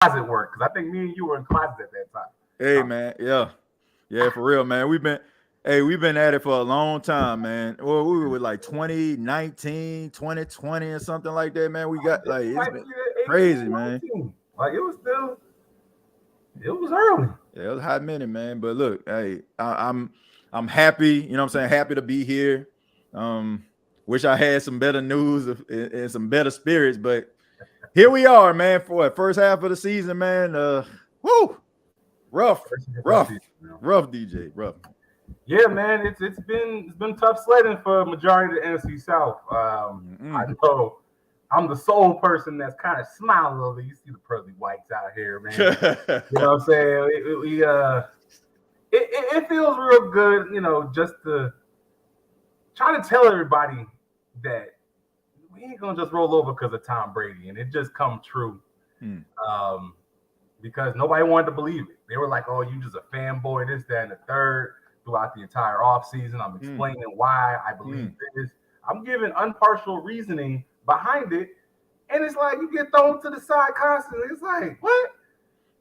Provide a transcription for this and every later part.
closet work because I think me and you were in closet at that time. Hey, man. Yeah, for real, man. We've been at it for a long time, man. Well, we were with like 2019, 2020 or something like that, man. We got like it's been crazy, 18, man. 19. Like it was early. Yeah, it was a hot minute, man. But look, hey, I'm happy. You know what I'm saying? Happy to be here. Wish I had some better news and some better spirits, but here we are, man. For what, first half of the season, man. Woo, rough, DJ, rough. Yeah, man, it's been tough sledding for a majority of the NFC South. I know I'm the sole person that's kind of smiling a little bit. You see the pearly whites out here, man. You know what I'm saying? It feels real good, you know, just to try to tell everybody that we ain't gonna just roll over because of Tom Brady, and it just come true. Because nobody wanted to believe it. They were like, "Oh, you just a fanboy, this, that, and the third." Throughout the entire offseason, I'm explaining why I believe this. I'm giving impartial reasoning behind it, and it's like you get thrown to the side constantly. It's like, what?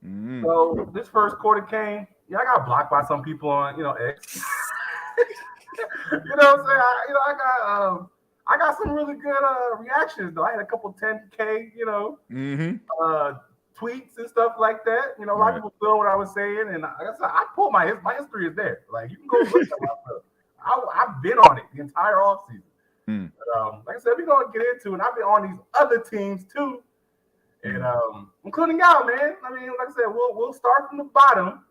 So this first quarter came. Yeah, I got blocked by some people on, X. You know what I'm saying? I got some really good reactions though. I had a couple 10K, tweets and stuff like that. You know, a lot of people feel what I was saying, and like I said, I pulled my history is there. Like you can go look at my stuff. I've been on it the entire offseason. But, like I said, we're gonna get into, and I've been on these other teams too, and including y'all, man. I mean, like I said, we'll start from the bottom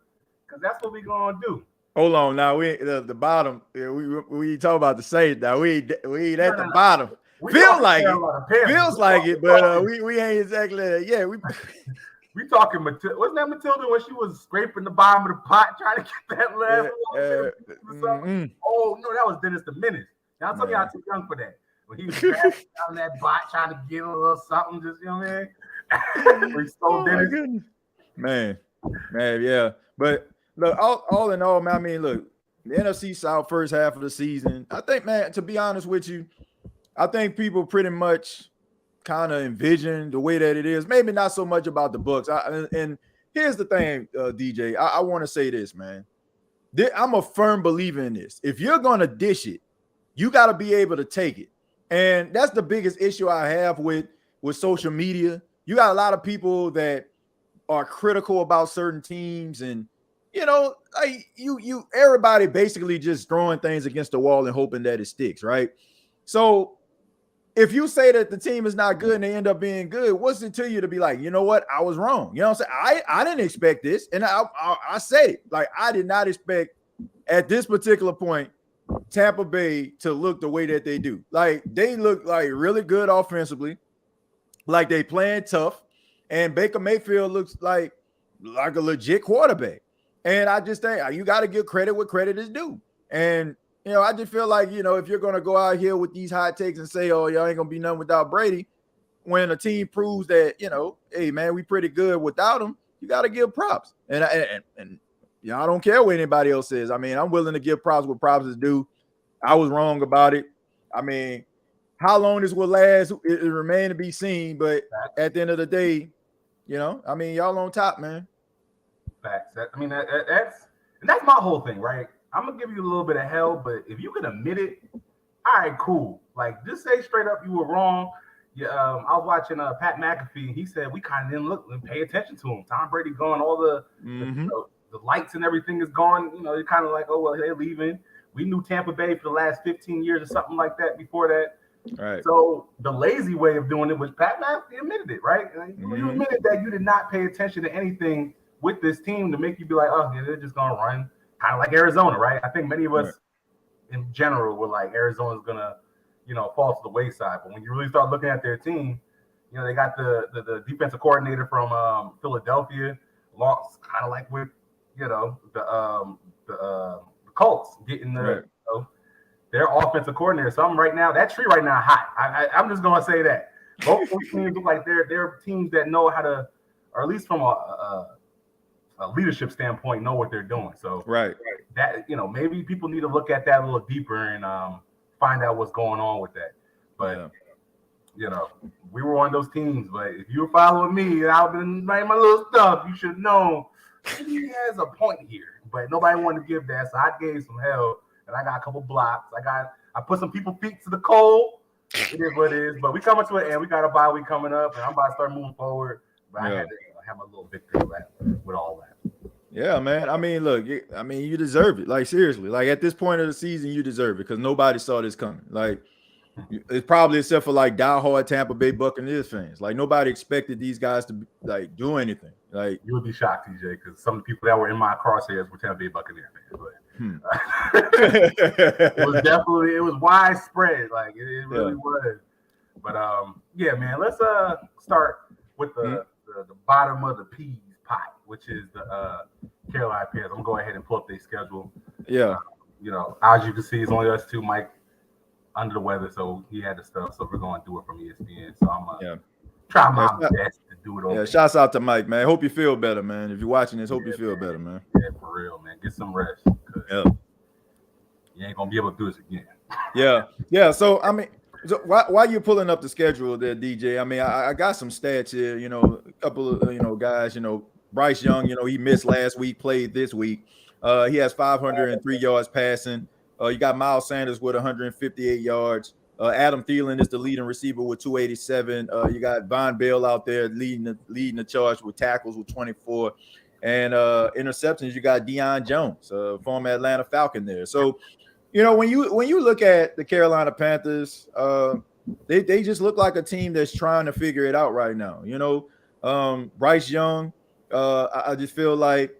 because that's what we're gonna do. Hold on, now the bottom. We talk about the Saints. Now we ain't at the bottom. Feels like it, but we ain't exactly. Yeah, we talking Matilda. Wasn't that Matilda when she was scraping the bottom of the pot trying to get that last one? Oh no, that was Dennis the Menace. Now I'm telling you, I'm too young for that. When he was grabbing down that bot trying to get a little something, just you know what I mean? We stole Dennis. Man, yeah. But look, all in all, man. I mean, look, the NFC South first half of the season. I think, man, to be honest with you, I think people pretty much kind of envision the way that it is. Maybe not so much about the Bucs. And here's the thing, DJ. I want to say this, man. I'm a firm believer in this. If you're going to dish it, you got to be able to take it. And that's the biggest issue I have with social media. You got a lot of people that are critical about certain teams, and everybody basically just throwing things against the wall and hoping that it sticks, right? So if you say that the team is not good and they end up being good, what's it to you to be like, you know what? I was wrong. You know what I'm saying? I didn't expect this. And I said it. Like, I did not expect at this particular point Tampa Bay to look the way that they do. Like, they look like really good offensively, like they playing tough, and Baker Mayfield looks like a legit quarterback. And I just think you got to give credit where credit is due. And I just feel like, if you're going to go out here with these hot takes and say, oh, y'all ain't going to be nothing without Brady, when a team proves that, hey, man, we pretty good without him, you got to give props. And I don't care what anybody else says. I mean, I'm willing to give props where props is due. I was wrong about it. I mean, how long this will last, it remains to be seen. But at the end of the day, y'all on top, man. Facts. That's my whole thing, right? I'm gonna give you a little bit of hell, but if you can admit it, all right, cool. Like, just say straight up you were wrong. Yeah, I was watching Pat McAfee. He said we kind of didn't pay attention to him. Tom Brady gone, all the lights and everything is gone. You're kind of like, oh well, they're leaving. We knew Tampa Bay for the last 15 years or something like that before that. Right. So the lazy way of doing it was Pat McAfee admitted it, right? You admitted that you did not pay attention to anything with this team to make you be like, oh, yeah, they're just gonna run. Kind of like Arizona, right? I think many of us in general were like, Arizona's gonna, fall to the wayside. But when you really start looking at their team, they got the defensive coordinator from Philadelphia, lost kind of like with, the Colts getting their offensive coordinator. So right now, that tree right now hot. I'm just gonna say that both teams look like they're teams that know how to, or at least from a leadership standpoint, know what they're doing. So that maybe people need to look at that a little deeper and find out what's going on with that. But we were one of those teams. But if you were following me, and I've been writing my little stuff, you should know he has a point here. But nobody wanted to give that, so I gave some hell, and I got a couple blocks. I put some people's feet to the cold. It is what it is. But we coming to it, and we got a bye week coming up, and I'm about to start moving forward. But I had to have a little victory with all that. Yeah, man. I mean, look, you deserve it. Like, seriously. Like, at this point of the season, you deserve it because nobody saw this coming. Like, it's probably except for, like, diehard Tampa Bay Buccaneers fans. Like, nobody expected these guys to, like, do anything. Like, you would be shocked, TJ, because some of the people that were in my crosshairs were Tampa Bay Buccaneers fans. But it was widespread. Like, it really was. But, yeah, man, let's start with the bottom of the peas pot, which is the Carolina Panthers. I'm going to go ahead and pull up their schedule. Yeah. As you can see, it's only us two. Mike under the weather, so he had the stuff. So we're going to do it from ESPN. So I'm going to try my best to do it. Okay. Yeah, shouts out to Mike, man. Hope you feel better, man. If you're watching this, hope you feel better, man. Yeah, for real, man. Get some rest. You ain't going to be able to do this again. Yeah. So, I mean, while you're pulling up the schedule there, DJ, I mean, I got some stats here, a couple of, guys, Bryce Young, he missed last week, played this week. He has 503 yards passing. You got Miles Sanders with 158 yards. Adam Thielen is the leading receiver with 287. You got Von Bell out there leading the charge with tackles with 24. And interceptions, you got Deion Jones, former Atlanta Falcon there. So, when you look at the Carolina Panthers, they just look like a team that's trying to figure it out right now. Bryce Young, I just feel like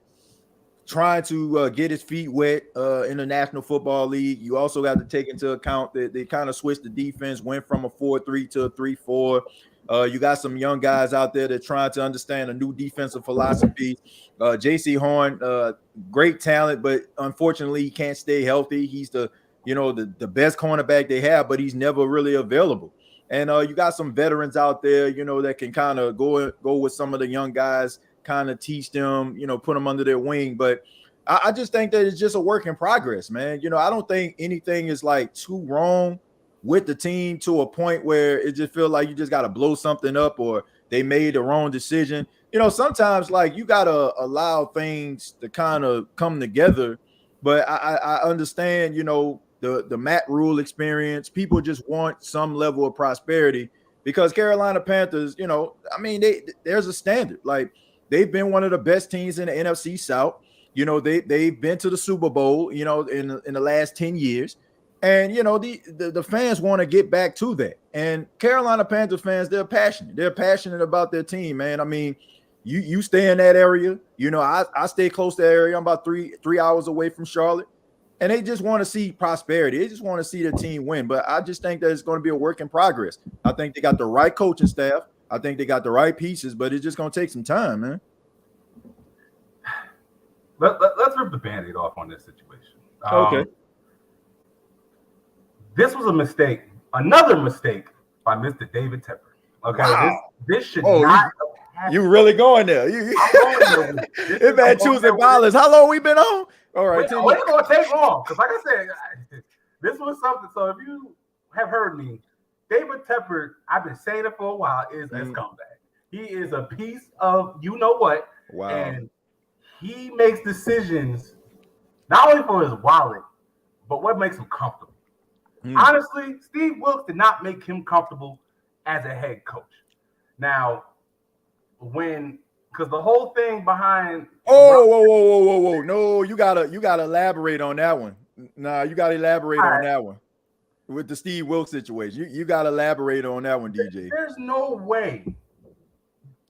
trying to get his feet wet in the National Football League. You also got to take into account that they kind of switched the defense, went from a 4-3 to a 3-4. You got some young guys out there that trying to understand a new defensive philosophy. J.C. Horn, great talent, but unfortunately he can't stay healthy. He's the best cornerback they have, but he's never really available. And you got some veterans out there, that can kind of go with some of the young guys, kind of teach them, put them under their wing. But I just think that it's just a work in progress, man. I don't think anything is like too wrong with the team to a point where it just feels like you just got to blow something up or they made the wrong decision. Sometimes like you got to allow things to kind of come together. But I understand, the Matt Rule experience. People just want some level of prosperity because Carolina Panthers, there's a standard. Like, they've been one of the best teams in the NFC South. They've been to the Super Bowl, in the last 10 years. And, the fans want to get back to that. And Carolina Panthers fans, they're passionate. They're passionate about their team, man. I mean, you stay in that area. I stay close to that area. I'm about three hours away from Charlotte. And they just want to see prosperity. They just want to see the team win. But I just think that it's going to be a work in progress. I think they got the right coaching staff. I think they got the right pieces, but it's just going to take some time, man. Let's rip the Band-Aid off on this situation. Okay. This was a mistake, another mistake by Mr. David Tepper. Okay, wow. This should not. You really going there? It man choosing violence. How long we been on? All right, it's going to take long because, like I said, this was something. So if you have heard me, David Tepper, I've been saying it for a while, is a scumbag. He is a piece of you know what. Wow. And he makes decisions not only for his wallet, but what makes him comfortable. Honestly, Steve Wilkes did not make him comfortable as a head coach. Now, because the whole thing behind whoa. No, you gotta elaborate on that one. Nah, you gotta elaborate on that one. With the Steve Wilkes situation. You got to elaborate on that one, DJ. There's no way.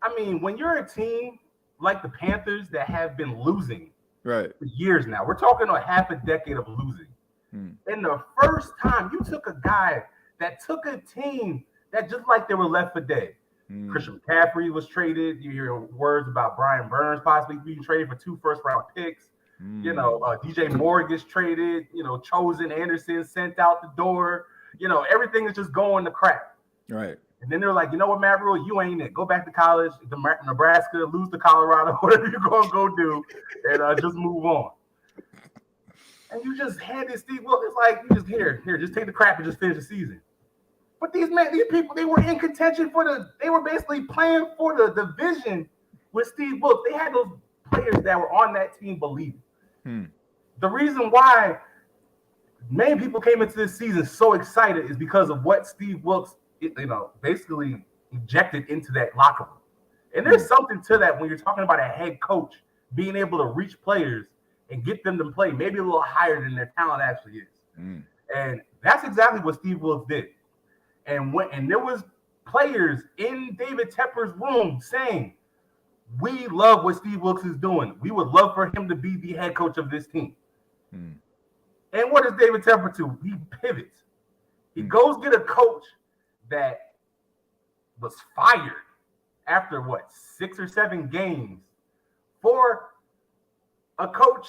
I mean, when you're a team like the Panthers that have been losing for years now, we're talking a half a decade of losing. And the first time you took a guy that took a team that just like they were left for dead. Christian McCaffrey was traded. You hear words about Brian Burns possibly being traded for 2 first-round picks. DJ Moore gets traded, Chosen Anderson sent out the door, everything is just going to crap. Right. And then they're like, you know what, Matt Rule, you ain't it. Go back to college, Nebraska, lose to Colorado, whatever you're going to go do, and just move on. And you just handed Steve Wilkes, it's like, you just, here, just take the crap and just finish the season. But these people, they were in contention they were basically playing for the division with Steve Wilks. They had those players that were on that team believing. The reason why many people came into this season so excited is because of what Steve Wilks, basically injected into that locker room. And there's something to that when you're talking about a head coach being able to reach players and get them to play maybe a little higher than their talent actually is. And that's exactly what Steve Wilks did. And there was players in David Tepper's room saying, we love what Steve Wilks is doing. We would love for him to be the head coach of this team. And what does David Tepper do? He pivots. He goes get a coach that was fired after 6 or 7 games for a coach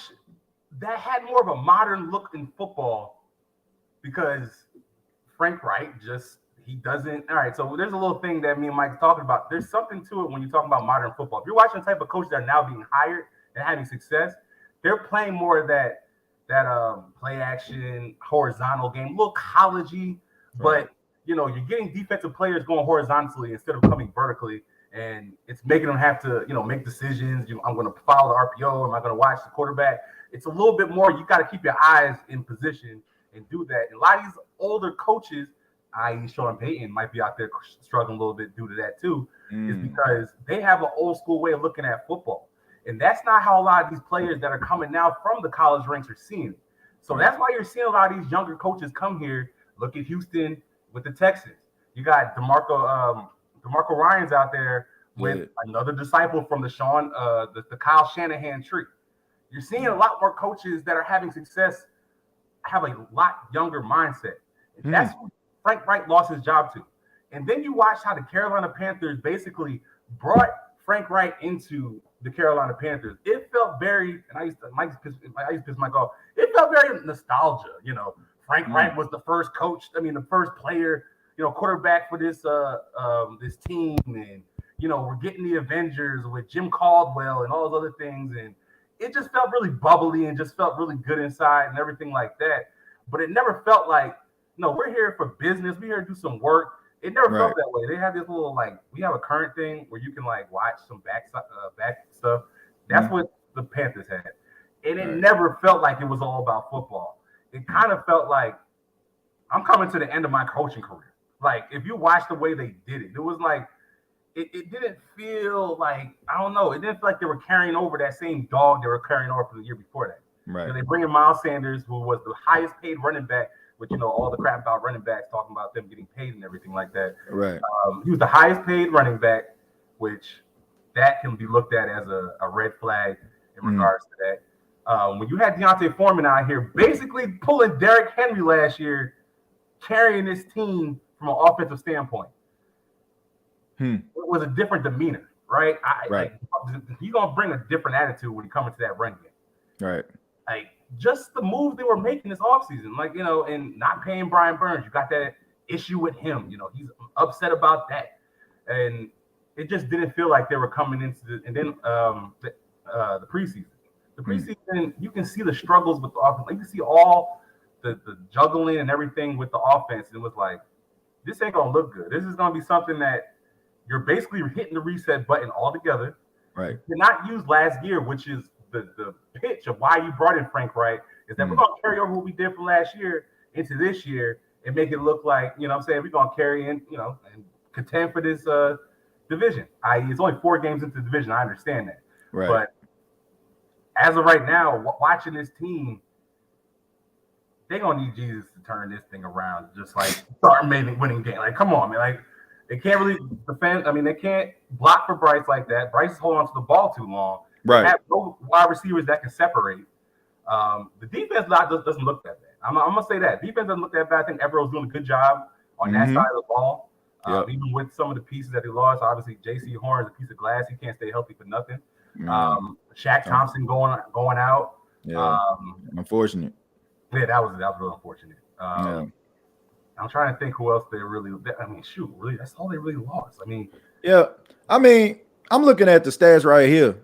that had more of a modern look in football, because Frank Reich he doesn't. All right, so there's a little thing that me and Mike's talking about. There's something to it when you talk about modern football. If you're watching the type of coaches that are now being hired and having success, they're playing more of that play action, horizontal game, a little collegey, but you're getting defensive players going horizontally instead of coming vertically, and it's making them have to, make decisions. I'm going to follow the RPO. Am I going to watch the quarterback? It's a little bit more. You got to keep your eyes in position and do that. And a lot of these older coaches, i.e. Sean Payton, might be out there struggling a little bit due to that too, is because they have an old school way of looking at football. And that's not how a lot of these players that are coming now from the college ranks are seeing it. So that's why you're seeing a lot of these younger coaches come here. Look at Houston with the Texans. You got DeMarco Ryans out there with another disciple from the Kyle Shanahan tree. You're seeing a lot more coaches that are having success have a lot younger mindset. And that's what Frank Reich lost his job to. And then you watch how the Carolina Panthers basically brought Frank Reich into the Carolina Panthers. It felt very, and I used to piss Mike off. It felt very nostalgia. Frank Reich was the first the first player, quarterback for this this team, and we're getting the Avengers with Jim Caldwell and all those other things, and it just felt really bubbly and just felt really good inside and everything like that. But it never felt like, no, we're here for business. We're here to do some work. It never felt that way. They have this little, we have a current thing where you can watch some back stuff. That's what the Panthers had. And it never felt like it was all about football. It kind of felt like I'm coming to the end of my coaching career. If you watch the way they did it, it was it didn't feel like, I don't know, it didn't feel like they were carrying over that same dog they were carrying over from the year before that. Right. They bring in Miles Sanders, who was the highest paid running back, with all the crap about running backs, talking about them getting paid and everything like that. Right. He was the highest paid running back, which that can be looked at as a red flag in regards to that. When you had Deontay Foreman out here basically pulling Derrick Henry last year, carrying this team from an offensive standpoint, it was a different demeanor, right? You're going to bring a different attitude when you come into that run game. Right. Just the moves they were making this offseason, and not paying Brian Burns. You got that issue with him. He's upset about that. And it just didn't feel like they were coming into and then the preseason. The preseason, you can see the struggles with the offense. You can see all the juggling and everything with the offense. And it was like, this ain't going to look good. This is going to be something that you're basically hitting the reset button altogether. Right. You cannot use last year, which is the pitch of why you brought in Frank Reich, is that we're going to carry over what we did from last year into this year and make it look like, we're going to carry in, and contend for this division. It's only 4 games into the division. I understand that. Right. But as of right now, watching this team, they're going to need Jesus to turn this thing around, just start winning game. Come on, man. They can't really defend. They can't block for Bryce like that. Bryce is holding on to the ball too long. Right. Have no wide receivers that can separate. The defense doesn't look that bad. I'm gonna say that defense doesn't look that bad. I think Everett's doing a good job on that side of the ball. Even with some of the pieces that they lost, obviously J.C. Horn is a piece of glass. He can't stay healthy for nothing. Shaq Thompson going out. Yeah. Unfortunate. Yeah, that was real unfortunate. I'm trying to think who else they really. Really, that's all they really lost. I'm looking at the stats right here.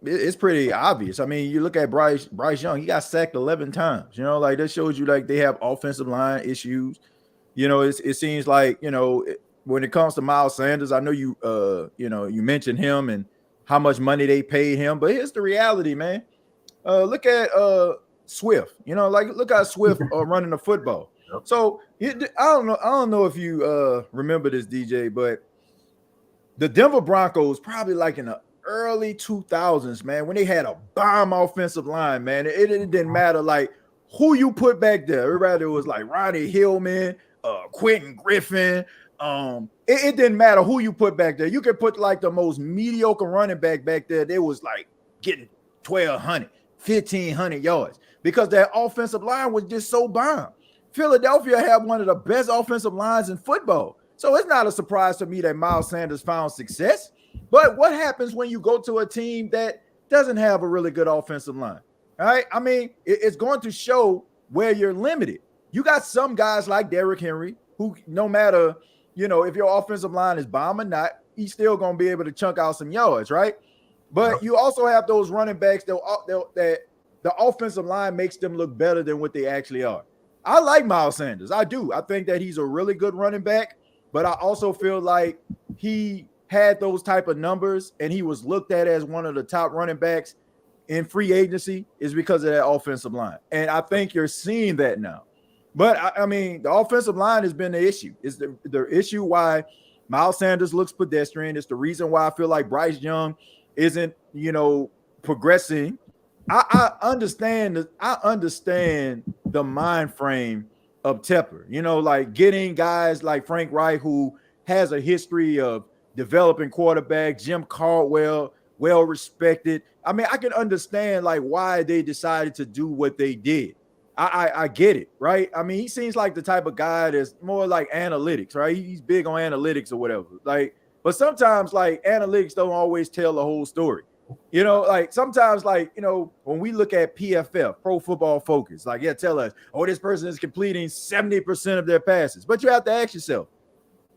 It's pretty obvious. You look at Bryce Young, he got sacked 11 times. That shows you they have offensive line issues. it seems like, when it comes to Miles Sanders, I know you mentioned him and how much money they paid him, but here's the reality, man. Look at Swift. Look at Swift running the football. So I don't know if you remember this, DJ, but the Denver Broncos probably like in the early 2000s, man, when they had a bomb offensive line, man. It didn't matter like who you put back there. Everybody was like Ronnie Hillman, Quentin Griffin. It didn't matter who you put back there. You could put like the most mediocre running back there. They was like getting 1,200, 1,500 yards because that offensive line was just so bomb. Philadelphia had one of the best offensive lines in football. So it's not a surprise to me that Miles Sanders found success. But what happens when you go to a team that doesn't have a really good offensive line? All right. I mean, it's going to show where you're limited. You got some guys like Derrick Henry who, no matter, if your offensive line is bomb or not, he's still going to be able to chunk out some yards, right? But you also have those running backs that the offensive line makes them look better than what they actually are. I like Miles Sanders. I do. I think that he's a really good running back, but I also feel like he had those type of numbers and he was looked at as one of the top running backs in free agency is because of that offensive line. And I think you're seeing that now. But I mean, the offensive line has been the issue. It's the issue why Miles Sanders looks pedestrian. It's the reason why I feel like Bryce Young isn't, progressing. I understand the mind frame of Tepper, like getting guys like Frank Reich, who has a history of developing quarterbacks, Jim Caldwell, well respected. I mean, I can understand like why they decided to do what they did. I get it, right? I mean, he seems like the type of guy that's more like analytics, right? He's big on analytics or whatever. Like, but sometimes like analytics don't always tell the whole story. Like sometimes like, when we look at PFF, Pro Football Focus, like, tell us, this person is completing 70% of their passes. But you have to ask yourself,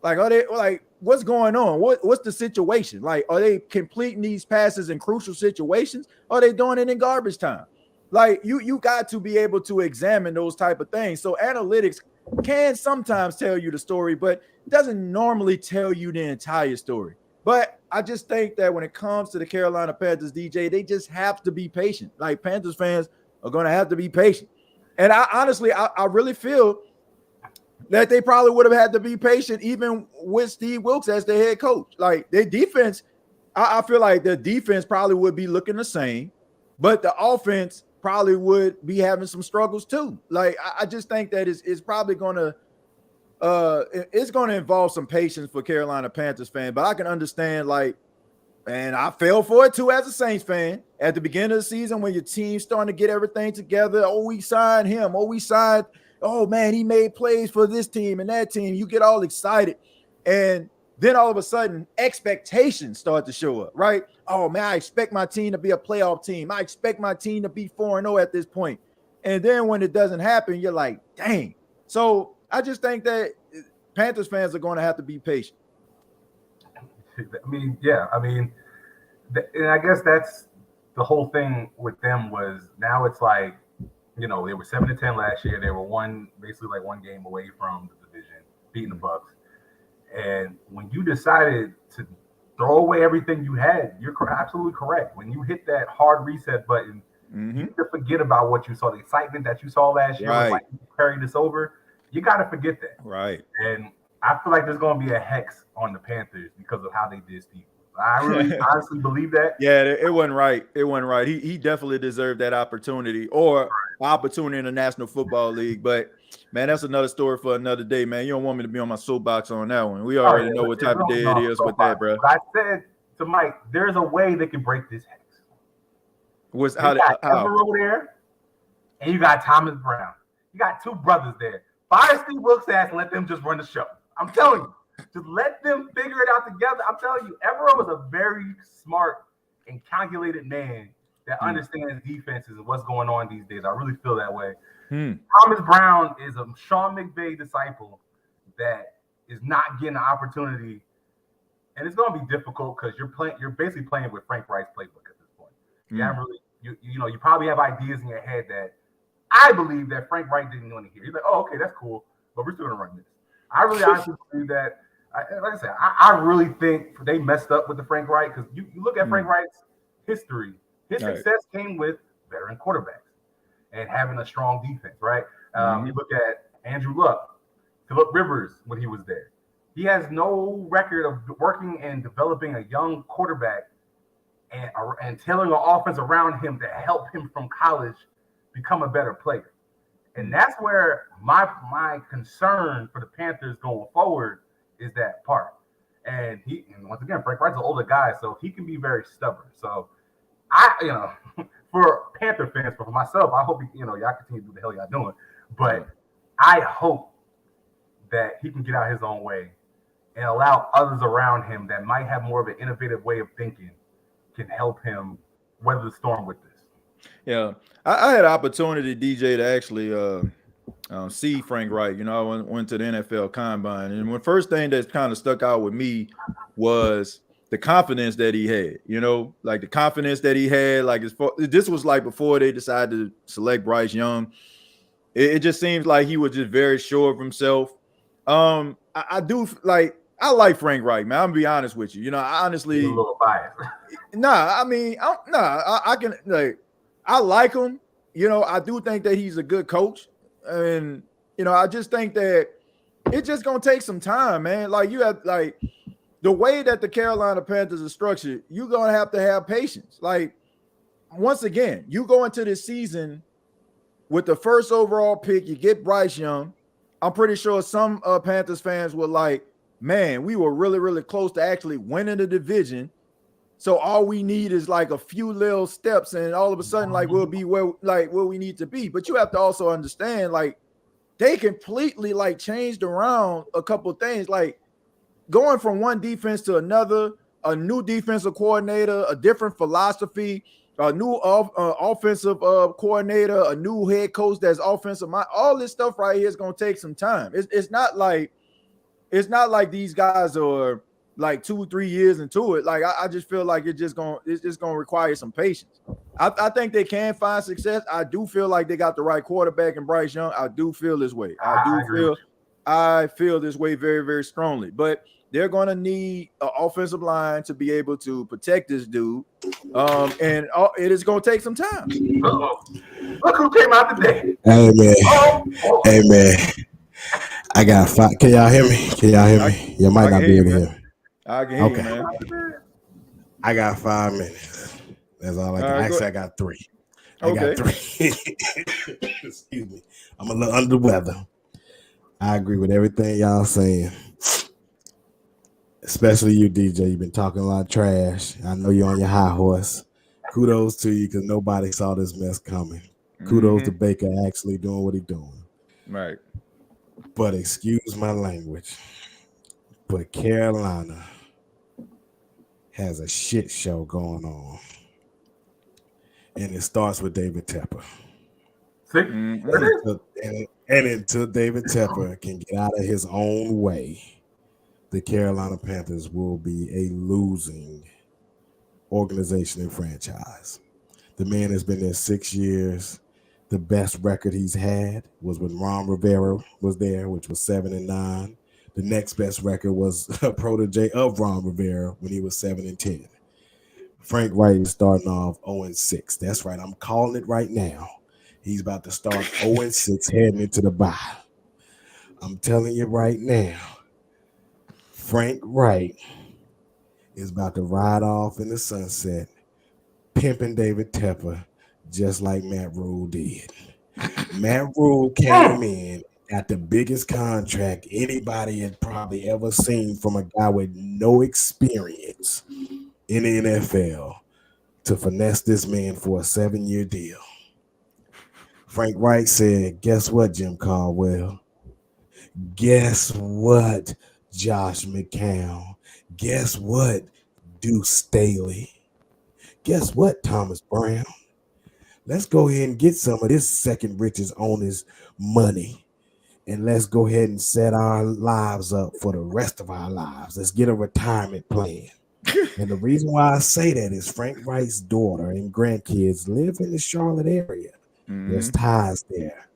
like, are they like, what's going on? What's the situation? Like, are they completing these passes in crucial situations? Or are they doing it in garbage time? Like, you got to be able to examine those type of things. So analytics can sometimes tell you the story, but it doesn't normally tell you the entire story. But I just think that when it comes to the Carolina Panthers, DJ, they just have to be patient. Like, Panthers fans are going to have to be patient. And I honestly really feel that they probably would have had to be patient even with Steve Wilkes as their head coach. Like, their defense, I feel like the defense probably would be looking the same, but the offense probably would be having some struggles too. Like, I just think that it's probably going to it's going to involve some patience for Carolina Panthers fan, but I can understand, like, and I fell for it too as a Saints fan at the beginning of the season when your team's starting to get everything together. Oh, we signed him. Oh man, he made plays for this team and that team. You get all excited. And then all of a sudden expectations start to show up, right? Oh man, I expect my team to be a playoff team. I expect my team to be 4-0 at this point. And then when it doesn't happen, you're like, dang. So I just think that Panthers fans are going to have to be patient. I mean, yeah. I mean, and I guess that's the whole thing with them was now it's like, they were 7-10 last year. They were basically one game away from the division, beating the Bucs. And when you decided to throw away everything you had, you're absolutely correct. When you hit that hard reset button, you have to forget about what you saw, the excitement that you saw last year, right. like you carried this over. You got to forget that. Right. And I feel like there's going to be a hex on the Panthers because of how they did Steve. I really honestly believe that. Yeah, it wasn't right. It wasn't right. He definitely deserved that opportunity or opportunity in the National Football League. But, man, that's another story for another day, man. You don't want me to be on my soapbox on that one. We already know what type of day it is with that, bro. But I said to Mike, there's a way they can break this hex. How? Evero there, and you got Thomas Brown. You got two brothers there. Fire Steve Wilkes' ass and let them just run the show. I'm telling you. Just let them figure it out together. I'm telling you, Evero was a very smart and calculated man that understands defenses and what's going on these days. I really feel that way. Thomas Brown is a Sean McVay disciple that is not getting an opportunity, and it's going to be difficult because you're basically playing with Frank Reich's playbook at this point. You haven't really, you probably have ideas in your head that I believe that Frank Reich didn't want to hear. He's like, oh, okay, that's cool, but we're still going to run this. I really honestly believe that. Like I said, I really think they messed up with the Frank Reich because you look at Frank Reich's history. His success came with veteran quarterbacks and having a strong defense, right? You look at Andrew Luck, Phillip Rivers when he was there. He has no record of working and developing a young quarterback and tailoring an offense around him to help him from college become a better player. And that's where my concern for the Panthers going forward is that part. And once again, Frank Reich's an older guy, so he can be very stubborn. So for Panther fans, but for myself, I hope y'all continue to do the hell y'all doing. But I hope that he can get out his own way and allow others around him that might have more of an innovative way of thinking can help him weather the storm with this. Yeah, I had an opportunity, DJ, to actually see Frank Reich. I went to the NFL Combine, and the first thing that kind of stuck out with me was the confidence that he had. Like the confidence that he had. Like this was like before they decided to select Bryce Young. It just seems like he was just very sure of himself. I like Frank Reich, man. I'm gonna be honest with you. I honestly, a little biased. I can I like him. I do think that he's a good coach, and I just think that it's just gonna take some time, man. Like you have the way that the Carolina Panthers are structured, you're gonna have to have patience. Like once again, you go into this season with the first overall pick, you get Bryce Young. I'm pretty sure some Panthers fans were like, man, we were really, really close to actually winning the division. So all we need is like a few little steps, and all of a sudden, like we'll be where we need to be. But you have to also understand, like they completely like changed around a couple things, like going from one defense to another, a new defensive coordinator, a different philosophy, a new offensive coordinator, a new head coach that's offensive mind. All this stuff right here is going to take some time. It's not like these guys are like 2-3 years into it. Like I just feel like it's just gonna require some patience. I think they can find success. I do feel like they got the right quarterback in Bryce Young. I do feel this way. I feel this way very, very strongly. But they're going to need an offensive line to be able to protect this dude. And it is going to take some time. Look who came out today. Hey, man. Hey, man. I got 5. Can y'all hear me? You might not be able to hear me. I can hear you, man. I got 5 minutes. That's all I got. Actually, I got 3. I got 3. Excuse me. I'm a little under the weather. I agree with everything y'all saying. Especially you, DJ. You've been talking a lot of trash. I know you're on your high horse. Kudos to you because nobody saw this mess coming. Kudos to Baker actually doing what he's doing. Right. But excuse my language. But Carolina has a shit show going on. And it starts with David Tepper. And until David Tepper can get out of his own way, the Carolina Panthers will be a losing organization and franchise. The man has been there 6 years. The best record he's had was when Ron Rivera was there, which was 7-9. The next best record was a protege of Ron Rivera when he was 7-10. Frank Reich is starting off 0-6. That's right. I'm calling it right now. He's about to start 0-6 heading into the bye. I'm telling you right now, Frank Reich is about to ride off in the sunset, pimping David Tepper just like Matt Rule did. Matt Rule came in at the biggest contract anybody had probably ever seen from a guy with no experience in the NFL to finesse this man for a 7-year deal. Frank Reich said, guess what, Jim Caldwell? Guess what, Josh McCown? Guess what, Deuce Staley? Guess what, Thomas Brown? Let's go ahead and get some of this second richest owner's money. And let's go ahead and set our lives up for the rest of our lives. Let's get a retirement plan. And the reason why I say that is Frank Reich's daughter and grandkids live in the Charlotte area. There's ties there.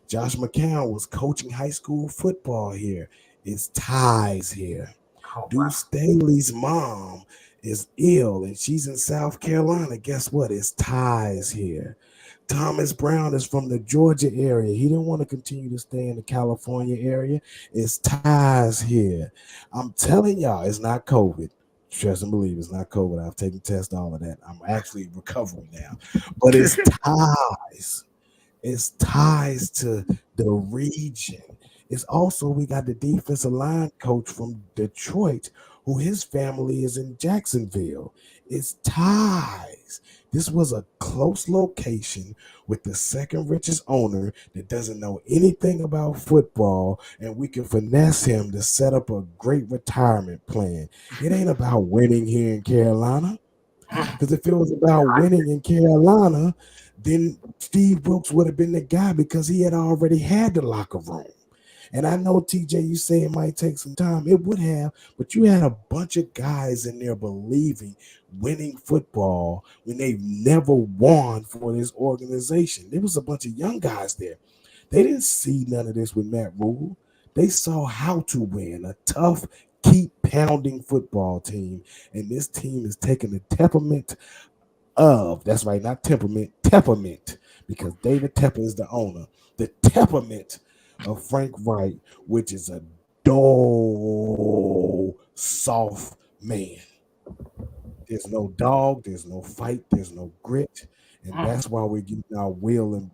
Josh McCown was coaching high school football here It's ties here. Oh, wow. Deuce Staley's mom is ill and she's in South Carolina. Guess what? It's ties here. Thomas Brown is from the Georgia area. He didn't want to continue to stay in the California area. It's ties here. I'm telling y'all, it's not COVID. Trust and believe it's not COVID. I've taken tests, all of that. I'm actually recovering now. But it's ties. It's ties to the region. It's also, we got the defensive line coach from Detroit, who his family is in Jacksonville. It's ties. This was a close location with the second richest owner that doesn't know anything about football, and we can finesse him to set up a great retirement plan. It ain't about winning here in Carolina. Because if it was about winning in Carolina, then Steve Wilkes would have been the guy because he had already had the locker room. And I know, TJ, you say it might take some time. It would have, but you had a bunch of guys in there believing winning football when they've never won for this organization. There was a bunch of young guys there. They didn't see none of this with Matt Rule. They saw how to win, a tough, keep pounding football team. And this team is taking the temperament of, that's right, not temperament, because David Tepper is the owner. The temperament of Frank Wright, which is a dull, soft man. There's no dog, there's no fight, there's no grit, and that's why we're getting our will and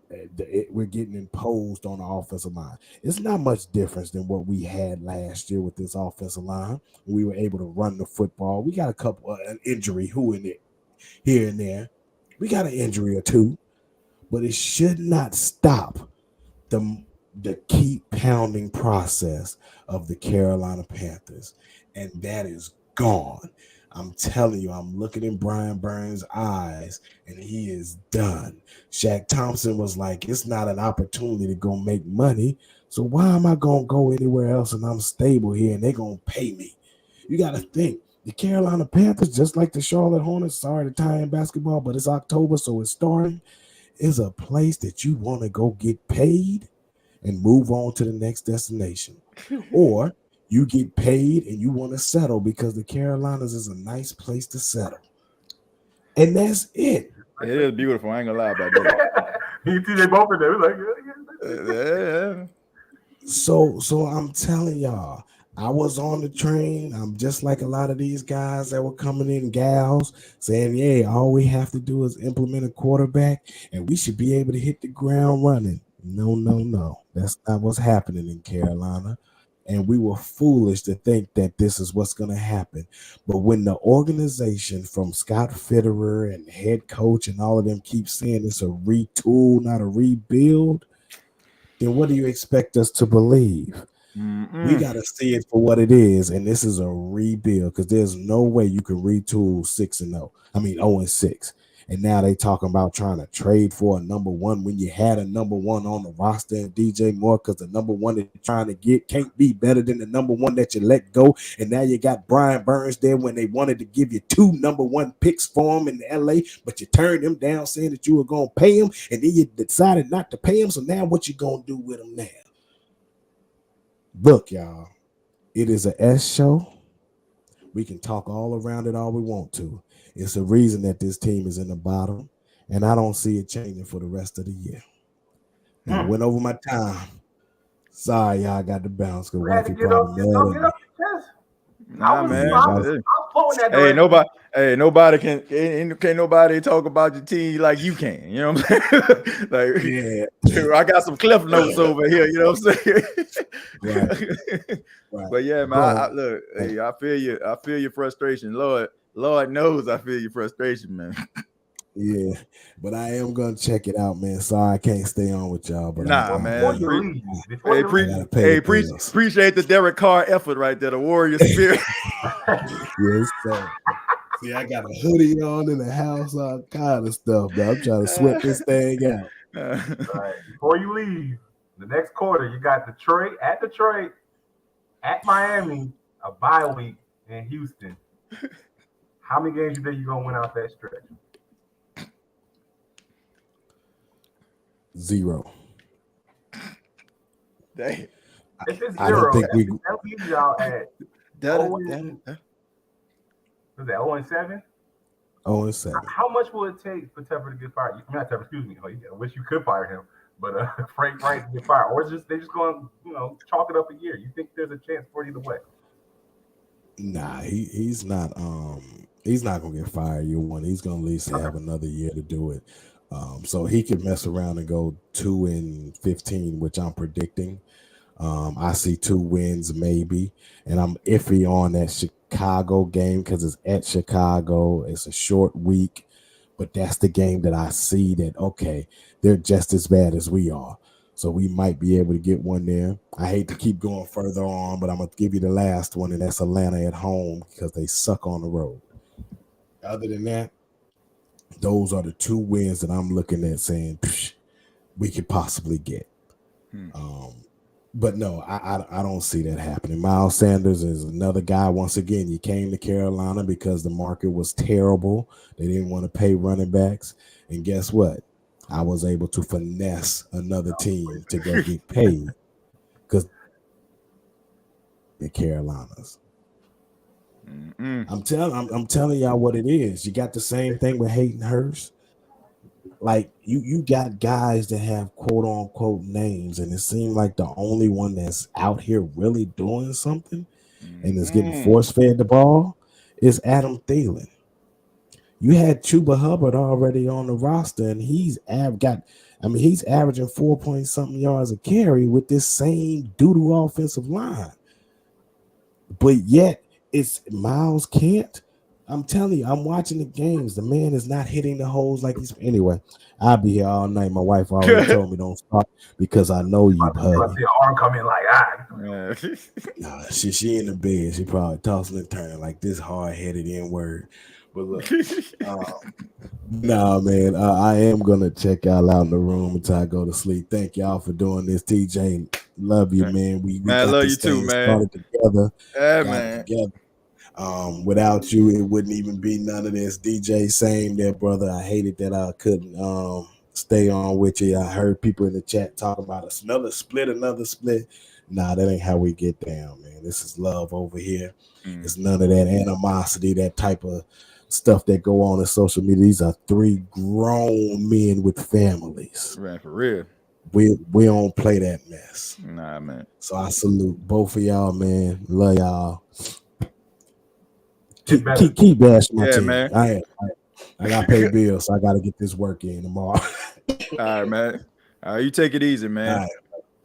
we're getting imposed on the offensive line. It's not much difference than what we had last year with this offensive line. We were able to run the football. We got a couple an injury here and there. We got an injury or two, but it should not stop the keep pounding process of the Carolina Panthers, and that is gone. I'm telling you, I'm looking in Brian Burns' eyes, and he is done. Shaq Thompson was like, it's not an opportunity to go make money, so why am I going to go anywhere else and I'm stable here and they're going to pay me? You got to think, the Carolina Panthers, just like the Charlotte Hornets, sorry to tie in basketball, but it's October, so it's starting, is a place that you want to go get paid and move on to the next destination. Or you get paid and you want to settle because the Carolinas is a nice place to settle. And that's it. It is beautiful. I ain't gonna lie about that. You see, they both in there. Like, Yeah. So I'm telling y'all, I was on the train. I'm just like a lot of these guys that were coming in, gals, saying, yeah, all we have to do is implement a quarterback and we should be able to hit the ground running. No. That's not what's happening in Carolina. And we were foolish to think that this is what's going to happen. But when the organization from Scott Fitterer and head coach and all of them keep saying it's a retool, not a rebuild, then what do you expect us to believe? We got to see it for what it is, and this is a rebuild because there's no way you can retool 0-6. And now they talking about trying to trade for a number one when you had a number one on the roster and DJ Moore, because the number one that you're trying to get can't be better than the number one that you let go. And now you got Brian Burns there when they wanted to give you 2 number 1 picks for him in LA, but you turned him down saying that you were going to pay him, and then you decided not to pay him. So now what you going to do with him now? Look, y'all, it is a S show. We can talk all around it all we want to. It's the reason that this team is in the bottom, and I don't see it changing for the rest of the year. Now, I went over my time. Sorry, y'all got to bounce. We had to get up your chest. Nah, man. I was pulling that direction. Nobody can't nobody talk about your team like you can. You know what I'm saying? Like, yeah, I got some cliff notes over here. You know what I'm saying? Right. But yeah, man. I feel you. I feel your frustration. Lord knows I feel your frustration, man. Yeah, but I am gonna check it out, man. Sorry, I can't stay on with y'all. But man. Appreciate the Derek Carr effort right there, the warrior spirit. Yes, sir. See, I got a hoodie on in the house, all kind of stuff, man. I'm trying to sweat this thing out. All right. Before you leave, the next quarter, you got Detroit, at Miami, a bye week, and Houston. How many games you think you're going to win out that stretch? 0. Dang. If it's I don't zero, think we. that leaves y'all at 0-7. 0-7. How much will it take for Tepper to get fired? I mean, not Tepper, excuse me. I wish you could fire him, but Frank Wright to get fired, or is they just going to chalk it up a year? You think there's a chance for it either way? Nah, he's not. He's not gonna get fired year one. He's gonna at least have another year to do it. So he could mess around and go 2-15, which I'm predicting. I see 2 wins maybe, and I'm iffy on that Chicago game because it's at Chicago. It's a short week, but that's the game that I see that okay, they're just as bad as we are. So we might be able to get one there. I hate to keep going further on, but I'm gonna give you the last one, and that's Atlanta at home because they suck on the road. Other than that, those are the 2 wins that I'm looking at saying we could possibly get. But no, I don't see that happening. Miles Sanders is another guy. Once again, you came to Carolina because the market was terrible. They didn't want to pay running backs. And guess what? I was able to finesse another team to go get paid because the Carolinas. I'm telling y'all what it is. You got the same thing with Hayden Hurst. Like you got guys that have quote unquote names, and it seemed like the only one that's out here really doing something and is getting force fed the ball is Adam Thielen. You had Chuba Hubbard already on the roster, and he's averaging 4 point something yards a carry with this same doo-doo offensive line. But yet it's Miles can't. I'm telling you, I'm watching the games. The man is not hitting the holes like he's. Anyway, I'll be here all night. My wife already told me don't stop because I know you, buddy. I see an arm come in like, Nah, she in the bed. She probably tossing and turning like this hard-headed N-word. But look, nah, man, I am gonna check y'all out in the room until I go to sleep. Thank y'all for doing this, TJ. Love you, man. We man, got love this you too, thing man. started together. Yeah, man. Together. Without you, it wouldn't even be none of this. DJ, same there, brother. I hated that I couldn't stay on with you. I heard people in the chat talking about another split. Nah, that ain't how we get down, man. This is love over here. It's none of that animosity, that type of stuff that go on in social media. These are 3 grown men with families. Right, for real. We don't play that mess. Nah, man. So I salute both of y'all, man. Love y'all. Keep bashing my team. Man. I got to pay bills, so I got to get this work in tomorrow. All right, man. All right, you take it easy, man.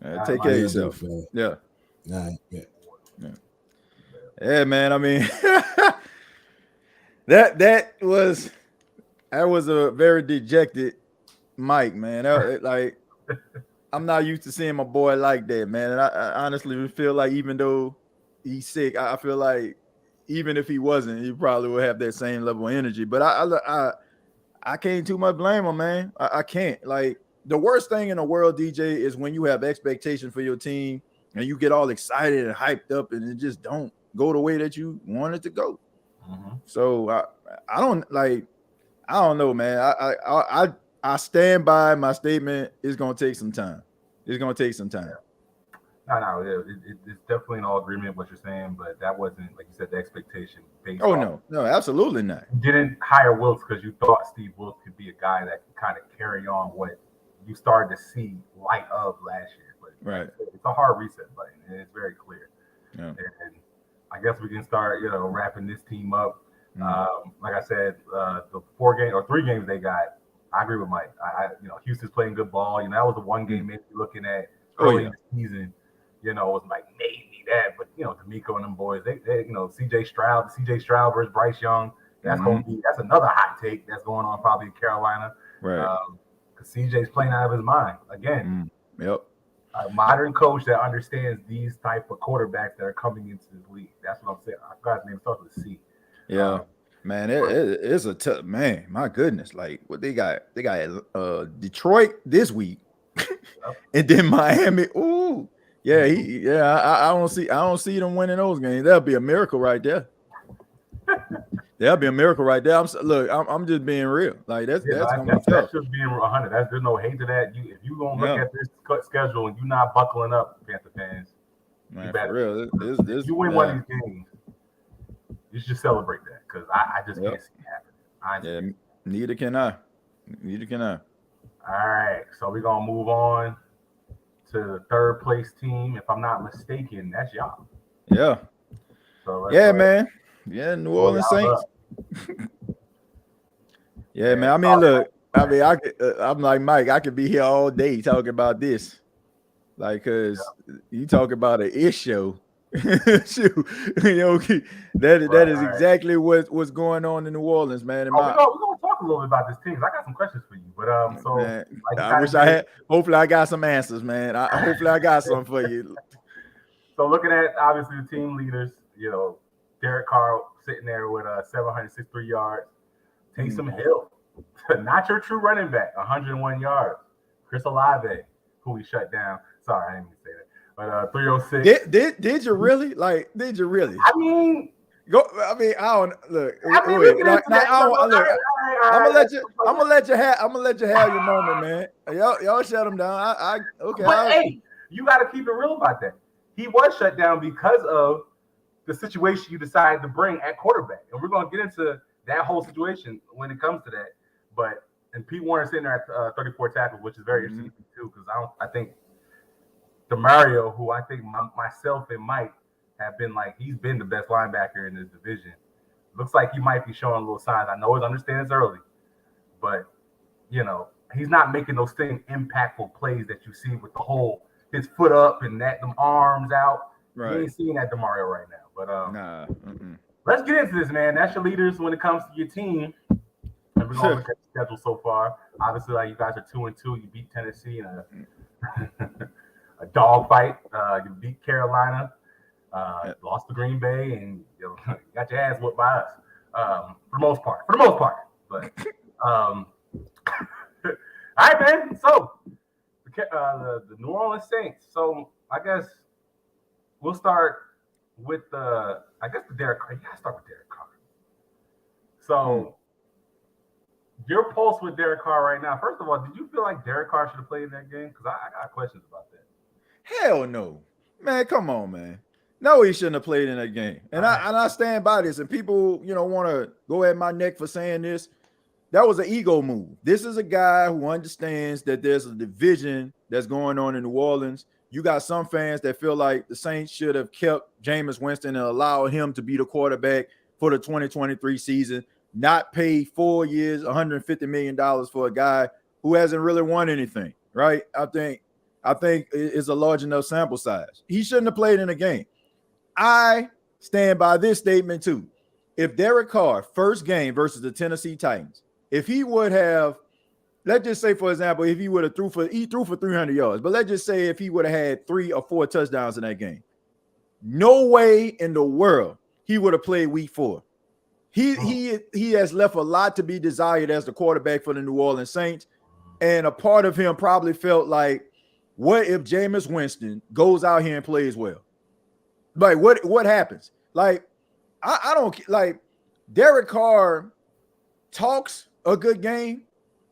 All right, take care of yourself. Yeah. All right. Yeah, man. I mean, that was a very dejected Mike, man. Like, I'm not used to seeing my boy like that, man. And I honestly feel like even though he's sick, I feel like even if he wasn't, he probably would have that same level of energy. But I can't too much blame him, man. I can't. Like, the worst thing in the world, DJ, is when you have expectation for your team and you get all excited and hyped up and it just don't go the way that you want it to go. So I don't know, man. I stand by my statement. It's gonna take some time. No, it's definitely in all agreement with what you're saying, but that wasn't, like you said, the expectation based on. No, absolutely not. You didn't hire Wilkes because you thought Steve Wilkes could be a guy that could kind of carry on what you started to see light of last year. But right, it's a hard reset button, and it's very clear. Yeah. And I guess we can start, wrapping this team up. Like I said, the 3 games they got, I agree with Mike. Houston's playing good ball. That was the one game maybe looking at early in the season. It was like maybe that, but D'Amico and them boys, they CJ Stroud versus Bryce Young. That's that's another hot take that's going on probably in Carolina. Right. Because CJ's playing out of his mind again. Yep. A modern coach that understands these type of quarterbacks that are coming into this league. That's what I'm saying. I forgot his name starts with a C. Yeah. Man, it's a tough, man. My goodness, like what they got Detroit this week, and then Miami. Ooh, yeah, I don't see them winning those games. That'll be a miracle right there. That'll be a miracle right there. I'm just being real. Like that's gonna be tough. That's just being 100. There's no hate to that. If you gonna look at this schedule and you're not buckling up, Panther fans, Man, for real. This, you win one of these games, you should celebrate that because I just can't see it happening. Neither can I. Neither can I. All right, so we're gonna move on to the third place team. If I'm not mistaken, that's y'all. Yeah. So man. Yeah, New Orleans Saints. Yeah, man. I mean, look. I mean, I'm like Mike. I could be here all day talking about this, like, cause you talk about an issue. Shoot, that is exactly what's going on in New Orleans, man. We're gonna talk a little bit about this team. I got some questions for you, but man, I wish I had. Hopefully, I got some answers, man. Hopefully, I got some for you. So, looking at obviously the team leaders, Derek Carr sitting there with 763 yards. Taysom Hill, not your true running back, 101 yards. Chris Olave, who we shut down. Sorry, I didn't mean to say that. But 306. Did you really? Like, did you really? I mean, I don't look. I'm gonna let you have your moment, man. Y'all shut him down. Okay. But hey, you got to keep it real about that. He was shut down because of the situation you decided to bring at quarterback, and we're gonna get into that whole situation when it comes to that. And Pete Warner sitting there at 34 tackles, which is very interesting too, because I think DeMario, who I think myself and Mike have been like, he's been the best linebacker in this division. Looks like he might be showing little signs. I know it's early, but he's not making those same impactful plays that you see with his foot up and them arms out. Right. You ain't seeing that DeMario right now. But let's get into this, man. That's your leaders when it comes to your team. And we're gonna look at the schedule so far. Obviously, like, you guys are 2-2. You beat Tennessee in a dog fight. You beat Carolina, lost to Green Bay, and you got your ass whooped by us for the most part. But all right, man. So the New Orleans Saints. So I guess we'll start with the Derek Carr. You gotta start with Derek Carr. So your pulse with Derek Carr right now. First of all, did you feel like Derek Carr should have played in that game? Because I got questions about that. Hell no, man. Come on, man. No, he shouldn't have played in that game. And I stand by this. And people, want to go at my neck for saying this. That was an ego move. This is a guy who understands that there's a division that's going on in New Orleans. You got some fans that feel like the Saints should have kept Jameis Winston and allowed him to be the quarterback for the 2023 season, not pay 4 years, $150 million for a guy who hasn't really won anything, right? I think it's a large enough sample size. He shouldn't have played in a game. I stand by this statement too. If Derek Carr, first game versus the Tennessee Titans, if he would have, let's just say, for example, if he would have threw for 300 yards, but let's just say if he would have had 3 or 4 touchdowns in that game, no way in the world he would have played week 4. He has left a lot to be desired as the quarterback for the New Orleans Saints. And a part of him probably felt like, what if Jameis Winston goes out here and plays well? Like, what happens? Like, I don't like Derek Carr talks a good game,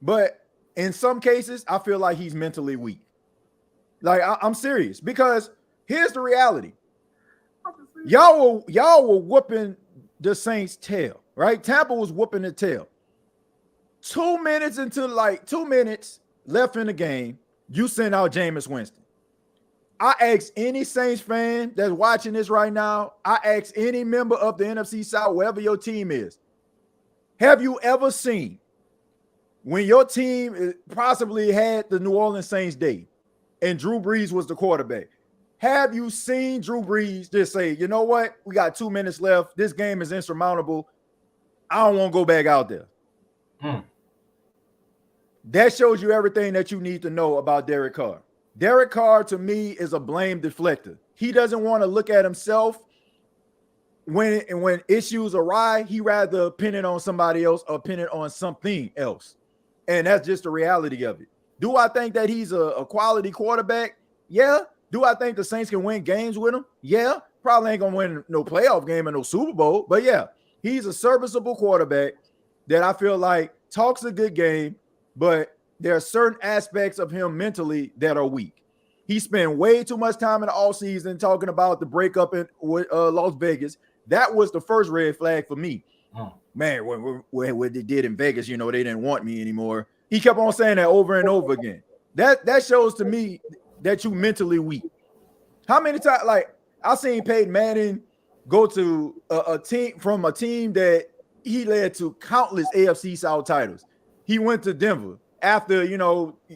but in some cases, I feel like he's mentally weak. Like, I'm serious, because here's the reality. Y'all were whooping the Saints' tail, right? Tampa was whooping the tail. 2 minutes left in the game, you send out Jameis Winston. I ask any Saints fan that's watching this right now, I ask any member of the NFC South, wherever your team is, have you ever seen when your team possibly had the New Orleans Saints day and Drew Brees was the quarterback? Have you seen Drew Brees just say, you know what? We got 2 minutes left. This game is insurmountable. I don't want to go back out there. That shows you everything that you need to know about Derek Carr. Derek Carr, to me, is a blame deflector. He doesn't want to look at himself when issues arise. He rather pin it on somebody else or pin it on something else. And that's just the reality of it. Do I think that he's a quality quarterback? Yeah. Do I think the Saints can win games with him? Yeah. Probably ain't going to win no playoff game or no Super Bowl. But yeah, he's a serviceable quarterback that I feel like talks a good game, but there are certain aspects of him mentally that are weak. He spent way too much time in the offseason talking about the breakup in Las Vegas. That was the first red flag for me. Man, what they did in Vegas, they didn't want me anymore. He kept on saying that over and over again. That shows to me that you mentally weak. How many times, like, I seen Peyton Manning go to a team that he led to countless AFC South titles. He went to Denver after,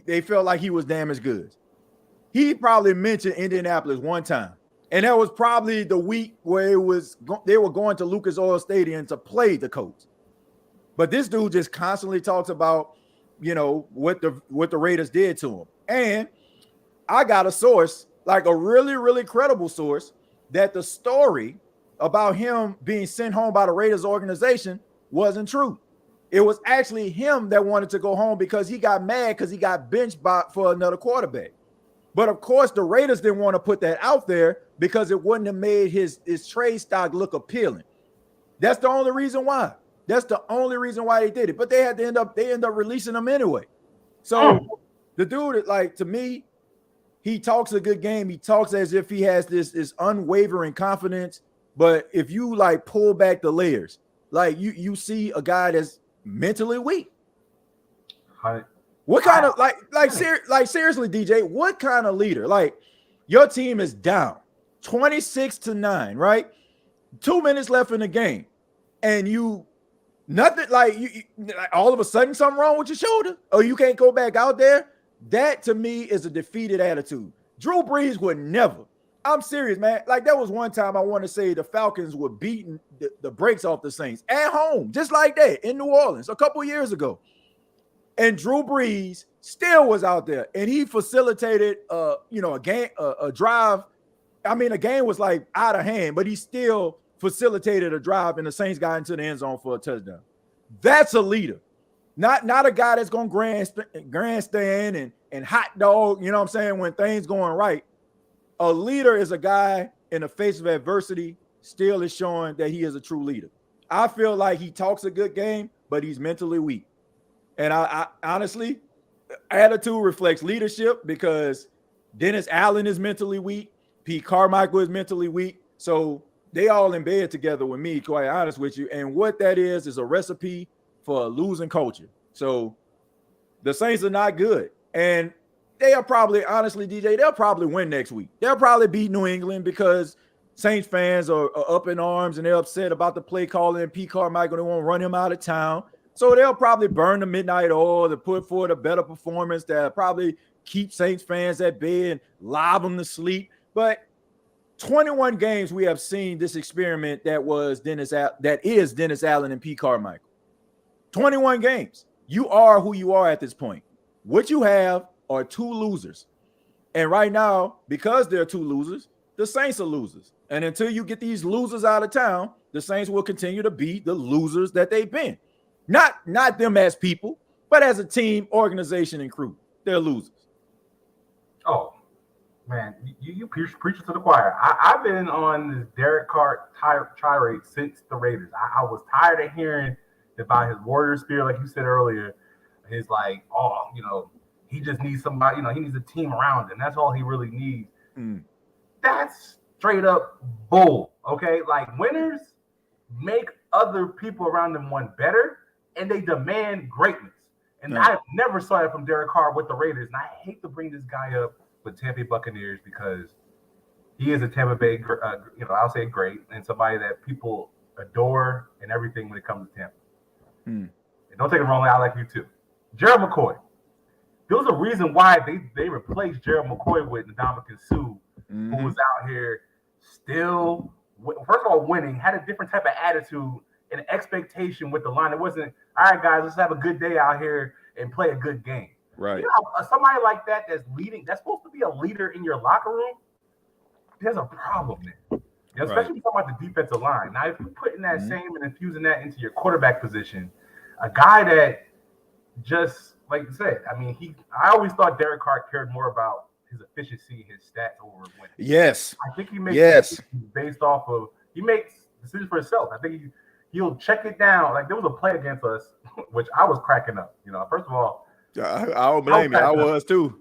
they felt like he was damaged goods. He probably mentioned Indianapolis one time. And that was probably the week where they were going to Lucas Oil Stadium to play the Colts. But this dude just constantly talks about, what the Raiders did to him. And I got a source, like a really, really credible source, that the story about him being sent home by the Raiders organization wasn't true. It was actually him that wanted to go home because he got mad because he got benched for another quarterback. But of course, the Raiders didn't want to put that out there because it wouldn't have made his trade stock look appealing. That's the only reason why. That's the only reason why they did it. But they end up releasing him anyway. So the dude, like, to me, he talks a good game. He talks as if he has this unwavering confidence. But if you like pull back the layers, like you see a guy that's mentally weak. What kind of seriously, DJ, what kind of leader? Like, your team is down 26-9, right? 2 minutes left in the game, and all of a sudden something wrong with your shoulder, or you can't go back out there. That to me is a defeated attitude. Drew Brees would never. I'm serious, man. Like, there was one time I want to say the Falcons were beating the brakes off the Saints at home, just like that in New Orleans a couple years ago. And Drew Brees still was out there, and he facilitated, a game, a drive. I mean, the game was like out of hand, but he still facilitated a drive, and the Saints got into the end zone for a touchdown. That's a leader, not a guy that's going to grandstand and hot dog. You know what I'm saying? When things going right, a leader is a guy in the face of adversity still is showing that he is a true leader. I feel like he talks a good game, but he's mentally weak. And I honestly, attitude reflects leadership because Dennis Allen is mentally weak. Pete Carmichael is mentally weak. So they all in bed together with me, quite honest with you. And what that is a recipe for a losing culture. So the Saints are not good. And they are probably, honestly, DJ, they'll probably win next week. They'll probably beat New England because Saints fans are up in arms and they're upset about the play calling and Pete Carmichael. They won't run him out of town. So they'll probably burn the midnight oil to put forward a better performance that probably keep Saints fans at bay and lob them to sleep. But 21 games we have seen this experiment that is Dennis Allen and Pete Carmichael. 21 games. You are who you are at this point. What you have are two losers. And right now, because they're two losers, the Saints are losers. And until you get these losers out of town, the Saints will continue to be the losers that they've been. Not them as people, but as a team, organization, and crew. They're losers. Oh, man, you preach to the choir. I've been on this Derek Carr tirade since the Raiders. I was tired of hearing about his warrior spirit, like you said earlier. His like, he just needs somebody, he needs a team around him. That's all he really needs. That's straight up bull, okay? Like, winners make other people around them want better, and they demand greatness. And I never saw that from Derek Carr with the Raiders. And I hate to bring this guy up with Tampa Bay Buccaneers because he is a Tampa Bay, I'll say great, and somebody that people adore and everything when it comes to Tampa. And don't take it wrongly, I like you too. Gerald McCoy. There was a reason why they replaced Gerald McCoy with Ndamukong Suh, who was out here still, first of all, winning, had a different type of attitude and expectation with the line. It wasn't, all right, guys, let's have a good day out here and play a good game. Right. Somebody like that that's leading, that's supposed to be a leader in your locker room, there's a problem there. Especially talking about the defensive line. Now, if you're putting that same and infusing that into your quarterback position, a guy that just, like you said, I always thought Derek Carr cared more about his efficiency, his stats over winning. Yes. I think he makes decisions based off of, he makes decisions for himself. I think he'll check it down. Like, there was a play against us, which I was cracking up. First of all, I don't blame you. I was too.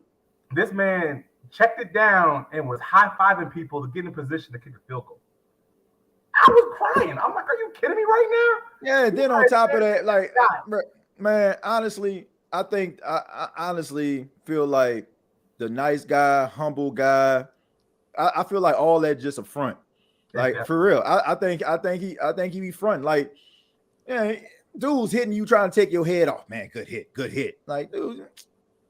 This man checked it down, and was high-fiving people to get in position to kick a field goal. I was crying. I'm like, are you kidding me right now? Yeah, and then on top of that, like, man, honestly, I honestly feel like the nice guy, humble guy, I feel like all that just a front. Like, for real. I think he be front. Like, yeah, dude's hitting you trying to take your head off. Man, good hit. Like, dude,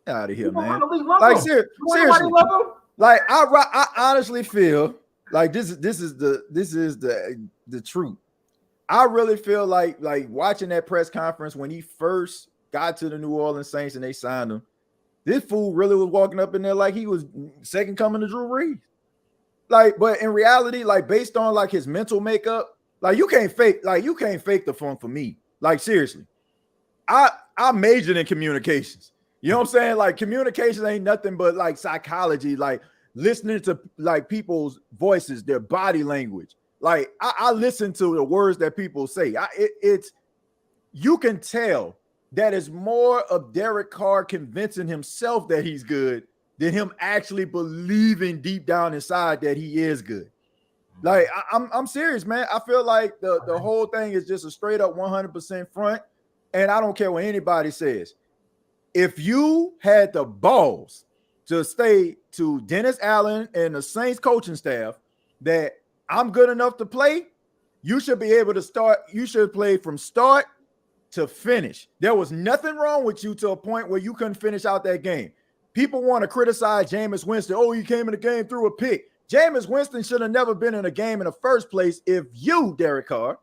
get out of here, man. Like, seriously. Like, I honestly feel like this is the truth. I really feel like watching that press conference when he first got to the New Orleans Saints and they signed him. This fool really was walking up in there like he was second coming to Drew Brees. Like, but in reality, like based on like his mental makeup, like you can't fake the funk for me. Like, seriously. I majored in communications. You know what I'm saying? Like, communications ain't nothing but like psychology, like listening to like people's voices, their body language. Like, I listen to the words that people say. It's you can tell that is more of Derek Carr convincing himself that he's good than him actually believing deep down inside that he is good. Like, I'm serious, man. I feel like the whole thing is just a straight up 100% front, and I don't care what anybody says. If you had the balls to stay to Dennis Allen and the Saints coaching staff that I'm good enough to play, you should be able to start. You should play from start to finish. There was nothing wrong with you to a point where you couldn't finish out that game. People want to criticize Jameis Winston. Oh, he came in the game through a pick. Jameis Winston should have never been in a game in the first place if you, Derek Carr,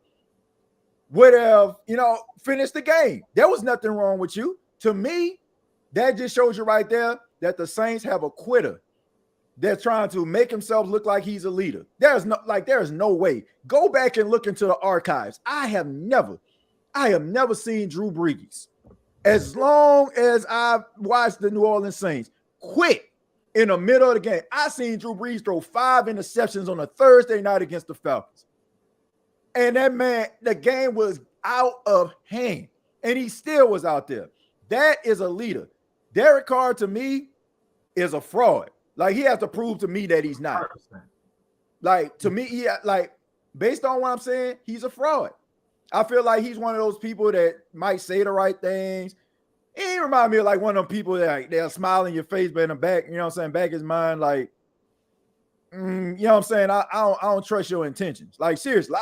would have, finished the game. There was nothing wrong with you. To me, that just shows you right there that the Saints have a quitter. They're trying to make himself look like he's a leader. There's no way. Go back and look into the archives. I have never seen Drew Brees, as long as I've watched the New Orleans Saints, quit in the middle of the game. I seen Drew Brees throw 5 interceptions on a Thursday night against the Falcons. And that man, the game was out of hand, and he still was out there. That is a leader. Derek Carr, to me, is a fraud. Like, he has to prove to me that he's not. 100%. Like, to me, based on what I'm saying, he's a fraud. I feel like he's one of those people that might say the right things. He remind me of like one of them people that they'll smile in your face, but in the back, back his mind, like, I don't trust your intentions. Like, seriously,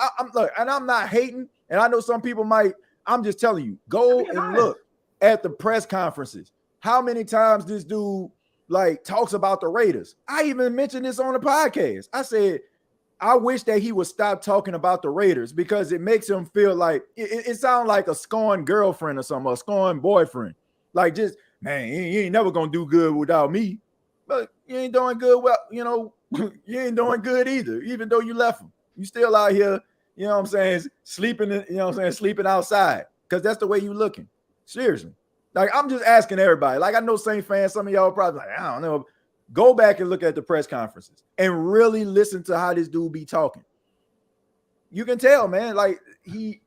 I'm not hating, and I know some people might. I'm just telling you, go and look at the press conferences. How many times this dude like talks about the Raiders? I even mentioned this on the podcast. I said, I wish that he would stop talking about the Raiders because it makes him feel like it sounds like a scorned girlfriend or something, a scorned boyfriend. Like, just, man, you ain't never gonna do good without me. But you ain't doing good. Well, you ain't doing good either, even though you left him. You still out here, sleeping, sleeping outside because that's the way you looking. Seriously. Like, I'm just asking everybody. Like, I know Saint fans, some of y'all probably like, I don't know. Go back and look at the press conferences and really listen to how this dude be talking. You can tell, man, like he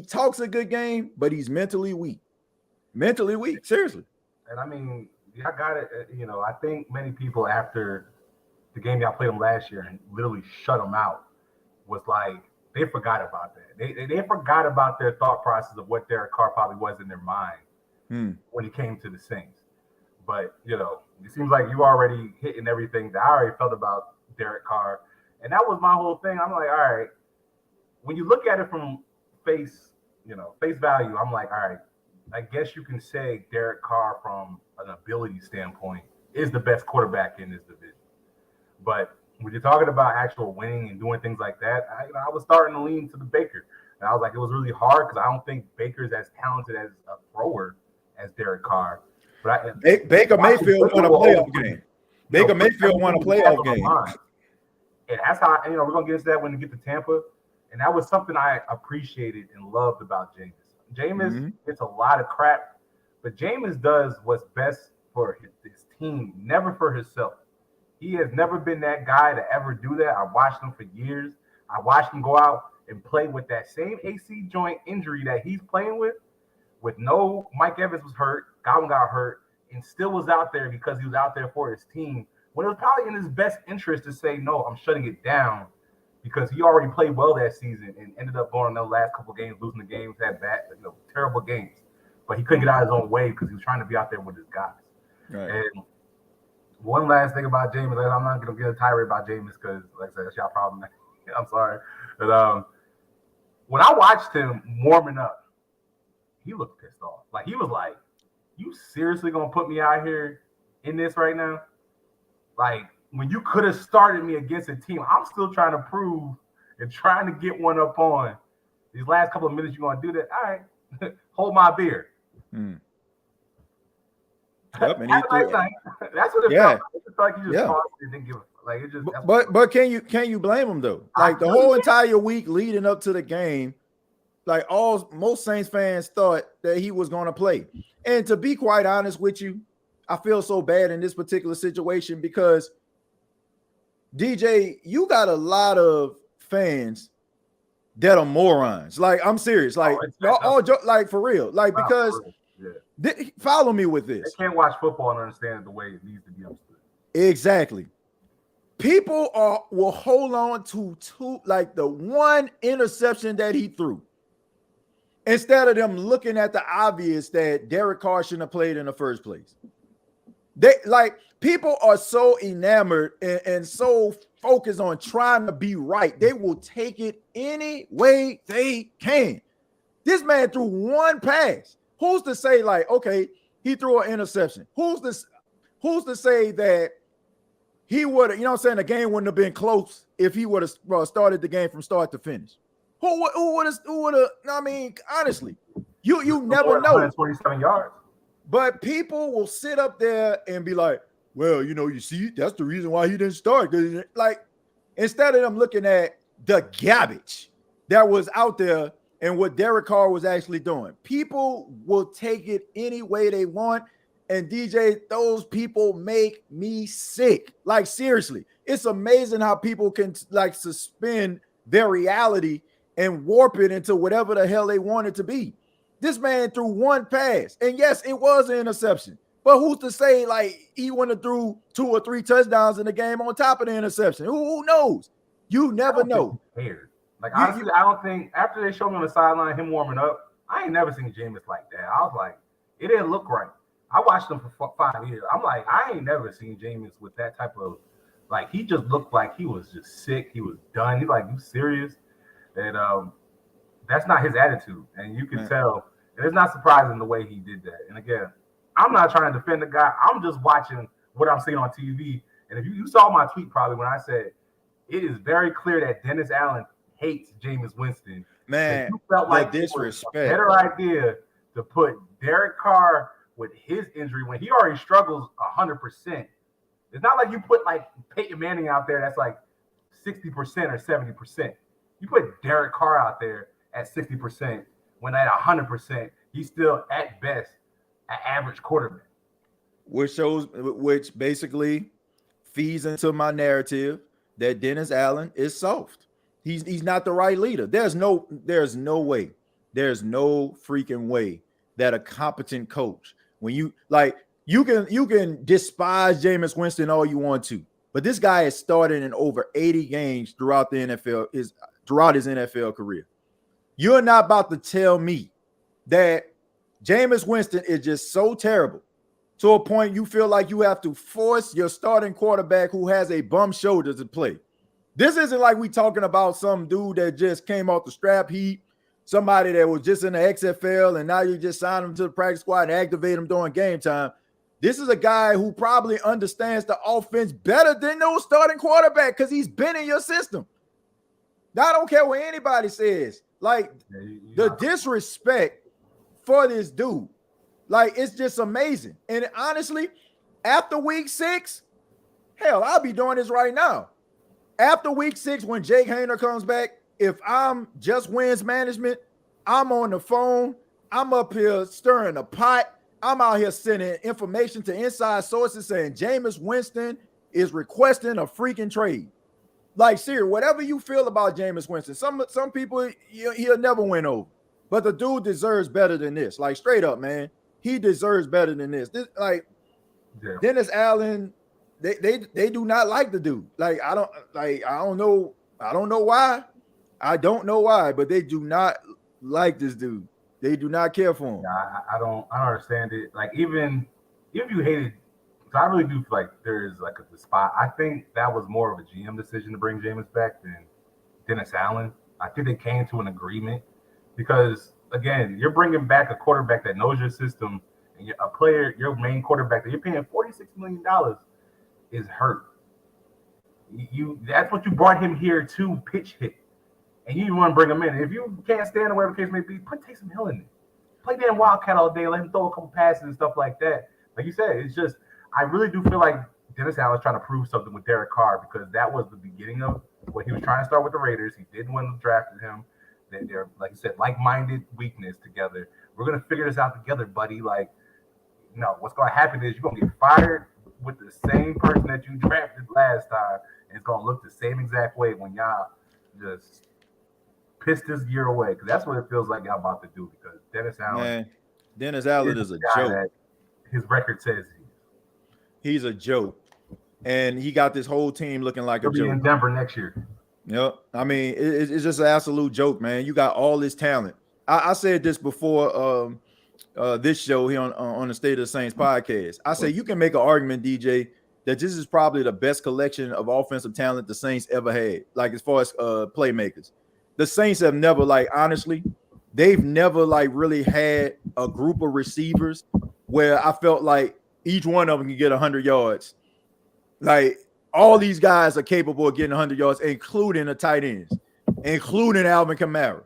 talks a good game, but he's mentally weak. Mentally weak, seriously. And I mean, I got it. I think many people after the game y'all played them last year and literally shut them out was like, they forgot about that. They forgot about their thought process of what Derek Carr probably was in their mind when he came to the Saints. But, it seems like you already hitting everything that I already felt about Derek Carr. And that was my whole thing. I'm like, all right, when you look at it from face value, I'm like, all right, I guess you can say Derek Carr from an ability standpoint is the best quarterback in this division. But when you're talking about actual winning and doing things like that, I was starting to lean to the Baker. And I was like, it was really hard because I don't think Baker's as talented as a thrower as Derek Carr. But Baker Mayfield won a playoff game. Baker Mayfield won a playoff game. And that's how, we're going to get into that when we get to Tampa. And that was something I appreciated and loved about Jameis. Jameis gets a lot of crap, but Jameis does what's best for his team, never for himself. He has never been that guy to ever do that. I watched him for years. I watched him go out and play with that same AC joint injury that he's playing with no Mike Evans was hurt. Godwin got hurt. and still was out there because he was out there for his team, when it was probably in his best interest to say, no, I'm shutting it down, because he already played well that season and ended up going in those last couple of games, losing the games, had bad, terrible games. But he couldn't get out of his own way because he was trying to be out there with his guys. Right. And one last thing about Jameis, I'm not going to get a tirade about Jameis because, like I said, that's y'all problem. I'm sorry. But when I watched him warming up, he looked pissed off. Like, he was like, you seriously going to put me out here in this right now? Like, when you could have started me against a team, I'm still trying to prove and trying to get one up on. These last couple of minutes, you're going to do that? All right, hold my beer. Mm. Yep, and that's what it felt like. It felt like you just tossed it and didn't give a like. It just. But can you blame him though? Like the whole entire week leading up to the game, like most Saints fans thought that he was going to play. And to be quite honest with you, I feel so bad in this particular situation because DJ, you got a lot of fans that are morons. Like, I'm serious. Like, like for real. Like, because follow me with this. They can't watch football and understand it the way it needs to be understood. Exactly. People will hold on to like the one interception that he threw instead of them looking at the obvious that Derek Carr shouldn't have played in the first place. People are so enamored and so focused on trying to be right. They will take it any way they can. This man threw one pass. Who's to say, like, okay, he threw an interception? Who's to say that he would have, the game wouldn't have been close if he would have started the game from start to finish? Who would have, I mean, honestly, you never know. 127 yards. But people will sit up there and be like, well, you see, that's the reason why he didn't start. Like, instead of them looking at the garbage that was out there and what Derek Carr was actually doing, people will take it any way they want. And DJ, those people make me sick. Like, seriously, it's amazing how people can like suspend their reality and warp it into whatever the hell they want it to be. This man threw one pass, and yes, it was an interception. But who's to say like he wouldn't have threw 2 or 3 touchdowns in the game on top of the interception? Who knows? You never know. Like, honestly, I don't think after they showed me on the sideline him warming up, I ain't never seen Jameis like that. I was like, it didn't look right. I watched him for 5 years. I'm like, I ain't never seen Jameis with that type of, like, he just looked like he was just sick. He was done. He's like, you serious? And that's not his attitude. And you can tell. And it's not surprising the way he did that. And again, I'm not trying to defend the guy. I'm just watching what I'm seeing on TV. And if you saw my tweet probably when I said, it is very clear that Dennis Allen hates Jameis Winston. Man, you felt like disrespect. It was a better idea to put Derek Carr with his injury when he already struggles 100%. It's not like you put like Peyton Manning out there that's like 60% or 70%. You put Derek Carr out there at 60%. When at 100%, he's still at best an average quarterback. Which basically feeds into my narrative that Dennis Allen is soft. He's not the right leader. There's no way. There's no freaking way that a competent coach, when you can despise Jameis Winston all you want to, but this guy has started in over 80 games throughout his NFL career. You're not about to tell me that Jameis Winston is just so terrible to a point you feel like you have to force your starting quarterback who has a bum shoulder to play. This isn't like we talking about some dude that just came off the strap heap, somebody that was just in the XFL, and now you just sign him to the practice squad and activate him during game time. This is a guy who probably understands the offense better than no starting quarterback because he's been in your system. Now, I don't care what anybody says. Like, the disrespect for this dude, like, it's just amazing. And honestly, after week 6, hell, I'll be doing this right now. After week 6, when Jake Hayner comes back, if I'm Just Wins management, I'm on the phone. I'm up here stirring the pot. I'm out here sending information to inside sources saying Jameis Winston is requesting a freaking trade. Like, seriously, whatever you feel about Jameis Winston, some people he'll never win over, but the dude deserves better than this. Like, straight up, man, he deserves better than this. Like, Yeah. Dennis Allen, they do not like the dude. Like I don't know why. I don't know why, but they do not like this dude. They do not care for him. Yeah, I don't understand it. Like even if you hated, so I really do feel like there is like a spot. I think that was more of a GM decision to bring Jameis back than Dennis Allen. I think they came to an agreement because again, you're bringing back a quarterback that knows your system, and a player, your main quarterback that you're paying $46 million is hurt. That's what you brought him here to pitch hit. And you want to bring him in. If you can't stand or whatever the case may be, put Taysom Hill in there. Play damn Wildcat all day, let him throw a couple passes and stuff like that. Like you said, it's just I really do feel like Dennis Allen's trying to prove something with Derek Carr because that was the beginning of what he was trying to start with the Raiders. He didn't want to draft him. They're like you said, like-minded weakness together. We're gonna figure this out together, buddy. Like, no, what's gonna happen is you're gonna get fired with the same person that you drafted last time, and it's gonna look the same exact way when y'all just piss this year away, because that's what it feels like y'all about to do. Because Dennis Allen is a joke. His record says he's a joke, and he got this whole team looking like he'll a be joke. in Denver next year. Yep. I mean, it's just an absolute joke, man. You got all this talent. I said this before this show here on the State of the Saints podcast. I say you can make an argument, DJ, that this is probably the best collection of offensive talent the Saints ever had. Like as far as playmakers. The Saints have never, like, honestly, they've never, like, really had a group of receivers where I felt like each one of them can get 100 yards. Like, all these guys are capable of getting 100 yards, including the tight ends, including Alvin Kamara.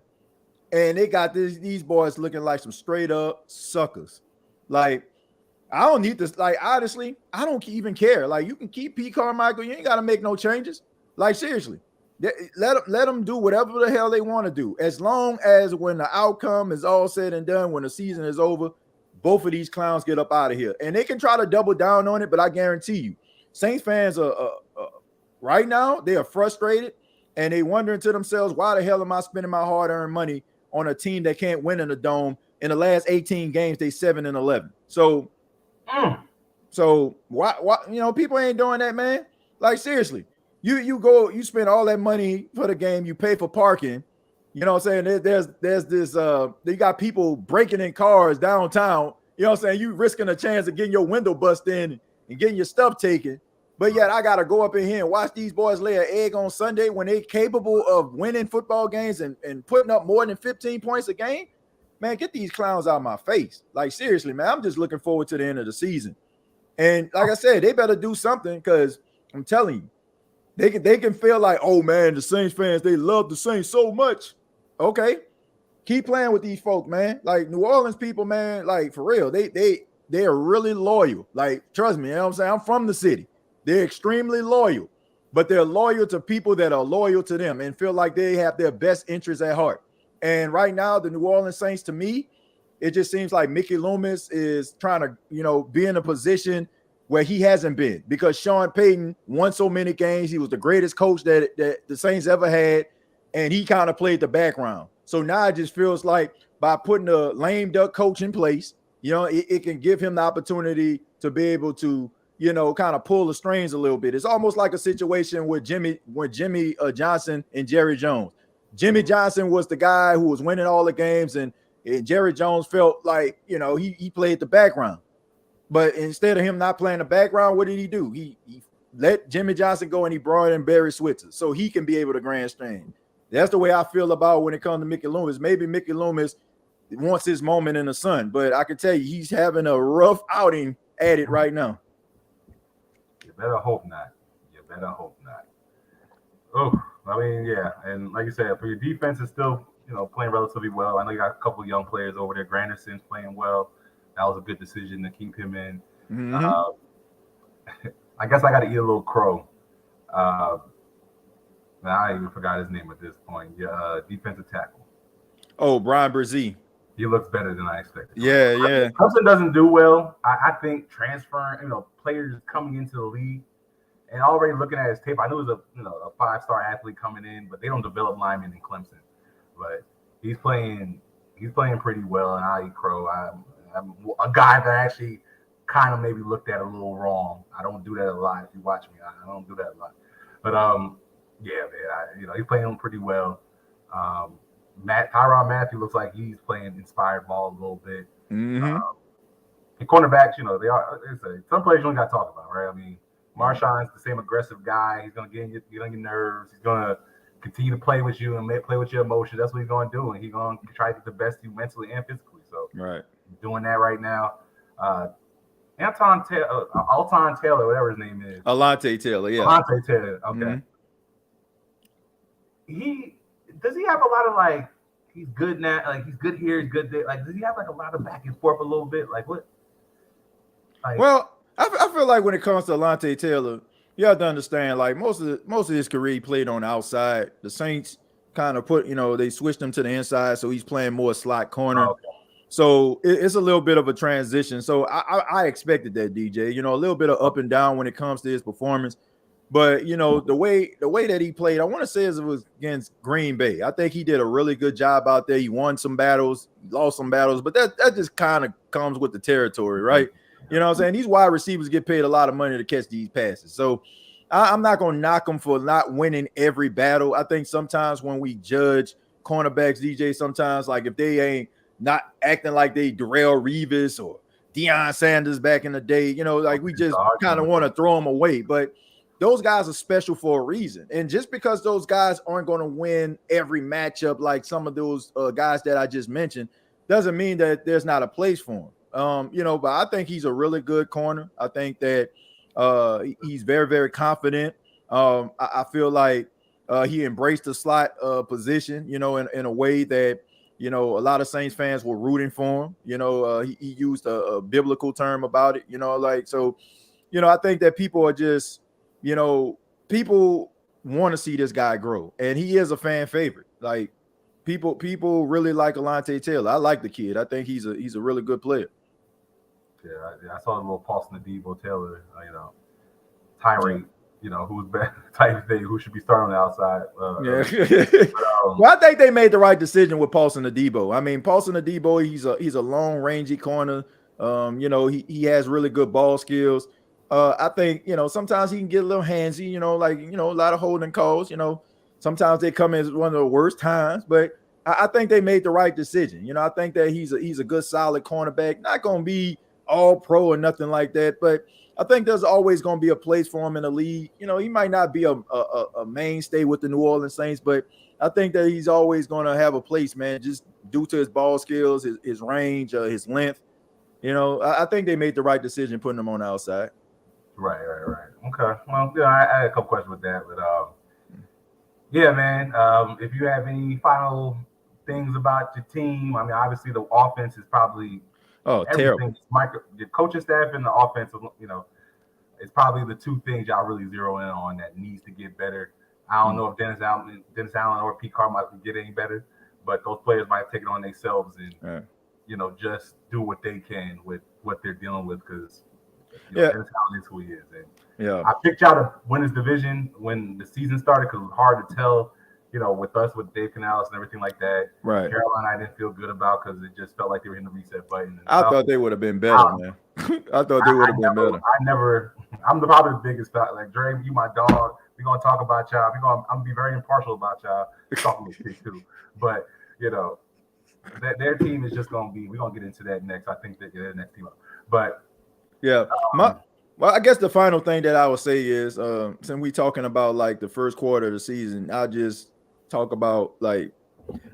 And they got these boys looking like some straight-up suckers. Like, I don't need this. Like, honestly, I don't even care. Like, you can keep Pete Carmichael. You ain't got to make no changes. Like, seriously. Let them do whatever the hell they want to do. As long as when the outcome is all said and done, when the season is over, both of these clowns get up out of here. And they can try to double down on it, but I guarantee you, Saints fans are right now, they are frustrated, and they wondering to themselves, why the hell am I spending my hard-earned money on a team that can't win in the dome? In the last 18 games, they 7-11. So why people ain't doing that, man? Like, seriously. You spend all that money for the game, you pay for parking, you know what I'm saying? There's this you got people breaking in cars downtown, you know what I'm saying? You risking a chance of getting your window bust in and getting your stuff taken. But yet I gotta go up in here and watch these boys lay an egg on Sunday when they capable of winning football games and putting up more than 15 points a game. Man, get these clowns out of my face. Like, seriously, man, I'm just looking forward to the end of the season. And like I said, they better do something, because I'm telling you, they can feel like, oh man, the Saints fans, they love the Saints so much. Okay, keep playing with these folk, man. Like, New Orleans people, man, like, for real, they are really loyal. Like, trust me, you know what I'm saying? I'm from the city. They're extremely loyal, but they're loyal to people that are loyal to them and feel like they have their best interests at heart. And right now, the New Orleans Saints, to me, it just seems like Mickey Loomis is trying to, be in a position where he hasn't been, because Sean Payton won so many games. He was the greatest coach that the Saints ever had, and he kind of played the background. So now it just feels like by putting a lame duck coach in place, it can give him the opportunity to be able to, kind of pull the strings a little bit. It's almost like a situation with Jimmy Johnson and Jerry Jones. Jimmy Johnson was the guy who was winning all the games, and Jerry Jones felt like, he played the background. But instead of him not playing the background, what did he do? He let Jimmy Johnson go, and he brought in Barry Switzer so he can be able to grandstand. That's the way I feel about when it comes to Mickey Loomis. Maybe Mickey Loomis wants his moment in the sun, but I can tell you he's having a rough outing at it right now. You better hope not. Oh, I mean, yeah. And like you said, for your defense is still, playing relatively well. I know you got a couple of young players over there. Granderson's playing well. That was a good decision to keep him in. Mm-hmm. I guess I got to eat a little crow. I even forgot his name at this point. Defensive tackle. Oh, Brian Brzee. He looks better than I expected. Yeah. Clemson doesn't do well. I think transferring, players coming into the league and already looking at his tape, I knew he was a 5-star athlete coming in, but they don't develop linemen in Clemson. But he's playing pretty well, and I eat crow. I'm a guy that actually kind of maybe looked at a little wrong. I don't do that a lot. If you watch me, I don't do that a lot. But yeah, man, he's playing pretty well. Tyrann Mathieu looks like he's playing inspired ball a little bit. Mm-hmm. And cornerbacks, they are. Some players you don't got to talk about, right? I mean, Marshawn's the same aggressive guy. He's gonna get on your nerves. He's gonna continue to play with you and play with your emotions. That's what he's gonna do, and he's gonna try to get the best of you mentally and physically. So, right, he's doing that right now. Alton Taylor, whatever his name is. Alontae Taylor, yeah. Alontae Taylor, okay. Mm-hmm. Does he have a lot of he's good now, he's good here, he's good there. Does he have a lot of back and forth a little bit? What? Well, I feel like when it comes to Alontae Taylor, you have to understand, most of his career he played on the outside. The Saints kind of they switched him to the inside, so he's playing more slot corner. Oh, okay. So it's a little bit of a transition. So I expected that, DJ. A little bit of up and down when it comes to his performance. But the way that he played, I want to say it was against Green Bay. I think he did a really good job out there. He won some battles, lost some battles, but that just kind of comes with the territory, right? You know what I'm saying? These wide receivers get paid a lot of money to catch these passes. So I'm not going to knock them for not winning every battle. I think sometimes when we judge cornerbacks, DJ, sometimes if they ain't not acting like they Darrelle Revis or Deion Sanders back in the day, we just kind of want to throw them away. But those guys are special for a reason. And just because those guys aren't going to win every matchup like some of those guys that I just mentioned, doesn't mean that there's not a place for him. But I think he's a really good corner. I think that he's very, very confident. I feel like he embraced the slot position, in a way that, a lot of Saints fans were rooting for him. He used a biblical term about it, so, I think that people are just, people want to see this guy grow, and he is a fan favorite. People really like Alontae Taylor. I like the kid. I think he's a really good player. Yeah, I saw a little Paulson Adebo Taylor, Tyrant, who's bad type thing, who should be starting on the outside. Well, I think they made the right decision with Paulson Adebo. I mean, Paulson Adebo, he's a long, rangy corner. He has really good ball skills. I think, sometimes he can get a little handsy, a lot of holding calls, sometimes they come in at one of the worst times, but I think they made the right decision. I think that he's a good, solid cornerback, not going to be all pro or nothing like that, but I think there's always going to be a place for him in the league. He might not be a mainstay with the New Orleans Saints, but I think that he's always going to have a place, man, just due to his ball skills, his range, his length. I think they made the right decision putting him on the outside. Right. Okay. Well, I had a couple questions with that, but yeah, man. If you have any final things about your team, I mean, obviously the offense is probably terrible. Your coaching staff and the offense, it's probably the two things y'all really zero in on that needs to get better. I don't know if Dennis Allen or Pete Carr might get any better, but those players might take it on themselves and just do what they can with what they're dealing with, because Dennis Allen is who he is. And I picked y'all to win this division when the season started because it was hard to tell. With us, with Dave Canales and everything like that. Right. Carolina, I didn't feel good about because it just felt like they were hitting the reset button. I thought they would have been better, man. I thought they would have been better. I'm probably the biggest fan. Like, Dre, you my dog. We're going to talk about y'all. I'm going to be very impartial about y'all. Talking with kids too. But, their team is just going to be, we're going to get into that next. I think that their next team up. But, yeah. Well, I guess the final thing that I would say is, since we talking about the first quarter of the season, I'll just talk about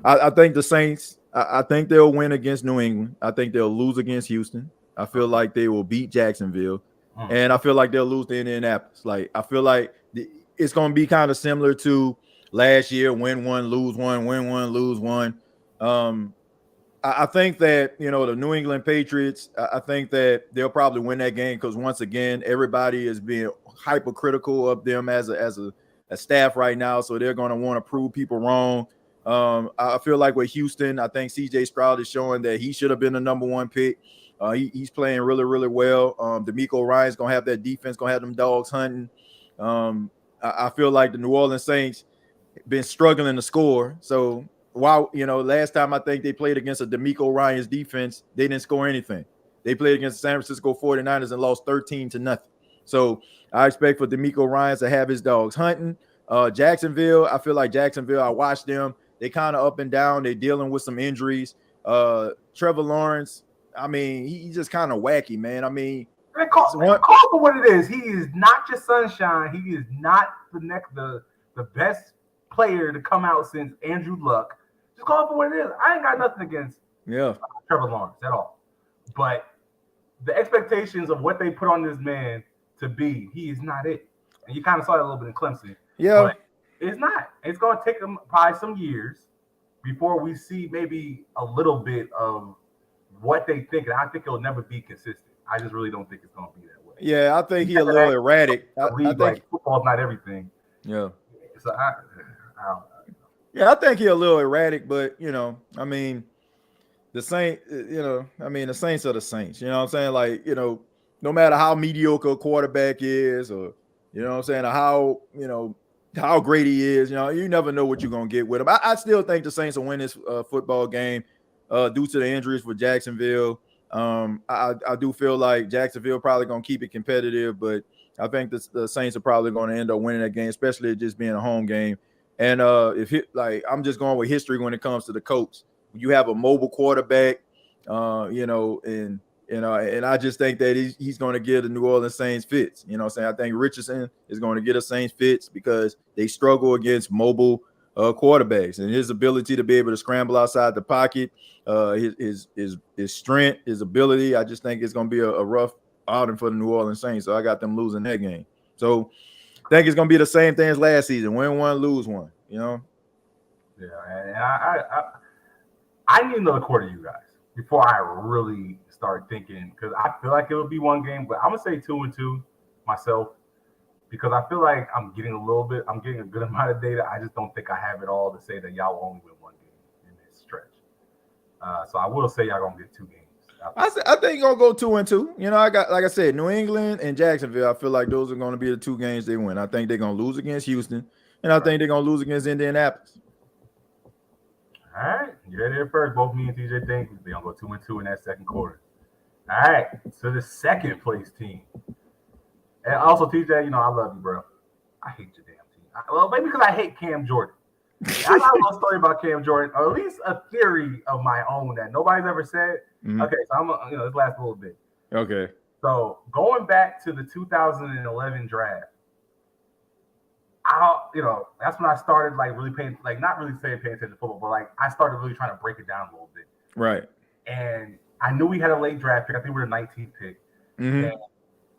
I think the Saints, I think they'll win against New England. I think they'll lose against Houston. I feel like they will beat Jacksonville, and I feel like they'll lose to Indianapolis. I feel like it's going to be kind of similar to last year: win one, lose one, win one, lose one. I think that the New England Patriots, I think that they'll probably win that game because once again everybody is being hypercritical of them as a staff right now, so they're going to want to prove people wrong. I feel like with Houston, I think C.J. Stroud is showing that he should have been the number one pick. He's playing really, really well. D'Amico Ryan's going to have that defense, going to have them dogs hunting. I feel like the New Orleans Saints been struggling to score, so last time I think they played against a D'Amico Ryan's defense, they didn't score anything. they played against the San Francisco 49ers and lost 13-0. So I expect for D'Amico Ryans to have his dogs hunting. Jacksonville, I feel like Jacksonville, I watched them. They kind of up and down. They're dealing with some injuries. Trevor Lawrence, I mean, he's just kind of wacky, man. I mean, call for what it is. He is not your sunshine. He is not the best player to come out since Andrew Luck. Just call it for what it is. I ain't got nothing against Trevor Lawrence at all. But the expectations of what they put on this man to be, he is not it. And you kind of saw that a little bit in Clemson. Yeah. But it's not. It's going to take him probably some years before we see maybe a little bit of what they think. And I think it'll never be consistent. I just really don't think it's going to be that way. Yeah, I think he's a little erratic. I think like football's not everything. Yeah. So I don't know. Yeah, I think he's a little erratic, but I mean, the Saints are the Saints. You know what I'm saying? Like, no matter how mediocre a quarterback is, or you know what I'm saying, or how great he is, you never know what you're gonna get with him. I still think the Saints will win this football game due to the injuries for Jacksonville. I do feel like Jacksonville probably gonna keep it competitive, but I think the Saints are probably going to end up winning that game, especially it just being a home game. And I'm just going with history when it comes to the Colts. You have a mobile quarterback, and I just think that he's going to give the New Orleans Saints fits. You know what I'm saying? I think Richardson is going to get the Saints fits because they struggle against mobile quarterbacks, and his ability to be able to scramble outside the pocket, his strength, his ability. I just think it's going to be a rough outing for the New Orleans Saints. So I got them losing that game. So I think it's going to be the same thing as last season. Win one, lose one, Yeah, and I need another quarter, you guys, before I really start thinking, because I feel like it will be one game, but I'm going to say 2-2 myself, because I feel like I'm getting a good amount of data. I just don't think I have it all to say that y'all will only win one game in this stretch. So I will say y'all going to get 2 games. I think you're gonna go 2-2. I got, like I said, New England and Jacksonville. I feel like those are going to be the 2 games they win. I think they're gonna lose against Houston, and I think they're gonna lose against Indianapolis. All right, you heard it first. Both me and TJ think they're gonna go 2-2 in that second quarter. All right, so the second place team, and also TJ, I love you, bro. I hate your damn team. Well, maybe because I hate Cam Jordan. I got a little story about Cam Jordan, or at least a theory of my own that nobody's ever said. Mm-hmm. Okay, so this lasts a little bit. Okay. So going back to the 2011 draft, that's when I started really paying, not really paying attention to football, but I started really trying to break it down a little bit. Right. And I knew we had a late draft pick. I think we were the 19th pick. Mm-hmm. And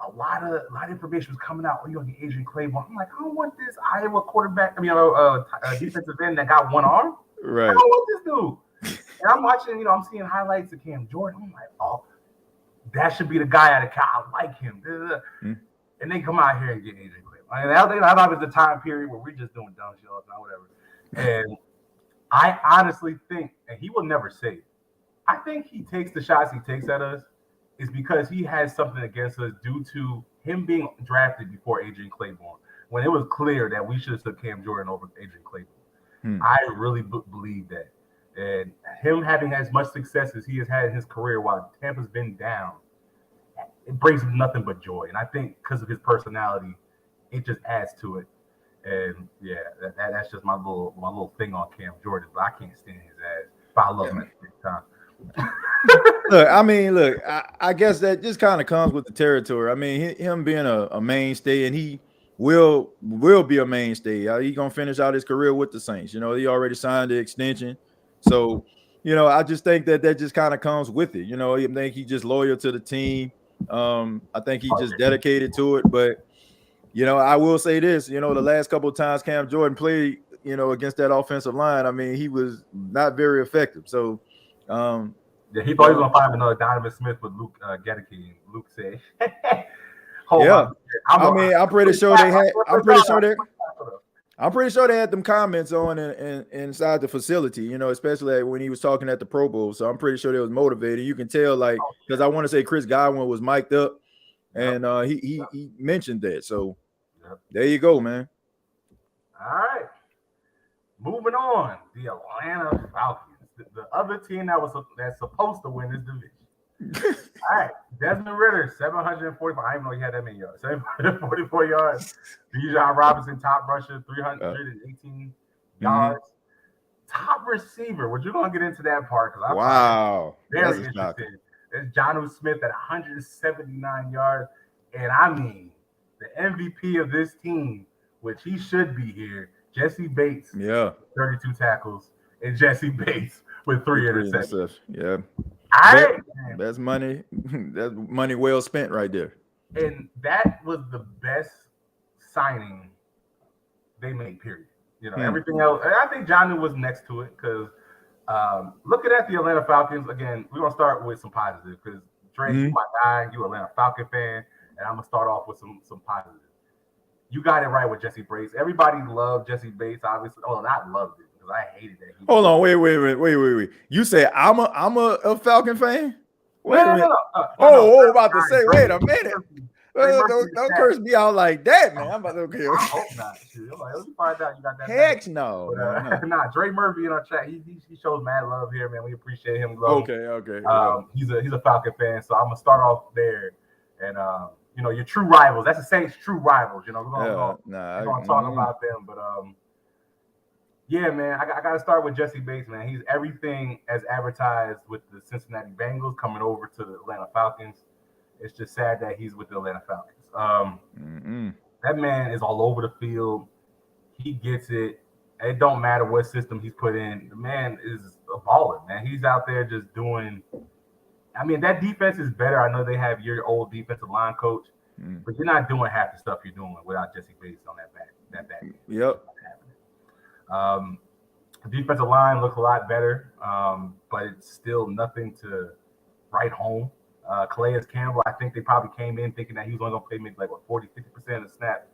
a lot of information was coming out. The Adrian Claiborne. I'm like, I don't want this Iowa quarterback. Defensive end that got one arm. Right. I don't want this dude. And I'm watching. I'm seeing highlights of Cam Jordan. I'm like, oh, that should be the guy out of Cal. I like him. Mm-hmm. And they come out here and get Adrian Claiborne. I thought it was the time period where we're just doing dumb shit all the time, whatever. And I honestly think, and he will never say it, I think he takes the shots he takes at us is because he has something against us due to him being drafted before Adrian Claiborne, when it was clear that we should have took Cam Jordan over Adrian Claiborne. I really believe that. And him having as much success as he has had in his career while Tampa's been down, it brings him nothing but joy. And I think because of his personality, it just adds to it. And yeah, that's just my little thing on Cam Jordan. But I can't stand his ass. But I love him at the same time. I guess that just kind of comes with the territory. I mean, him being a mainstay, and he will be a mainstay. He's gonna finish out his career with the Saints. He already signed the extension, so I just think that just kind of comes with it. I think he's just loyal to the team. I think he's just dedicated to it. But I will say this: the last couple of times Cam Jordan played, against that offensive line, I mean, he was not very effective. So. Yeah, he thought he was gonna find another Donovan Smith with Luke Gedeke. Luke said, I'm pretty sure they had. I'm pretty sure they had them comments on inside the facility. Especially when he was talking at the Pro Bowl. So I'm pretty sure they was motivated. You can tell, because I want to say Chris Godwin was mic'd up, and he mentioned that. So there you go, man. All right, moving on. The Atlanta Falcons. The other team that's supposed to win this division. All right, Desmond Ritter, 744. I didn't know he had that many yards. 744 yards. Bijan Robinson, top rusher, 318 yards. Top receiver. We're going to get into that part because I'm very interested. There's Jonnu Smith at 179 yards. And I mean, the MVP of this team, which he should be here, Jesse Bates, 32 tackles, and Jesse Bates with 3 interceptions. Yeah. That's money. That's money well spent right there. And that was the best signing they made, period. You know, everything else. And I think Jonnu was next to it because looking at the Atlanta Falcons, again, we're going to start with some positive because Dre, you my guy, you Atlanta Falcon fan, and I'm going to start off with some positive. You got it right with Jesse Bates. Everybody loved Jesse Bates, obviously. Oh, not loved it because I hated that. Hold on, wait. You say I'm a Falcon fan? Wait a minute. No, about to say, wait a minute. Don't curse me out like that, man. I'm about to okay. I hope not. Let me find out you got that. Heck no. Nah, Dre Murphy in our chat. He shows mad love here, man. We appreciate him. Okay. He's a Falcon fan, so I'm gonna start off there. And you know, your true rivals. That's the Saints' true rivals. You know, we're gonna talk about them. But yeah, man, I got to start with Jesse Bates, man. He's everything as advertised with the Cincinnati Bengals coming over to the Atlanta Falcons. It's just sad that he's with the Atlanta Falcons. That man is all over the field. He gets it. It don't matter what system he's put in. The man is a baller, man. He's out there just doing. I mean, that defense is better. I know they have your old defensive line coach, but you're not doing half the stuff you're doing without Jesse Bates on that back end. Yep. The defensive line looks a lot better, but it's still nothing to write home. Calais Campbell, I think they probably came in thinking that he was only going to play maybe like 40-50% of the snap.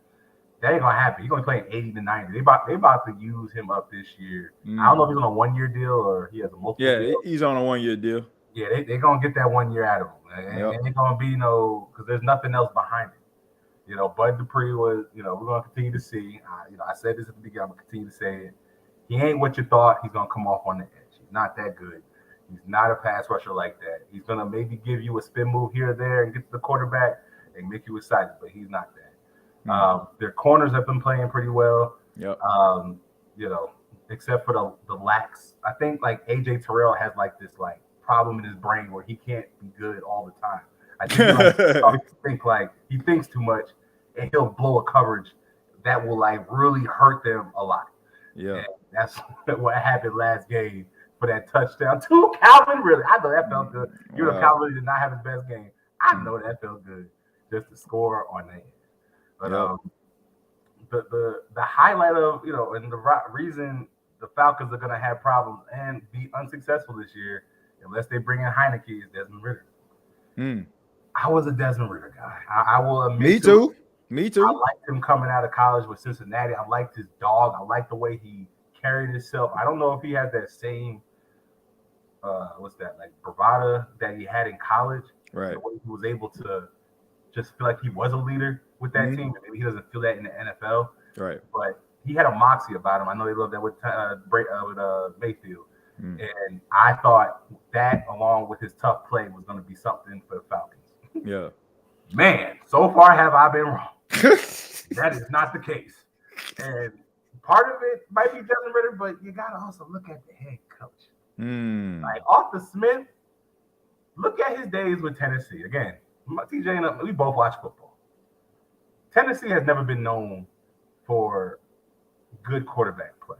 That ain't going to happen. He's going to play 80 to 90. They about to use him up this year. I don't know if he's on a 1-year deal or he has a multiple deal. Yeah, he's on a 1-year deal. Yeah, they're going to get that 1 year out of him. And it ain't going to be because there's nothing else behind it. You know, Bud Dupree was, we're going to continue to see. I said this at the beginning. I'm going to continue to say it. He ain't what you thought. He's going to come off on the edge. He's not that good. He's not a pass rusher like that. He's going to maybe give you a spin move here or there and get to the quarterback and make you excited, but he's not that. Their corners have been playing pretty well. Yep. Except for the lacks. I think like AJ Terrell has like this like problem in his brain where he can't be good all the time. I think he thinks too much and he'll blow a coverage that will like really hurt them a lot. Yeah. And that's what happened last game for that touchdown to Calvin Ridley. I know that felt good. Calvin Ridley did not have his best game. I know that felt good just to score on that. But the highlight of and the reason the Falcons are gonna have problems and be unsuccessful this year unless they bring in Heineke is Desmond Ritter. I was a Desmond Ritter guy. I will admit. Me too. I liked him coming out of college with Cincinnati. I liked his dog. I liked the way he carried himself. I don't know if he has that same bravado that he had in college. Right. The way he was able to just feel like he was a leader with that team. Maybe he doesn't feel that in the NFL. Right. But he had a moxie about him. I know they love that with Mayfield. And I thought that, along with his tough play, was going to be something for the Falcons. Yeah. Man, so far have I been wrong. That is not the case. And part of it might be Desmond Ritter, but you got to also look at the head coach. Like Arthur Smith, look at his days with Tennessee. Again, TJ and we both watch football. Tennessee has never been known for good quarterback play.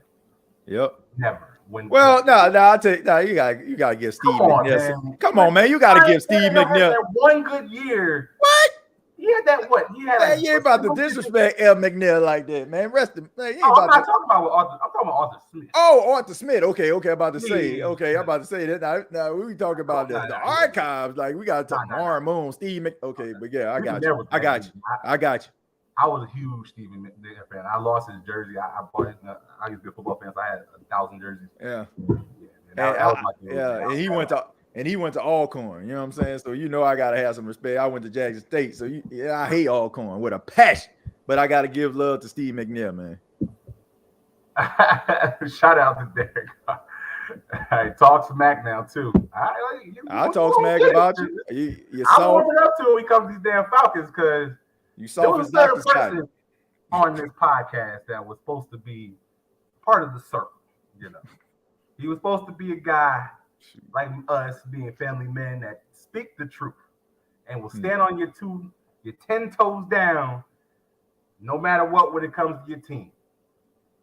Yep. Never. I'll take you gotta give Steve McNair. Come on, man. You gotta give Steve McNair that one good year. What? He had that what? He had you ain't about to disrespect L. McNair like that, man. Rest him. Man, I'm not talking about Arthur. I'm talking about Arthur Smith. Oh, Arthur Smith. Okay. I'm about to say. Okay, I'm about to say that. Now we talking about the archives. Like we gotta talk Warren Moon, Steve Mc. Okay, but yeah, I got you. I got you. I was a huge Stephen McNair fan. I lost his jersey. I bought it. I used to be a football fan, so I had 1,000 jerseys. Yeah. That was my game. Yeah, and he went to Alcorn. You know what I'm saying? So I gotta have some respect. I went to Jackson State, so I hate Alcorn with a passion. But I gotta give love to Steve McNair, man. Shout out to Derek. Hey, talk smack now too. I'll talk smack about you. You're I'm soft. warming up to it when we come to these damn Falcons because You there soft was as a certain Dr. Scott. person on this podcast that was supposed to be part of the circle. You know, he was supposed to be a guy like us, being family men that speak the truth and will stand on your 10 toes down, no matter what, when it comes to your team.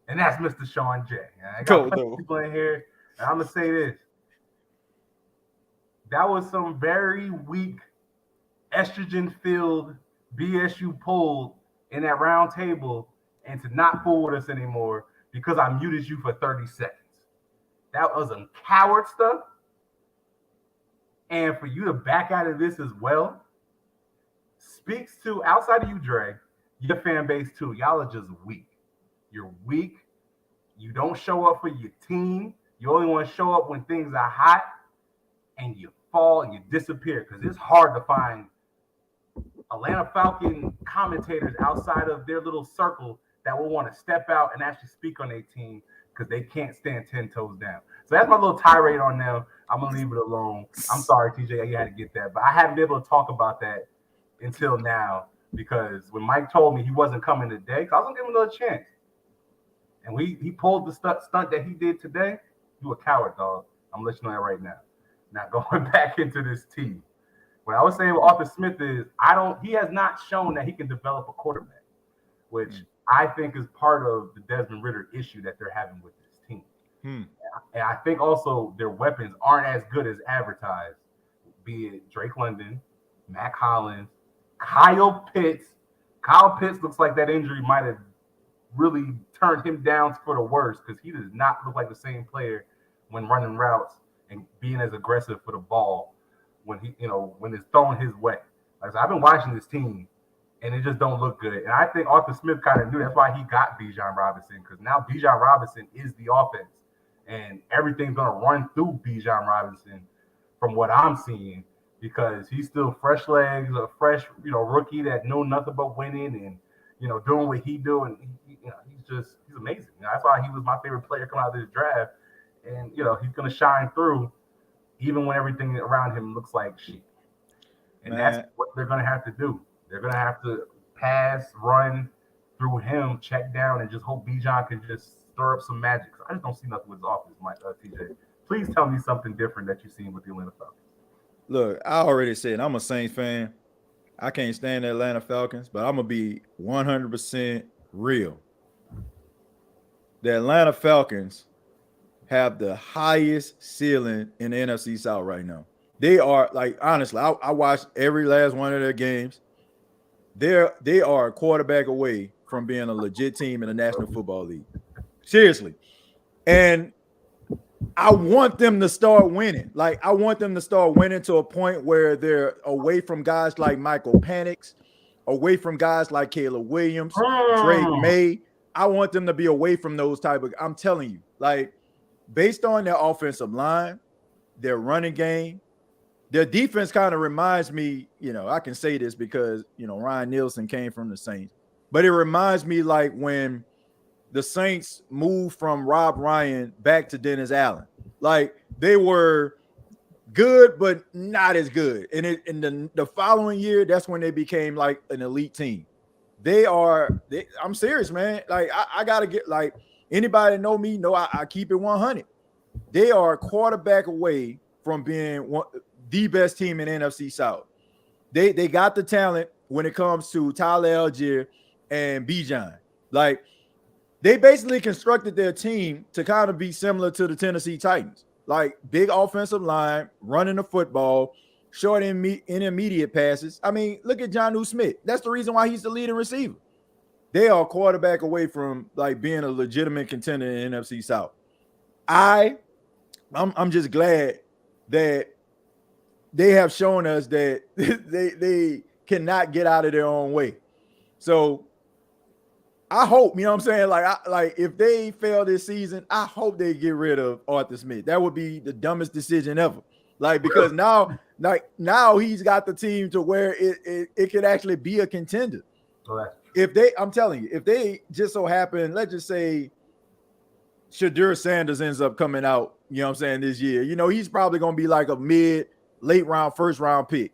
And that's Mr. Sean J. I got plenty of people in here, and I'm gonna say this: that was some very weak, estrogen-filled BS you pulled in that round table, and to not fool with us anymore because I muted you for 30 seconds. That was some coward stuff. And for you to back out of this as well speaks to, outside of you, Dre, your fan base too. Y'all are just weak. You're weak. You don't show up for your team. You only want to show up when things are hot, and you fall and you disappear because it's hard to find Atlanta Falcon commentators outside of their little circle that will want to step out and actually speak on their team because they can't stand 10 toes down. So that's my little tirade on them. I'm going to leave it alone. I'm sorry, TJ, you had to get that. But I haven't been able to talk about that until now because when Mike told me he wasn't coming today, I was going to give him another chance. And he pulled the stunt that he did today. You a coward, dog. I'm going to let you know that right now. Now, going back into this team. What I was saying with Arthur Smith is he has not shown that he can develop a quarterback, which I think is part of the Desmond Ridder issue that they're having with this team. And I think also their weapons aren't as good as advertised, be it Drake London, Mac Hollins, Kyle Pitts. Kyle Pitts looks like that injury might have really turned him down for the worse because he does not look like the same player when running routes and being as aggressive for the ball when it's thrown his way. Like, so I've been watching this team and it just don't look good. And I think Arthur Smith kind of knew that's why he got Bijan Robinson, because now Bijan Robinson is the offense. And everything's going to run through Bijan Robinson from what I'm seeing because he's still fresh legs, a fresh, rookie that know nothing but winning and, doing what he do. And, he's amazing. That's why he was my favorite player coming out of this draft. And, he's going to shine through even when everything around him looks like shit. And that's what they're going to have to do. They're going to have to pass, run through him, check down, and just hope Bijan can just stir up some magic. I just don't see nothing with his offense, TJ. Please tell me something different that you've seen with the Atlanta Falcons. Look, I already said I'm a Saints fan. I can't stand the Atlanta Falcons, but I'm going to be 100% real. The Atlanta Falcons have the highest ceiling in the NFC South right now. They are, like, honestly, I watched every last one of their games. They are a quarterback away from being a legit team in the National Football League. Seriously. And I want them to start winning. Like, I want them to start winning to a point where they're away from guys like Michael Penix, away from guys like Caleb Williams, Drake May. I want them to be away from those type of – I'm telling you, like, based on their offensive line, their running game, their defense kind of reminds me, I can say this because, Ryan Nielsen came from the Saints, but it reminds me like when the Saints moved from Rob Ryan back to Dennis Allen. Like, they were good, but not as good. And in the following year, that's when they became like an elite team. I'm serious, man. Like, I got to get, like, anybody that know me know I keep it 100. They are a quarterback away from being the best team in NFC South. They got the talent when it comes to Tyler Algier and Bijan. Like, they basically constructed their team to kind of be similar to the Tennessee Titans. Like, big offensive line, running the football, short intermediate passes. I mean, look at Jonnu Smith. That's the reason why he's the leading receiver. They are a quarterback away from, like, being a legitimate contender in the NFC South. I'm just glad that they have shown us that they cannot get out of their own way. So I hope, you know what I'm saying? Like if they fail this season, I hope they get rid of Arthur Smith. That would be the dumbest decision ever. Like, because now he's got the team to where it could actually be a contender. Right. I'm telling you, if they just so happen, let's just say Shadur Sanders ends up coming out, you know what I'm saying, this year, he's probably going to be like a late round, first round pick.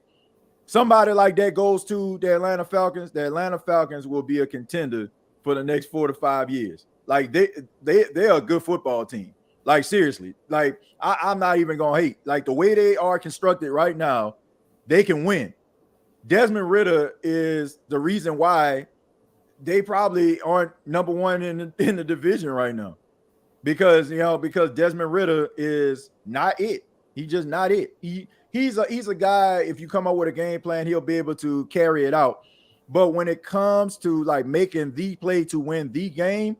Somebody like that goes to the Atlanta Falcons. The Atlanta Falcons will be a contender for the next 4 to 5 years. Like they're a good football team. Like seriously, like I'm not even going to hate. Like the way they are constructed right now, they can win. Desmond Ridder is the reason why they probably aren't number one in the division right now. Because Desmond Ridder is not it. He's just not it. He's a guy, if you come up with a game plan, he'll be able to carry it out. But when it comes to like making the play to win the game,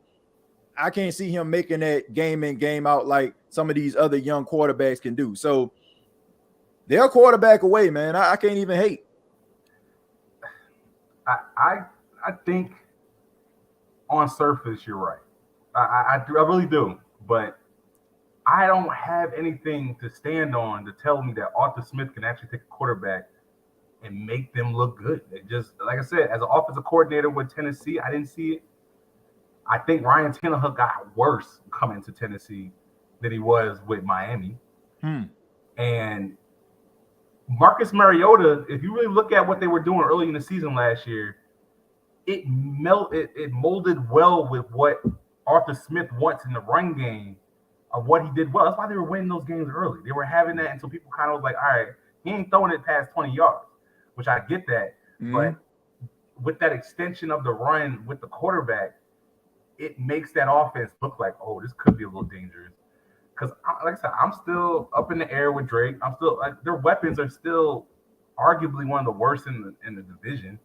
I can't see him making that game in, game out like some of these other young quarterbacks can do. So they're a quarterback away, man. I can't even hate. I think on surface you're right. I really do, but I don't have anything to stand on to tell me that Arthur Smith can actually take a quarterback and make them look good. It just, like I said, as an offensive coordinator with Tennessee, I didn't see it. I think Ryan Tannehill got worse coming to Tennessee than he was with Miami. And Marcus Mariota, if you really look at what they were doing early in the season last year, it molded well with what Arthur Smith wants in the run game of what he did well. That's why they were winning those games early. They were having that until people kind of was like, all right, he ain't throwing it past 20 yards, which I get that. But with that extension of the run with the quarterback, it makes that offense look like, oh, this could be a little dangerous. Because, like I said, I'm still up in the air with Drake. I'm still like, their weapons are still arguably one of the worst in the division.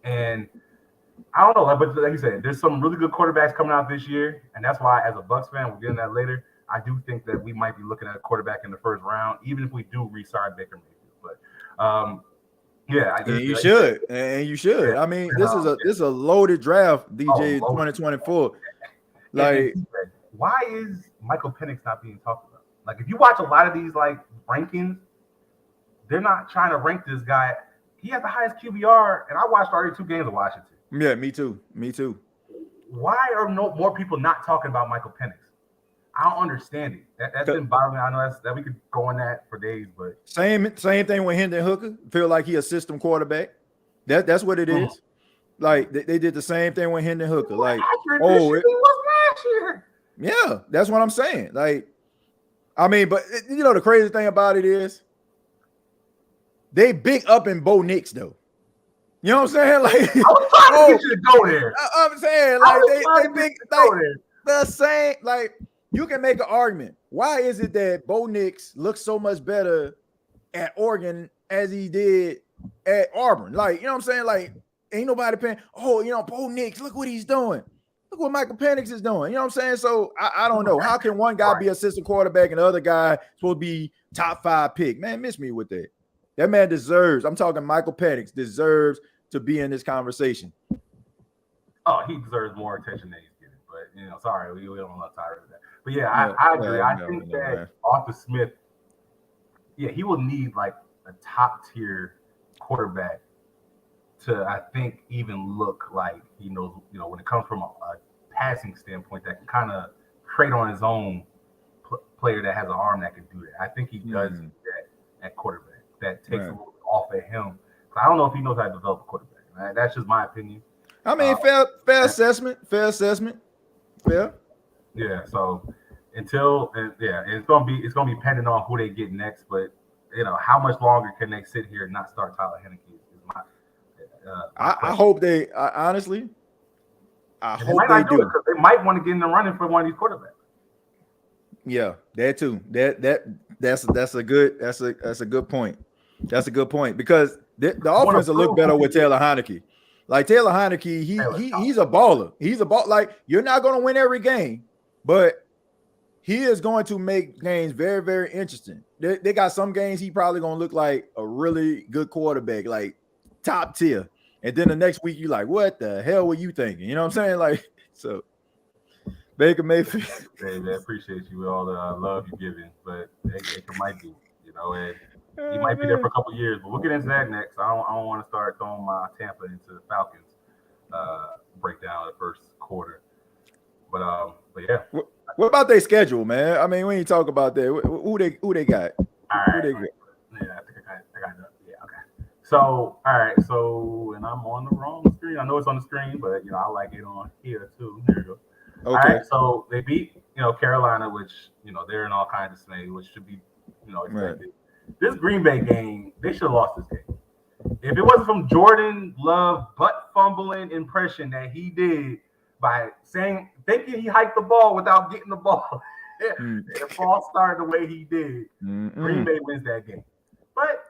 And I don't know, but like you said, there's some really good quarterbacks coming out this year, and that's why, as a Bucs fan, we'll get into that later. I do think that we might be looking at a quarterback in the first round, even if we do re-sign Baker Mayfield. But you should. I mean, this is a loaded draft, DJ 2024. Like, why is Michael Penix not being talked about? Like, if you watch a lot of these like rankings, they're not trying to rank this guy. He has the highest QBR, and I watched already 2 games of Washington. Yeah, me too. Why are more people not talking about Michael Penix? I don't understand it. That's been bothering me. I know that we could go on that for days, but same thing with Hendon Hooker. Feel like he a system quarterback. That's what it is. Like they did the same thing with Hendon Hooker. Like, he was last year. Yeah, that's what I'm saying. Like, I mean, but the crazy thing about it is they big up in Bo Nix though. You know what I'm saying? Like, I was trying to get you to go there. I'm saying, like, they big, like, the same. Like, you can make an argument. Why is it that Bo Nix looks so much better at Oregon as he did at Auburn? Like, you know what I'm saying? Like, ain't nobody paying. Oh, Bo Nix, look what he's doing. Look what Michael Penix is doing. You know what I'm saying? So I don't know. How can one guy be assistant quarterback and the other guy supposed to be top 5 pick? Man, miss me with that. That man deserves. I'm talking Michael Penix deserves to be in this conversation. Oh, he deserves more attention than he's getting. But sorry, we don't have time for that. But yeah, I agree. I think that Arthur Smith, he will need like a top tier quarterback to, I think, even look like he knows. When it comes from a passing standpoint, that can kind of trade on his own player that has an arm that can do that. I think he does that at quarterback. That takes a little bit off at him. I don't know if he knows how to develop a quarterback. Right? That's just my opinion. I mean, fair assessment. Fair. Yeah. So it's gonna be dependent on who they get next. But how much longer can they sit here and not start Tyler Henneke? I hope they honestly. I hope they do because they might want to get in the running for one of these quarterbacks. Yeah, that too. That's a good point. That's a good point because the offense will look better with Taylor Heineke. Like Taylor Heineke, he's a baller. He's a ball. Like, you're not going to win every game, but he is going to make games very, very interesting. They got some games he probably going to look like a really good quarterback, like top tier. And then the next week you're like, what the hell were you thinking? You know what I'm saying? Like, so Baker Mayfield. Hey, man, appreciate you with all the love you're giving, but Baker might be, and he might be there for a couple of years, but we'll get into that next. I don't want to start throwing my Tampa into the Falcons breakdown of the first quarter. But yeah, What about their schedule, man? I mean, when you talk about that, who they got? All Who right. they got? Yeah, I think I got that. Yeah, okay. So, all right. So, and I'm on the wrong screen. I know it's on the screen, but I like it on here too. There you go. Okay. All right. So they beat Carolina, which they're in all kinds of dismay, which should be expected. Right. This Green Bay game, they should have lost this game. If it wasn't from Jordan Love butt fumbling impression that he did by thinking he hiked the ball without getting the ball, the ball started the way he did, Green Bay wins that game. But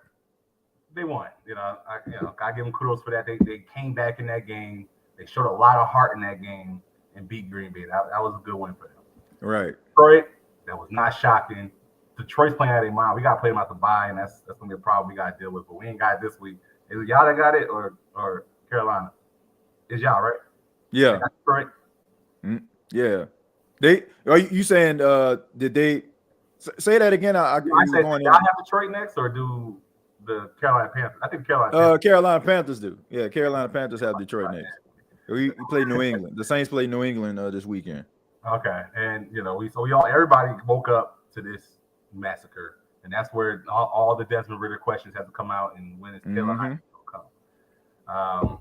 they won. I give them kudos for that. They came back in that game. They showed a lot of heart in that game and beat Green Bay. That was a good win for them. Right. Detroit, that was not shocking. Detroit's playing out of their mind. We got to play them out the bye, and that's going to be a problem we got to deal with. But we ain't got it this week. Is it y'all that got it or Carolina? It's y'all, right? Yeah. Right. Yeah. Are you saying did they say that again? I said y'all have Detroit next or do the Carolina Panthers? I think Carolina Panthers do. Yeah, Carolina Panthers have Detroit next. We play New England. The Saints play New England this weekend. Okay, and everybody woke up to this massacre, and that's where all the Desmond Ridder questions have to come out, and when it's Carolina come.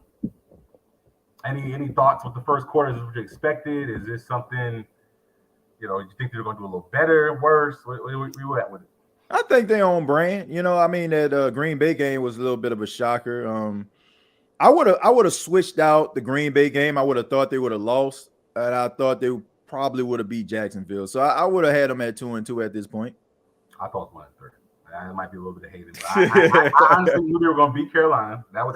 Any thoughts with the first quarter? Is this what you expected? Is this something you think they're going to do a little better, worse? Where you at with it? I think they own brand. I mean that Green Bay game was a little bit of a shocker. I would have switched out the Green Bay game. I would have thought they would have lost, and I thought they probably would have beat Jacksonville. So I would have had them at 2-2 at this point. I thought 1-3. That might be a little bit of hating, but I honestly knew they were going to beat Carolina. That was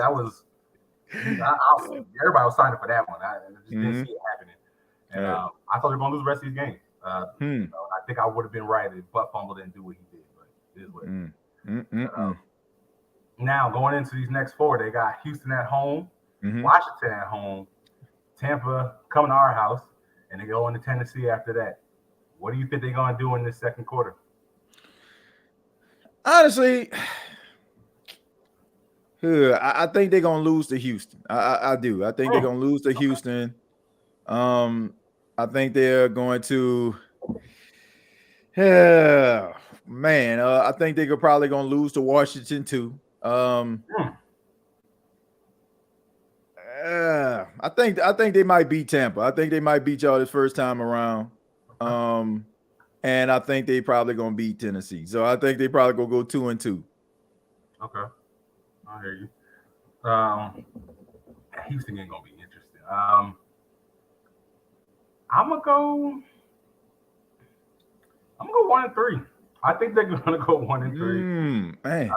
everybody was signing for that one. I just didn't see it happening, and I thought they were going to lose the rest of these games. I think I would have been right if Butt Fumble didn't do what he did, but it is what it is. Now going into these next four, they got Houston at home, Washington at home, Tampa coming to our house, and they go into Tennessee after that. What do you think they're going to do in this second quarter? Honestly, I think they're going to lose to Houston. I do. I think they're going to lose to Houston. I think they're going to I think they're probably going to lose to Washington too. I think they might beat Tampa. I think they might beat y'all this first time around. And I think they probably gonna beat Tennessee. So I think they probably gonna go 2-2. Okay, I hear you. Houston ain't gonna be interesting. I'm gonna go 1-3. I think they're gonna go 1-3. Man,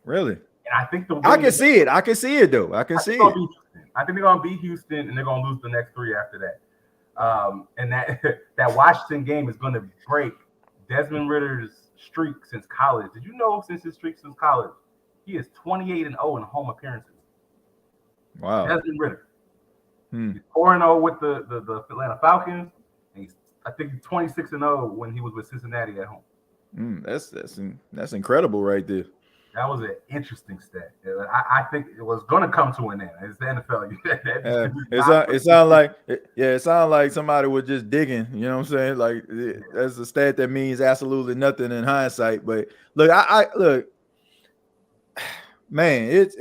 really? And I think I can see it. I can see it though. I can see it. I think they're gonna beat Houston, and they're gonna lose the next three after that. And that Washington game is gonna break Desmond Ridder's streak since college. Did you know since his streak since college, he is 28-0 in home appearances? Wow. Desmond Ridder. He's 4-0 with the Atlanta Falcons, and I think 26-0 when he was with Cincinnati at home. That's incredible right there. That was an interesting stat. I think it was going to come to an end. It's the NFL. It sounded like somebody was just digging. You know what I'm saying? Like that's a stat that means absolutely nothing in hindsight. But look, I look, man, it's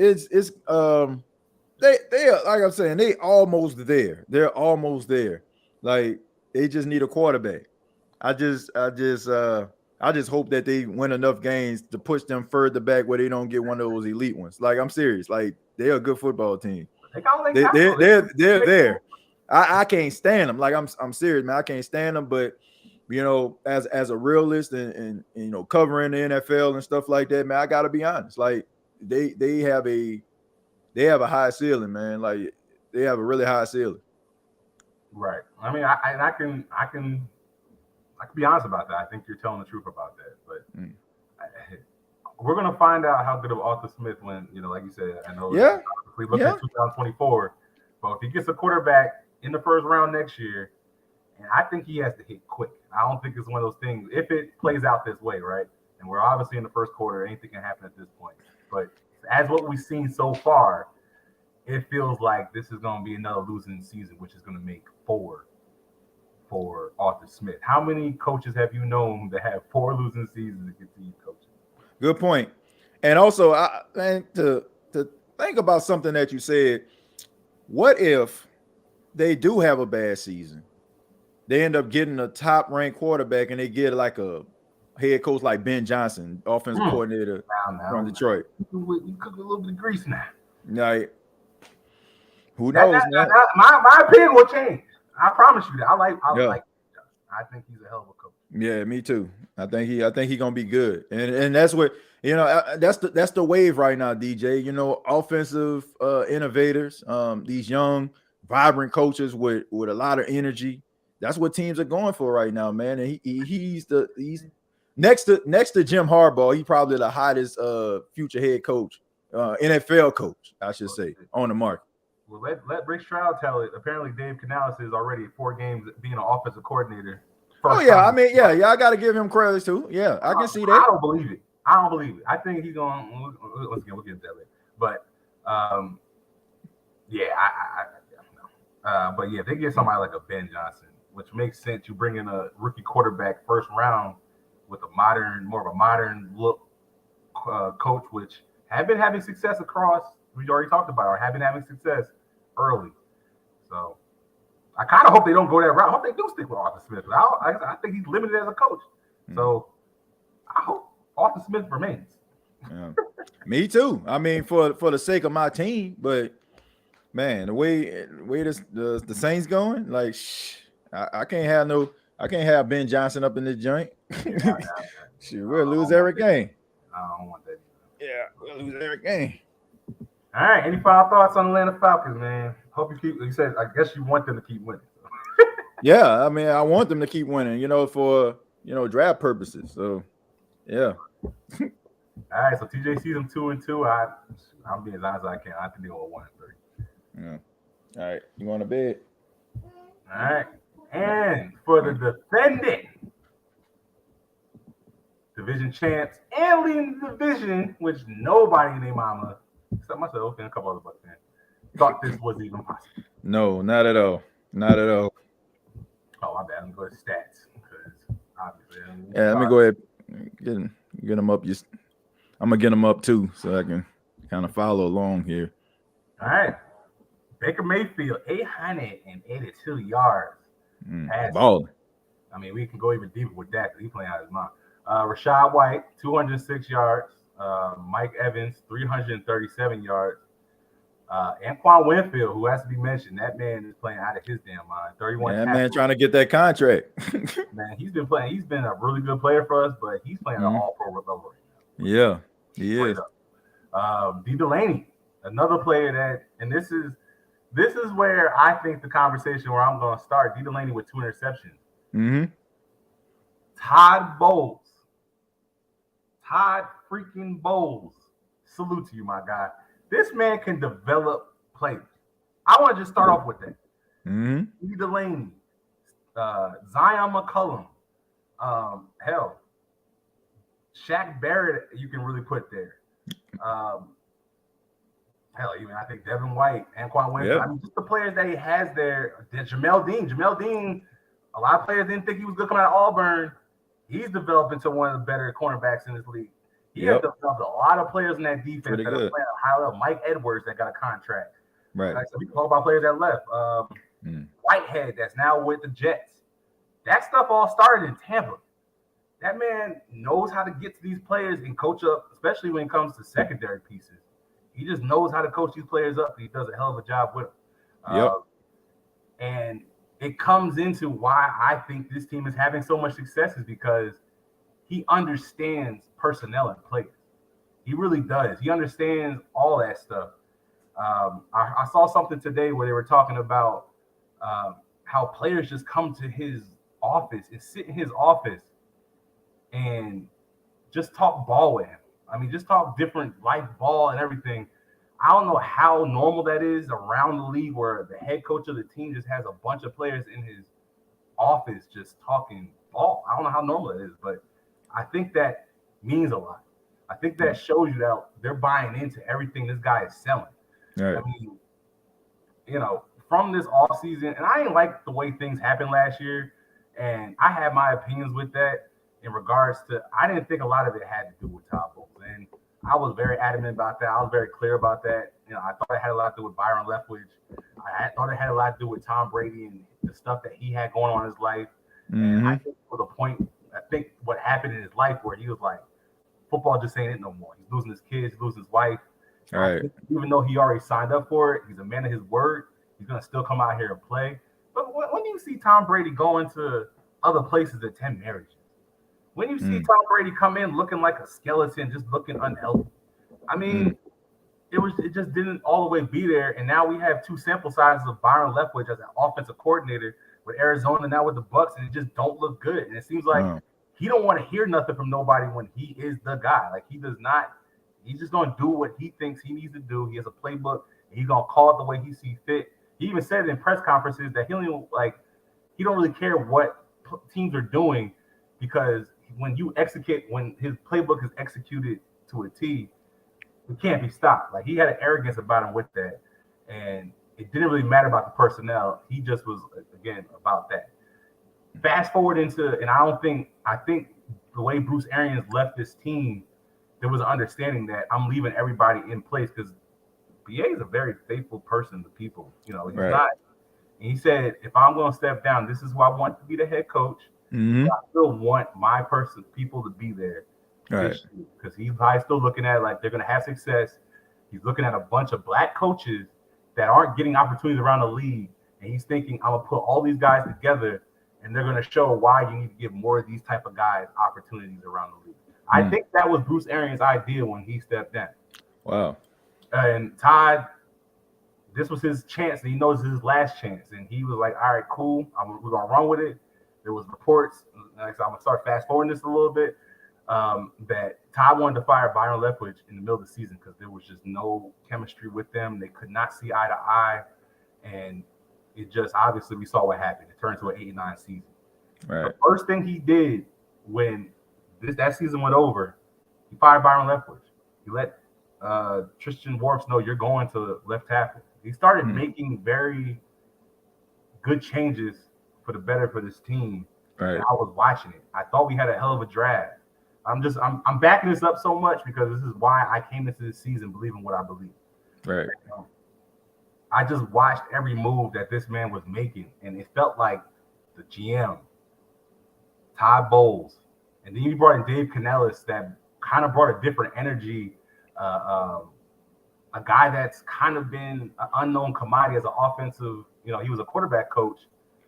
they are, like I'm saying, they almost there. They're almost there. Like they just need a quarterback. I just hope that they win enough games to push them further back where they don't get one of those elite ones. Like I'm serious. Like they're a good football team. They're there. I can't stand them. Like I'm serious, man. I can't stand them. But as a realist and covering the NFL and stuff like that, man, I gotta be honest. Like they have a high ceiling, man. Like they have a really high ceiling. Right. I mean, I can be honest about that. I think you're telling the truth about that. But we're gonna find out how good of Arthur Smith when like you said. I know. Yeah. If we look at 2024, but if he gets a quarterback in the first round next year, and I think he has to hit quick. I don't think it's one of those things. If it plays out this way, right? And we're obviously in the first quarter, anything can happen at this point. But as what we've seen so far, it feels like this is going to be another losing season, which is going to make four for Arthur Smith. How many coaches have you known that have 4 losing seasons to continue coaching? Good point. And also, I think to think about something that you said. What if they do have a bad season? They end up getting a top-ranked quarterback, and they get like a head coach like Ben Johnson, offensive coordinator from Detroit. You cook a little bit of grease now. Like, who knows, man? My opinion will change. I promise you that. I like. I think he's a hell of a coach. Yeah, me too. I think he gonna be good, and that's what that's the wave right now, DJ. Offensive innovators, these young, vibrant coaches with a lot of energy. That's what teams are going for right now, man. And he's next to Jim Harbaugh. He's probably the hottest future head coach, NFL coach, I should say, on the market. Well, let Rick Stroud tell it. Apparently, Dave Canales is already 4 games being an offensive coordinator. I got to give him credit too. Yeah, I can see that. I don't believe it. I think he's going. We'll get into that later. But but if they get somebody like a Ben Johnson, which makes sense, you bring in a rookie quarterback first round with more of a modern look coach, which have been having success across. We already talked about, or have been having success early. So I kind of hope they don't go that route. I hope they do stick with Arthur Smith. I think he's limited as a coach. So I hope Arthur Smith remains. Yeah. Me too. I mean, for the sake of my team, but man, the way the Saints going, like, I can't have Ben Johnson up in this joint. Shit, we'll lose every game. I don't want that. Yeah, we'll lose every game. All right. Any final thoughts on the Atlanta Falcons, man? Hope you said, I guess you want them to keep winning. Yeah, I mean, I want them to keep winning, for draft purposes. So, yeah. All right, so TJ sees them 2-2. I'm being as honest as I can. I think they're going 1-3. Yeah. All right, you going to bed? All right, and for the defending division champs and leading the division, which nobody in their mama, except myself and a couple other Bucs fans, thought this was even possible. No, not at all. Not at all. Oh, my bad. Let me go to stats because obviously. Let me go ahead get them up. I'm gonna get them up too, so I can kind of follow along here. All right, Baker Mayfield, 882 yards. Balling. I mean, we can go even deeper with that because he's playing out of his mind. Rashad White, 206 yards. Mike Evans, 337 yards. Anquan Winfield, who has to be mentioned, that man is playing out of his damn mind. 31. That man trying to get that contract. Man, he's been playing. He's been a really good player for us, but he's playing at all-pro level right now. Yeah, he is. D. Delaney, another player that, and this is where I think the conversation where I'm going to start. D. Delaney with 2 interceptions. Mm-hmm. Todd Bowles. Todd freaking Bowles. Salute to you, my guy. This man can develop players. I want to just start off with that. Mm-hmm. D. Delaney, Zion McCullum, Shaq Barrett, you can really put there. Even I think Devin White, Anquan Winfield. Yep. I mean, just the players that he has there. Jamel Dean, a lot of players didn't think he was good coming out of Auburn. He's developed into one of the better cornerbacks in this league. He has developed a lot of players in that defense that are playing at a high level. Mike Edwards that got a contract. Right. Like, so we can talk about players that left. Whitehead that's now with the Jets. That stuff all started in Tampa. That man knows how to get to these players and coach up, especially when it comes to secondary pieces. He just knows how to coach these players up. He does a hell of a job with them. And it comes into why I think this team is having so much success is because he understands personnel and players. He really does. He understands all that stuff. I saw something today where they were talking about how players just come to his office and sit in his office and just talk ball with him. I mean, just talk different life ball and everything. I don't know how normal that is around the league where the head coach of the team just has a bunch of players in his office just talking ball. I don't know how normal that is, but I think that means a lot. I think that shows you that they're buying into everything this guy is selling. Right. I mean, from this offseason, and I didn't like the way things happened last year, And I had my opinions with that in regards to, I didn't think a lot of it had to do with Todd Bowles. And I was very adamant about that. I was very clear about that. I thought it had a lot to do with Byron Leftwich. I thought it had a lot to do with Tom Brady and the stuff that he had going on in his life. And I think for the point, I think what happened in his life where he was like, football just ain't it no more. He's losing his kids, losing his wife. Right. Even though he already signed up for it, he's a man of his word. He's going to still come out here and play. But when do you see Tom Brady go into other places at 10 marriages? When you see Tom Brady come in looking like a skeleton, just looking unhealthy. I mean, it just didn't all the way be there. And now we have two sample sizes of Byron Leftwich as an offensive coordinator with Arizona, now with the Bucs, and it just don't look good. And it seems like he don't want to hear nothing from nobody when he is the guy. Like, he does not. He's just going to do what he thinks he needs to do. He has a playbook, and he's going to call it the way he sees fit. He even said in press conferences that he don't really care what teams are doing, because when his playbook is executed to a T, it can't be stopped. Like, he had an arrogance about him with that, and it didn't really matter about the personnel. He just was, again, about that. Fast forward into, and I think the way Bruce Arians left this team, there was an understanding that I'm leaving everybody in place, because BA is a very faithful person to people. He's not. And he said, if I'm going to step down, this is who I want to be the head coach. I still want my people to be there. Right. Because he's still looking at like they're going to have success. He's looking at a bunch of black coaches that aren't getting opportunities around the league. And he's thinking, I'm going to put all these guys together, and they're going to show why you need to give more of these type of guys opportunities around the league. I think that was Bruce Arians' idea when he stepped down. Wow. And Todd, this was his chance, and he knows this is his last chance. And he was like, all right, cool. We're going to run with it. There was reports, like I'm going to start fast forwarding this a little bit, that Todd wanted to fire Byron Leftwich in the middle of the season because there was just no chemistry with them. They could not see eye to eye. And it just, obviously, we saw what happened. It turned into an 8-9 season. Right. The first thing he did when that season went over, he fired Byron Leftwich. He let Tristan Wirfs know you're going to left tackle. He started making very good changes for the better for this team. Right. And I was watching it. I thought we had a hell of a draft. I'm backing this up so much because this is why I came into this season believing what I believe. Right. I just watched every move that this man was making, and it felt like the GM, Todd Bowles, and then you brought in Dave Canales that kind of brought a different energy. A guy that's kind of been an unknown commodity as an offensive, he was a quarterback coach.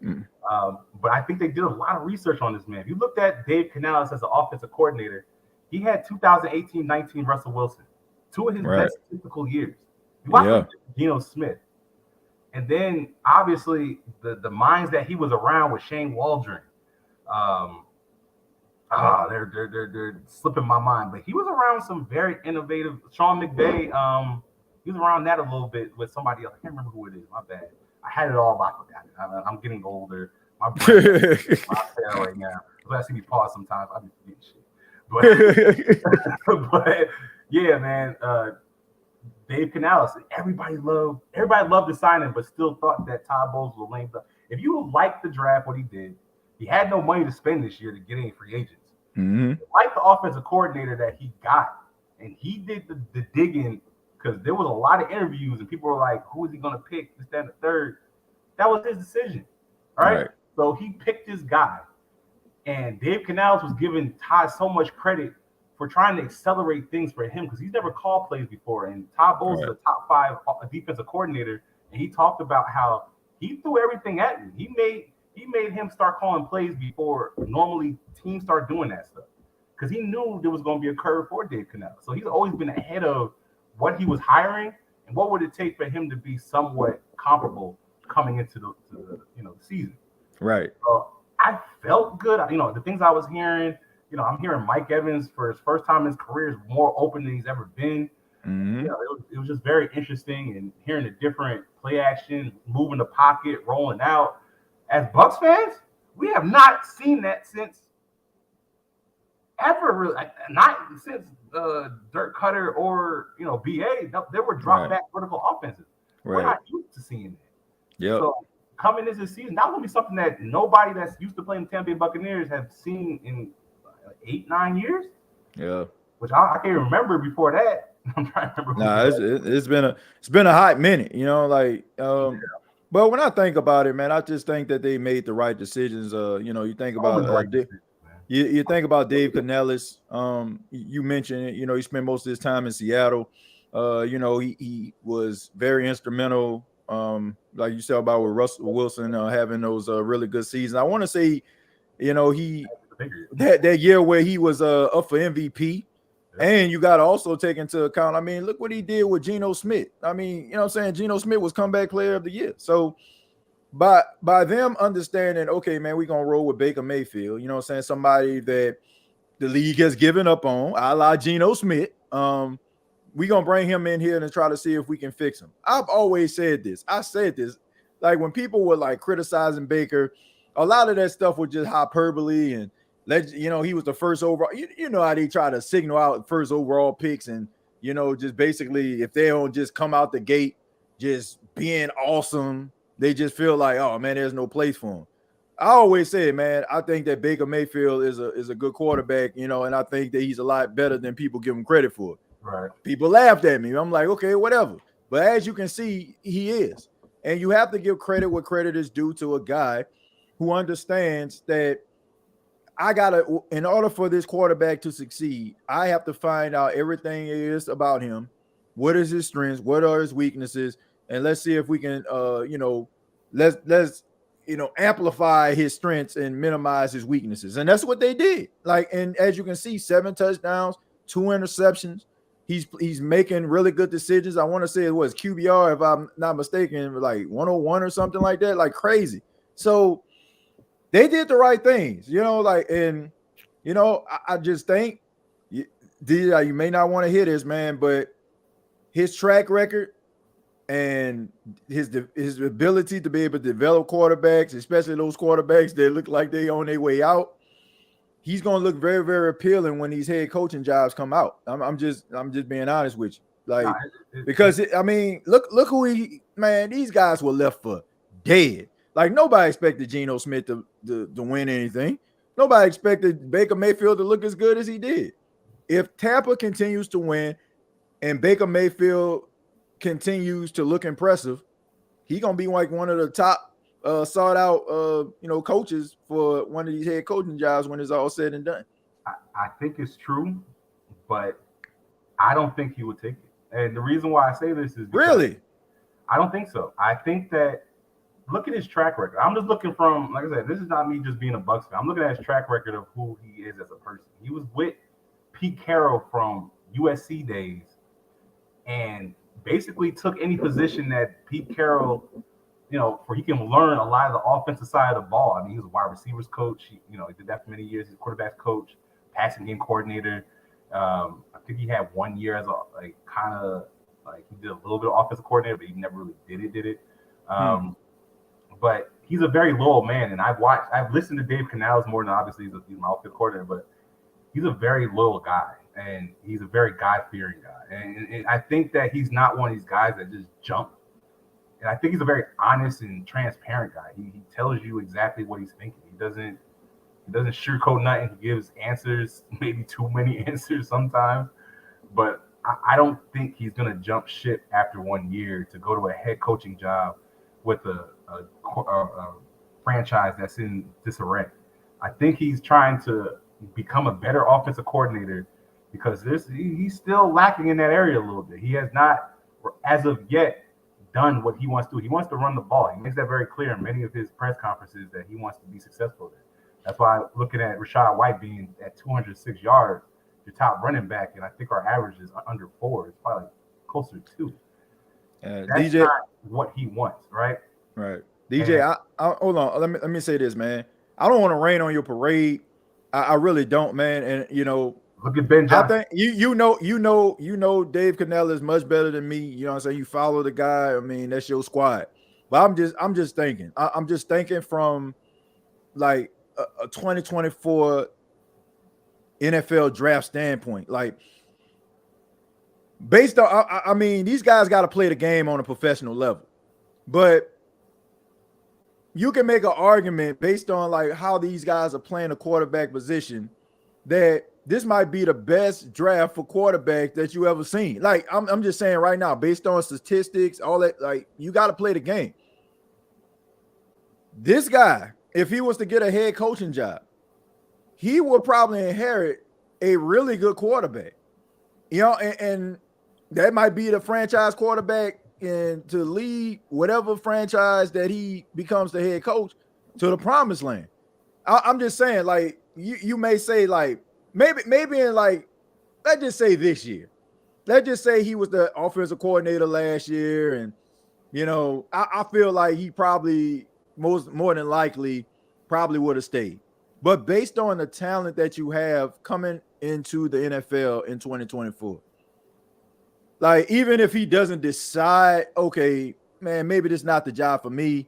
But I think they did a lot of research on this man. If you looked at Dave Canales as an offensive coordinator, he had 2018-19 Russell Wilson, two of his best statistical years. You watched Geno Smith. And then, obviously, the minds that he was around with Shane Waldron. They're slipping my mind. But he was around some very innovative. Sean McVay, he was around that a little bit with somebody else. I can't remember who it is. My bad. I had it all, but I forgot it. I'm getting older. My brain is my tail right now. So I see me pause sometimes. I be forgetting shit. But yeah, man. Dave Canales. Everybody loved to sign him, but still thought that Todd Bowles was lame. If you liked the draft, what he did, he had no money to spend this year to get any free agents. Like the offensive coordinator that he got, and he did the digging. Because there was a lot of interviews and people were like, who is he going to pick? This, that, and the third. That was his decision. All right. So he picked his guy. And Dave Canales was giving Todd so much credit for trying to accelerate things for him because he's never called plays before. And Todd Bowles is a top 5 defensive coordinator. And he talked about how he threw everything at me. He made him start calling plays before normally teams start doing that stuff. Because he knew there was going to be a curve for Dave Canales. So he's always been ahead of what he was hiring and what would it take for him to be somewhat comparable coming into the season. Right. So I felt good. The things I was hearing, I'm hearing Mike Evans for his first time in his career is more open than he's ever been. It was just very interesting and hearing the different play action, moving the pocket, rolling out. As Bucs fans, we have not seen that since ever, really, not since Dirk Cutter or BA. They were drop back vertical offenses. We're not used to seeing that. Yeah. So coming into the season, that will be something that nobody that's used to playing the Tampa Bay Buccaneers have seen in 8-9 years. Yeah, which I can't remember before that. I'm trying to remember. Nah, it's been a hot minute, like but when I think about it, man, I just think that they made the right decisions. You think about you think about Dave Canales. You mentioned it, he spent most of his time in Seattle. He was very instrumental, like you said about with Russell Wilson having those really good seasons. I want to say, he that year where he was up for MVP. And you got to also take into account, look what he did with Geno Smith. Geno Smith was comeback player of the year. So by them understanding, okay, man, we're going to roll with Baker Mayfield, somebody that the league has given up on, a la Geno Smith. We're going to bring him in here and try to see if we can fix him. I've always said this. I said this. Like when people were like criticizing Baker, a lot of that stuff was just hyperbole and he was the first overall. You know how they try to signal out first overall picks and, just basically if they don't just come out the gate just being awesome, they just feel like, oh, man, there's no place for him. I always say, man, I think that Baker Mayfield is a good quarterback, and I think that he's a lot better than people give him credit for. Right. People laughed at me. I'm like, okay, whatever. But as you can see, he is. And you have to give credit where credit is due to a guy who understands that in order for this quarterback to succeed, I have to find out everything is about him. What is his strengths? What are his weaknesses? And let's see if we can, let's amplify his strengths and minimize his weaknesses. And that's what they did. And as you can see, 7 touchdowns, 2 interceptions. He's making really good decisions. I want to say it was QBR, if I'm not mistaken, like 101 or something like that, like crazy. So they did the right things, I just think you may not want to hear this, man, but his track record and his ability to be able to develop quarterbacks, especially those quarterbacks that look like they on their way out, he's going to look very, very appealing when these head coaching jobs come out. I'm just being honest with you, because look who these guys were left for dead. Like nobody expected Geno Smith to win anything. Nobody expected Baker Mayfield to look as good as he did. If Tampa continues to win and Baker Mayfield continues to look impressive, he's gonna be like one of the top sought out coaches for one of these head coaching jobs when it's all said and done. I think it's true, but I don't think he would take it. And the reason why I say this is really, I don't think so. I think that look at his track record. I'm just looking from, like I said, this is not me just being a Bucs fan. I'm looking at his track record of who he is as a person. He was with Pete Carroll from USC days and basically took any position that Pete Carroll, where he can learn a lot of the offensive side of the ball. He was a wide receivers coach. He did that for many years. He's a quarterback coach, passing game coordinator. I think he had 1 year as he did a little bit of offensive coordinator, but he never really did it. But he's a very loyal man, and I've listened to Dave Canales more than obviously he's my offensive coordinator, but he's a very loyal guy, and he's a very God-fearing guy. And I think that he's not one of these guys that just jump. And I think he's a very honest and transparent guy. He tells you exactly what he's thinking. He doesn't sugarcoat nothing. He gives answers, maybe too many answers sometimes. But I don't think he's going to jump ship after 1 year to go to a head coaching job with a franchise that's in disarray. I think he's trying to become a better offensive coordinator because he's still lacking in that area a little bit. He has not, as of yet, done what he wants to do. He wants to run the ball. He makes that very clear in many of his press conferences that he wants to be successful there. That's why looking at Rachaad White being at 206 yards, your top running back, and I think our average is under 4. It's probably closer to 2. That's DJ, not what he wants, right? Right. DJ, I hold on. Let me say this, man. I don't want to rain on your parade. I really don't, man. And look at Ben Johnson. I think you know Dave Canales much better than me. You know what I'm saying? You follow the guy. That's your squad. But I'm just thinking. I'm just thinking from like a 2024 NFL draft standpoint. Like based on these guys got to play the game on a professional level. But you can make an argument based on like how these guys are playing the quarterback position that this might be the best draft for quarterback that you ever seen. Like I'm just saying right now, based on statistics, all that, like you got to play the game. This guy, if he was to get a head coaching job, he would probably inherit a really good quarterback. You know, and that might be the franchise quarterback and to lead whatever franchise that he becomes the head coach to the promised land. I'm just saying, like, you may say, like, maybe in, like, let's just say this year. Let's just say he was the offensive coordinator last year, and, you know, I feel like he probably more than likely probably would have stayed. But based on the talent that you have coming into the NFL in 2024, like, even if he doesn't decide, okay, man, maybe this is not the job for me,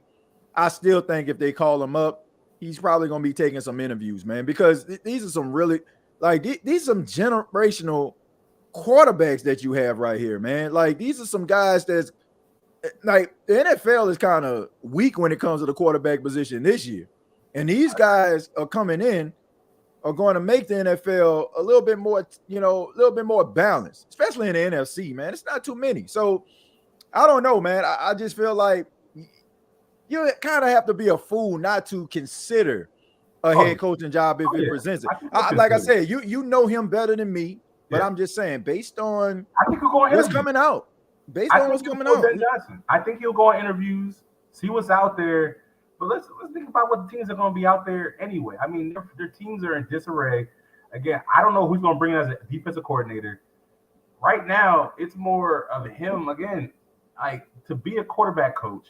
I still think if they call him up, he's probably going to be taking some interviews, man, because these are some really, like, these are some generational quarterbacks that you have right here, man. Like, these are some guys that's, like, the NFL is kind of weak when it comes to the quarterback position this year. And these guys are coming in, are going to make the NFL a little bit more, you know, a little bit more balanced, especially in the NFC, man. It's not too many. So I don't know, man. I just feel like you kind of have to be a fool not to consider a head coaching job if it presents it. Like I said, you know him better than me, but I'm just saying, based on what's coming out, I think he'll go on interviews, see what's out there. But let's think about what the teams are going to be out there anyway. I mean, their teams are in disarray. Again, I don't know who's going to bring in as a defensive coordinator. Right now, it's more of him, again, like, to be a quarterback coach,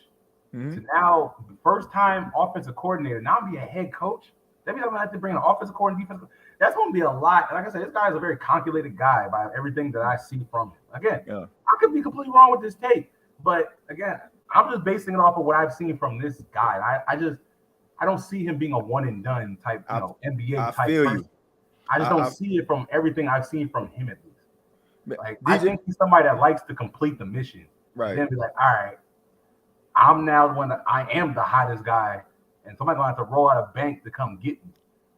to now, first time offensive coordinator, now be a head coach. That means I'm going to have to bring an offensive coordinator, defensive. That's going to be a lot. And like I said, this guy is a very calculated guy by everything that I see from him. Again, I could be completely wrong with this tape, but again, I'm just basing it off of what I've seen from this guy. I don't see him being a one and done type, NBA type person. I just don't see it from everything I've seen from him at least. Like, I think he's somebody that likes to complete the mission. Right. And then be like, all right, I'm now I am the hottest guy, and somebody's gonna have to roll out a bank to come get me.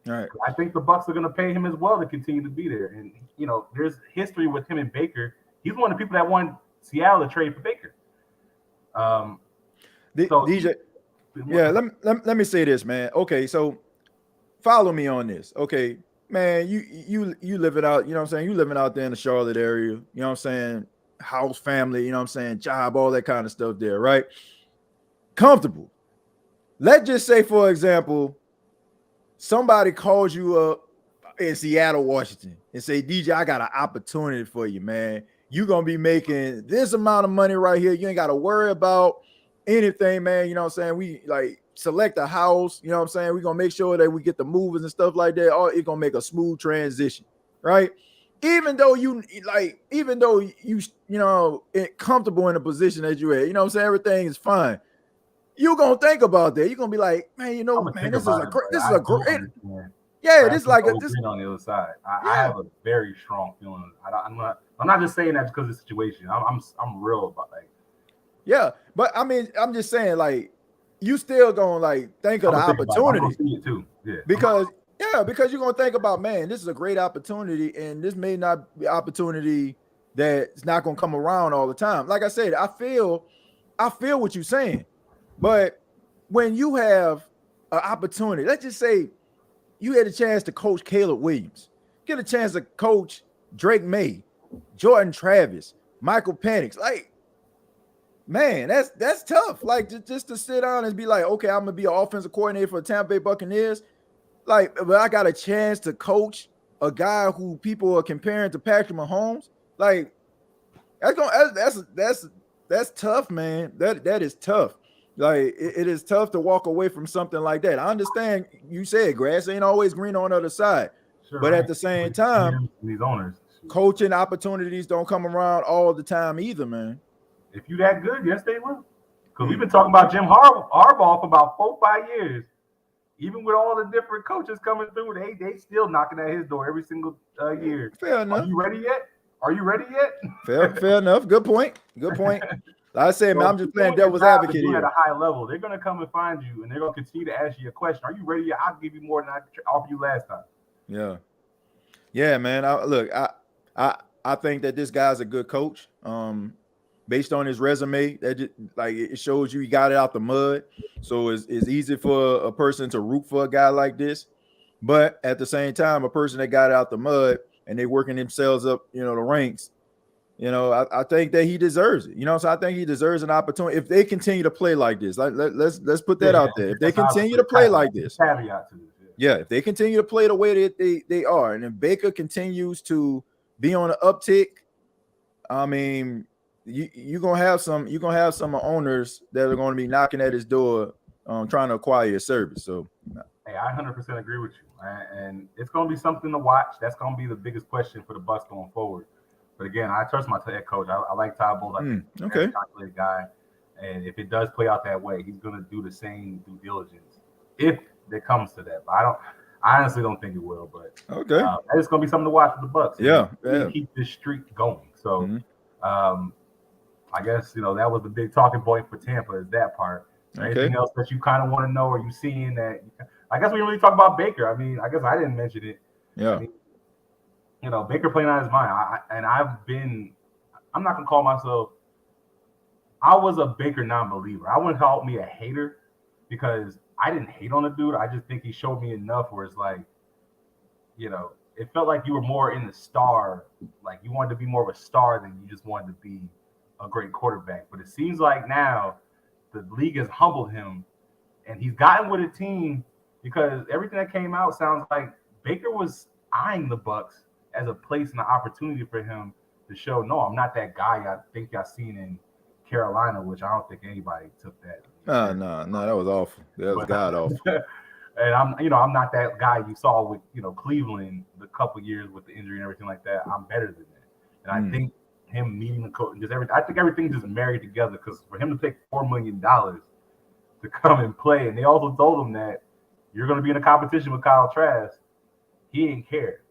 All right. I think the Bucs are gonna pay him as well to continue to be there. And you know, there's history with him and Baker. He's one of the people that won Seattle to trade for Baker. DJ, yeah, let me say this, man. Okay, so follow me on this. Okay, man, you live it out, you know what I'm saying? You living out there in the Charlotte area, you know what I'm saying? House, family, you know what I'm saying? Job, all that kind of stuff there, right? Comfortable. Let's just say, for example, somebody calls you up in Seattle, Washington, and say, DJ, I got an opportunity for you, man. You're going to be making this amount of money right here. You ain't got to worry about anything, man. You know what I'm saying? We like select a house. You know what I'm saying? We're going to make sure that we get the movers and stuff like that. It's going to make a smooth transition, right? Even though you comfortable in the position that you're at, you know what I'm saying? Everything is fine. You're going to think about that. You're going to be like, man, you know, man, this is a great. Yeah, this is like this on the other side. I have a very strong feeling. I'm not just saying that because of the situation. I'm real about, like. Yeah, but I mean, I'm just saying, like, you still gonna like think of the opportunity. I'm see it too. Yeah. Because you're gonna think about, man, this is a great opportunity, and this may not be an opportunity that's not gonna come around all the time. Like I said, I feel what you're saying, but when you have an opportunity, let's just say you had a chance to coach Caleb Williams, get a chance to coach Drake May, Jordan Travis, Michael Penix. Like, man, that's tough. Like, just to sit down and be like, okay, I'm gonna be an offensive coordinator for the Tampa Bay Buccaneers. Like, but I got a chance to coach a guy who people are comparing to Patrick Mahomes. Like, that's tough, man. That is tough. Like, it is tough to walk away from something like that. I understand you said grass ain't always green on the other side, but at the same time, these owners, coaching opportunities don't come around all the time either, man. If you that good, yes, they will. Because we've been talking about Jim Harbaugh for about 4-5 years. Even with all the different coaches coming through, they still knocking at his door every single year. Fair enough. Are you ready yet? Fair enough. Good point. I say, man, So I'm just playing doing your devil's job and advocate doing here. at a high level, they're gonna come and find you, and they're gonna continue to ask you a question. Are you ready? I'll give you more than I offered you last time. Yeah, man. I think that this guy's a good coach. Based on his resume, that just, like it shows you he got it out the mud. So it's easy for a person to root for a guy like this. But at the same time, a person that got it out the mud and they working themselves up, the ranks. I think that he deserves it. So I think he deserves an opportunity if they continue to play like this. Let's put that out there. If they continue to play like this, caveat to this. yeah, if they continue to play the way that they are, and if Baker continues to be on an uptick, I mean, you're gonna have some owners that are going to be knocking at his door, trying to acquire his service. So, hey, I 100% agree with you, and it's going to be something to watch. That's going to be the biggest question for the Bucs going forward. But again, I trust my head coach. I like Todd Bowles. I think he's a very calculated guy, and if it does play out that way, he's going to do the same due diligence if it comes to that. But I honestly don't think it will. But it's going to be something to watch for the Bucs. Yeah. Keep this streak going. So, I guess that was the big talking point for Tampa is that part. Anything else that you kind of want to know, or you seeing that? I guess we really talk about Baker. I mean, I guess I didn't mention it. Yeah. I mean, Baker playing out his mind. I'm not gonna call myself. I was a Baker non-believer. I wouldn't call me a hater because I didn't hate on the dude. I just think he showed me enough where it's like, it felt like you were more in the star, like you wanted to be more of a star than you just wanted to be a great quarterback. But it seems like now the league has humbled him, and he's gotten with a team because everything that came out sounds like Baker was eyeing the Bucs as a place and an opportunity for him to show, no, I'm not that guy I think y'all seen in Carolina, which I don't think anybody took that. No, that was awful. That was god awful. And I'm not that guy you saw with Cleveland the couple years with the injury and everything like that. I'm better than that. And I think him meeting the coach and just everything, I think everything's just married together because for him to take $4 million to come and play, and they also told him that you're going to be in a competition with Kyle Trask, he didn't care.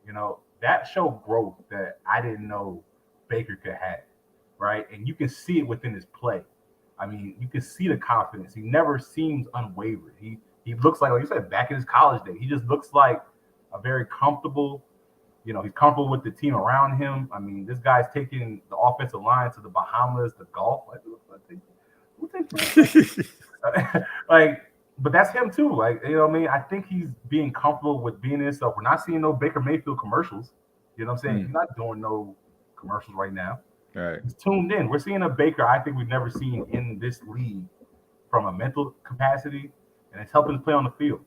That showed growth that I didn't know Baker could have, right? And you can see it within his play. I mean, you can see the confidence. He never seems unwavering. He looks like you said, back in his college days. He just looks like a very comfortable, he's comfortable with the team around him. I mean, this guy's taking the offensive line to the Bahamas, the golf. Who takes that? But that's him too. Like, I think he's being comfortable with being himself. We're not seeing no Baker Mayfield commercials. You know what I'm saying? He's not doing no commercials right now. All right. He's tuned in. We're seeing a Baker I think we've never seen in this league from a mental capacity, and it's helping him play on the field.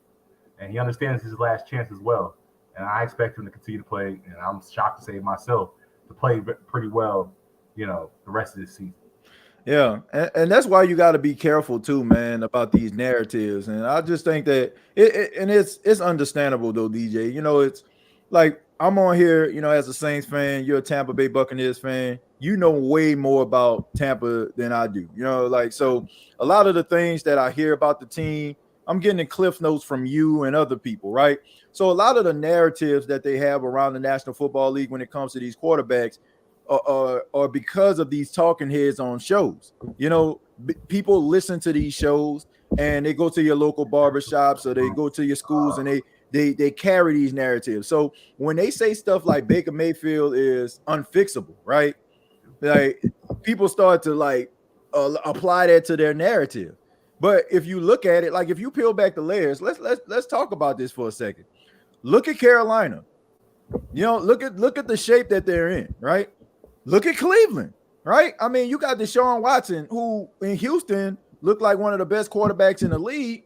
And he understands his last chance as well. And I expect him to continue to play, and I'm shocked to say myself, to play pretty well, the rest of this season. Yeah, and that's why you got to be careful too, man, about these narratives. And I just think that it's understandable though, DJ. It's like I'm on here, as a Saints fan, you're a Tampa Bay Buccaneers fan. You know way more about Tampa than I do. So a lot of the things that I hear about the team, I'm getting cliff notes from you and other people, right? So a lot of the narratives that they have around the National Football League when it comes to these quarterbacks or because of these talking heads on shows. People listen to these shows and they go to your local barbershops or they go to your schools and they carry these narratives. So when they say stuff like Baker Mayfield is unfixable, right? Like people start to apply that to their narrative. But if you look at it, like if you peel back the layers, let's talk about this for a second. Look at Carolina. Look at the shape that they're in, right? Look at Cleveland, right? I mean, you got Deshaun Watson, who in Houston looked like one of the best quarterbacks in the league.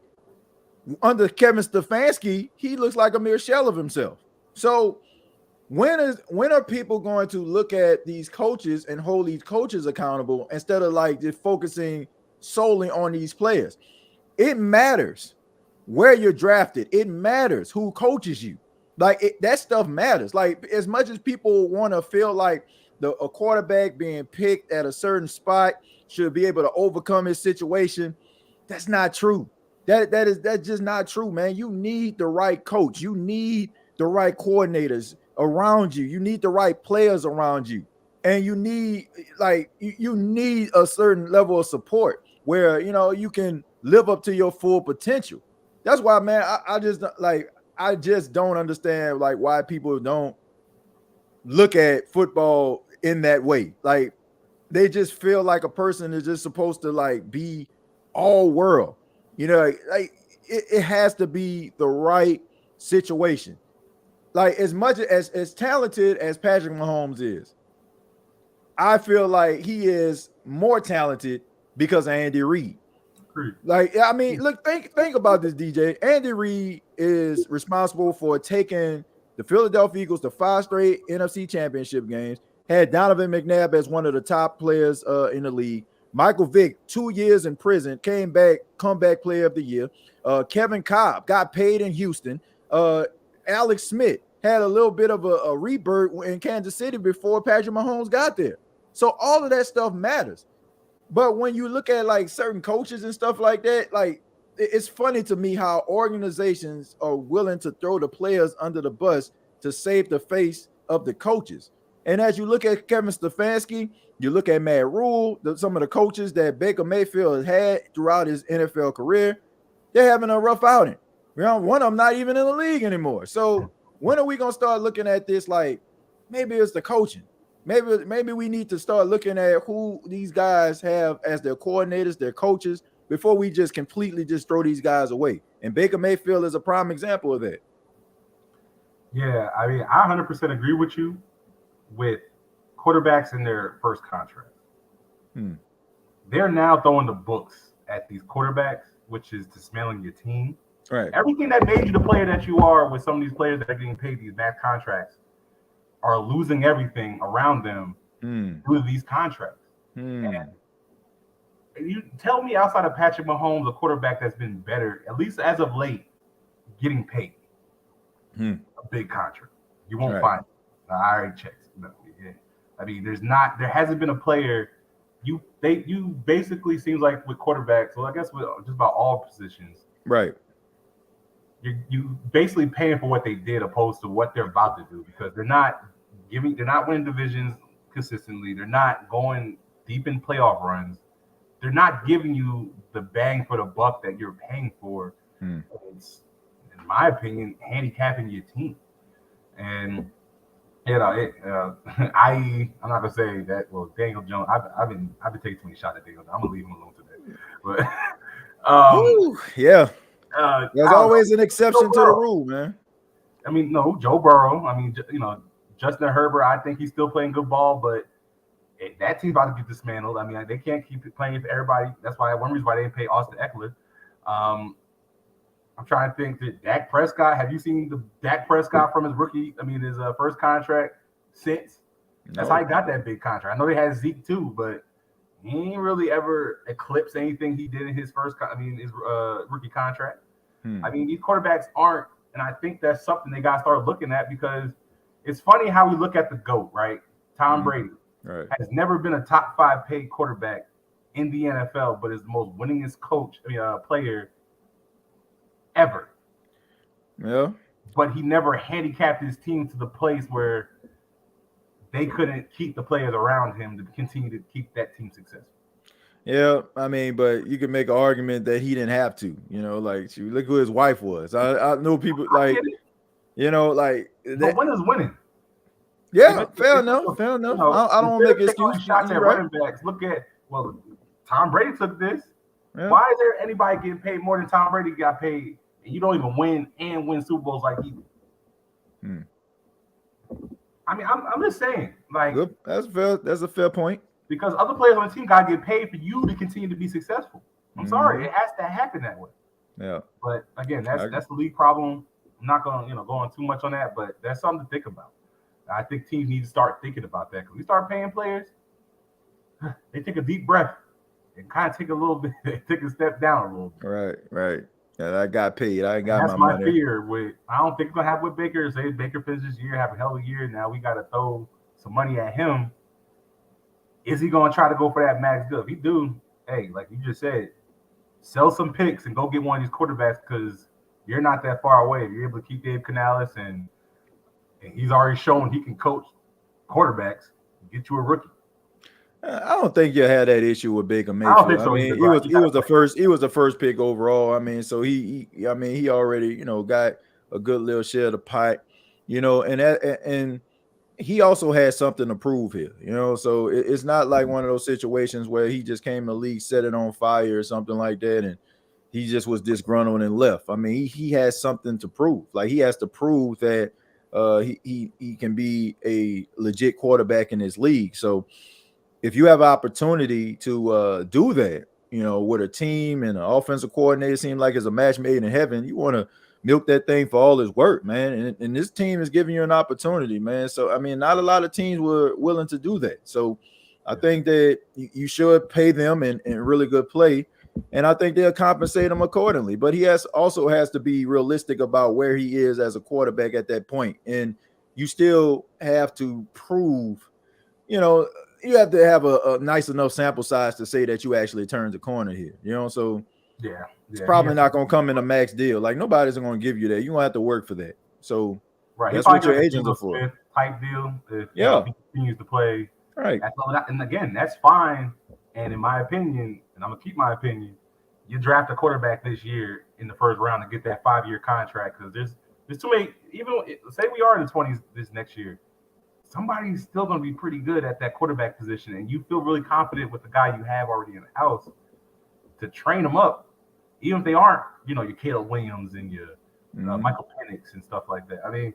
Under Kevin Stefanski, he looks like a mere shell of himself. So when are people going to look at these coaches and hold these coaches accountable instead of just focusing solely on these players? It matters where you're drafted. It matters who coaches you. That stuff matters. As much as people want to feel like a quarterback being picked at a certain spot should be able to overcome his situation, that's not true. That's just not true, man. You need the right coach. You need the right coordinators around you. You need the right players around you. and you need you need a certain level of support where you can live up to your full potential. That's why, man, I just don't understand like why people don't look at football in that way. Like they just feel like a person is just supposed to like be all world. Like it has to be the right situation. Like as much as talented as Patrick Mahomes is, I feel like he is more talented because of Andy Reid. Like, I mean, look, think about this, DJ. Andy Reid is responsible for taking the Philadelphia Eagles to 5 straight NFC Championship games. Had Donovan McNabb as one of the top players in the league. Michael Vick, 2 years in prison, came back, comeback player of the year. Kevin Cobb got paid in Houston. Alex Smith had a little bit of a rebirth in Kansas City before Patrick Mahomes got there. So all of that stuff matters. But when you look at like certain coaches and stuff like that, like it's funny to me how organizations are willing to throw the players under the bus to save the face of the coaches. And as you look at Kevin Stefanski, you look at Matt Rule, some of the coaches that Baker Mayfield has had throughout his NFL career, they're having a rough outing. One of them not even in the league anymore. So when are we going to start looking at this like maybe it's the coaching? Maybe we need to start looking at who these guys have as their coordinators, their coaches, before we just completely just throw these guys away. And Baker Mayfield is a prime example of that. Yeah, I mean, I 100% agree with you with quarterbacks in their first contract. They're now throwing the books at these quarterbacks, which is dismantling your team. Right. Everything that made you the player that you are with some of these players that are getting paid these max contracts are losing everything around them through these contracts. And you tell me outside of Patrick Mahomes, a quarterback that's been better, at least as of late, getting paid a big contract. You won't find it. I already checked. No, yeah. I mean, there hasn't been a player. You basically seems like with quarterbacks, well, I guess with just about all positions, right? You basically paying for what they did opposed to what they're about to do because they're not winning divisions consistently. They're not going deep in playoff runs. They're not giving you the bang for the buck that you're paying for. It's, in my opinion, handicapping your team. And I'm not gonna say that. Well, Daniel Jones, I've been taking too many shots at Daniel Jones. I'm gonna leave him alone today. But yeah. There's always an exception to the rule, man. I mean, no, Joe Burrow. I mean, Justin Herbert, I think he's still playing good ball, but that team's about to get dismantled. I mean, they can't keep playing for everybody. That's why one reason why they didn't pay Austin Eckler. I'm trying to think that Dak Prescott. Have you seen the Dak Prescott from his his first contract since? That's how he got that big contract. I know they had Zeke too, but he ain't really ever eclipsed anything he did in his his rookie contract. I mean, these quarterbacks aren't, and I think that's something they got to start looking at because it's funny how we look at the GOAT, right? Tom Brady has never been a top 5 paid quarterback in the NFL, but is the most winningest player ever. Yeah. But he never handicapped his team to the place where they couldn't keep the players around him to continue to keep that team successful. Yeah, I mean, but you can make an argument that he didn't have to, like look who his wife was. I know people like, but when is winning? Yeah, fair enough. I don't want to make an excuse. Shots at running backs. Look at Tom Brady took this. Yeah. Why is there anybody getting paid more than Tom Brady got paid, and you don't even win Super Bowls like he did? I mean, I'm just saying, like that's fair. That's a fair point. Because other players on the team got to get paid for you to continue to be successful. I'm sorry, it has to happen that way. Yeah. But again, that's the league problem. I'm not going to go on too much on that, but that's something to think about. I think teams need to start thinking about that because we start paying players. They take a deep breath and kind of take a step down a little bit. Right. Yeah, I got paid. I ain't got that's my money. Fear with. I don't think it's gonna happen with Baker. Say Baker finishes this year, have a hell of a year. Now we got to throw some money at him. Is he gonna try to go for that max deal? If he do, hey, like you just said, sell some picks and go get one of these quarterbacks because you're not that far away. If you're able to keep Dave Canales and he's already shown he can coach quarterbacks, get you a rookie. I don't think you had that issue with Baker Mayfield. I don't think so either, bro. He was the first pick overall. I mean, so he already got a good little share of the pie, and he also had something to prove here, So it's not like one of those situations where he just came to the league, set it on fire or something like that, and he just was disgruntled and left. I mean, he has something to prove. Like he has to prove that he can be a legit quarterback in this league. So if you have an opportunity to do that, with a team and an offensive coordinator, seems like it's a match made in heaven. You want to milk that thing for all it's worth, man. And this team is giving you an opportunity, man. So, I mean, not a lot of teams were willing to do that. So I think that you should pay them in really good play. And I think they'll compensate him accordingly. But he also has to be realistic about where he is as a quarterback at that point. And you still have to prove, you have to have a nice enough sample size to say that you actually turned the corner here, So it's probably not going to come in a max deal. Like nobody's going to give you that. You're going to have to work for that. So that's what your agents are for. Type deal. If he continues to play. Right. And again, that's fine. And in my opinion, and I'm going to keep my opinion, you draft a quarterback this year in the first round to get that 5-year contract because there's too many. Even say we are in the 20s this next year, somebody's still going to be pretty good at that quarterback position, and you feel really confident with the guy you have already in the house to train them up, even if they aren't, your Caleb Williams and your Michael Penix and stuff like that. I mean,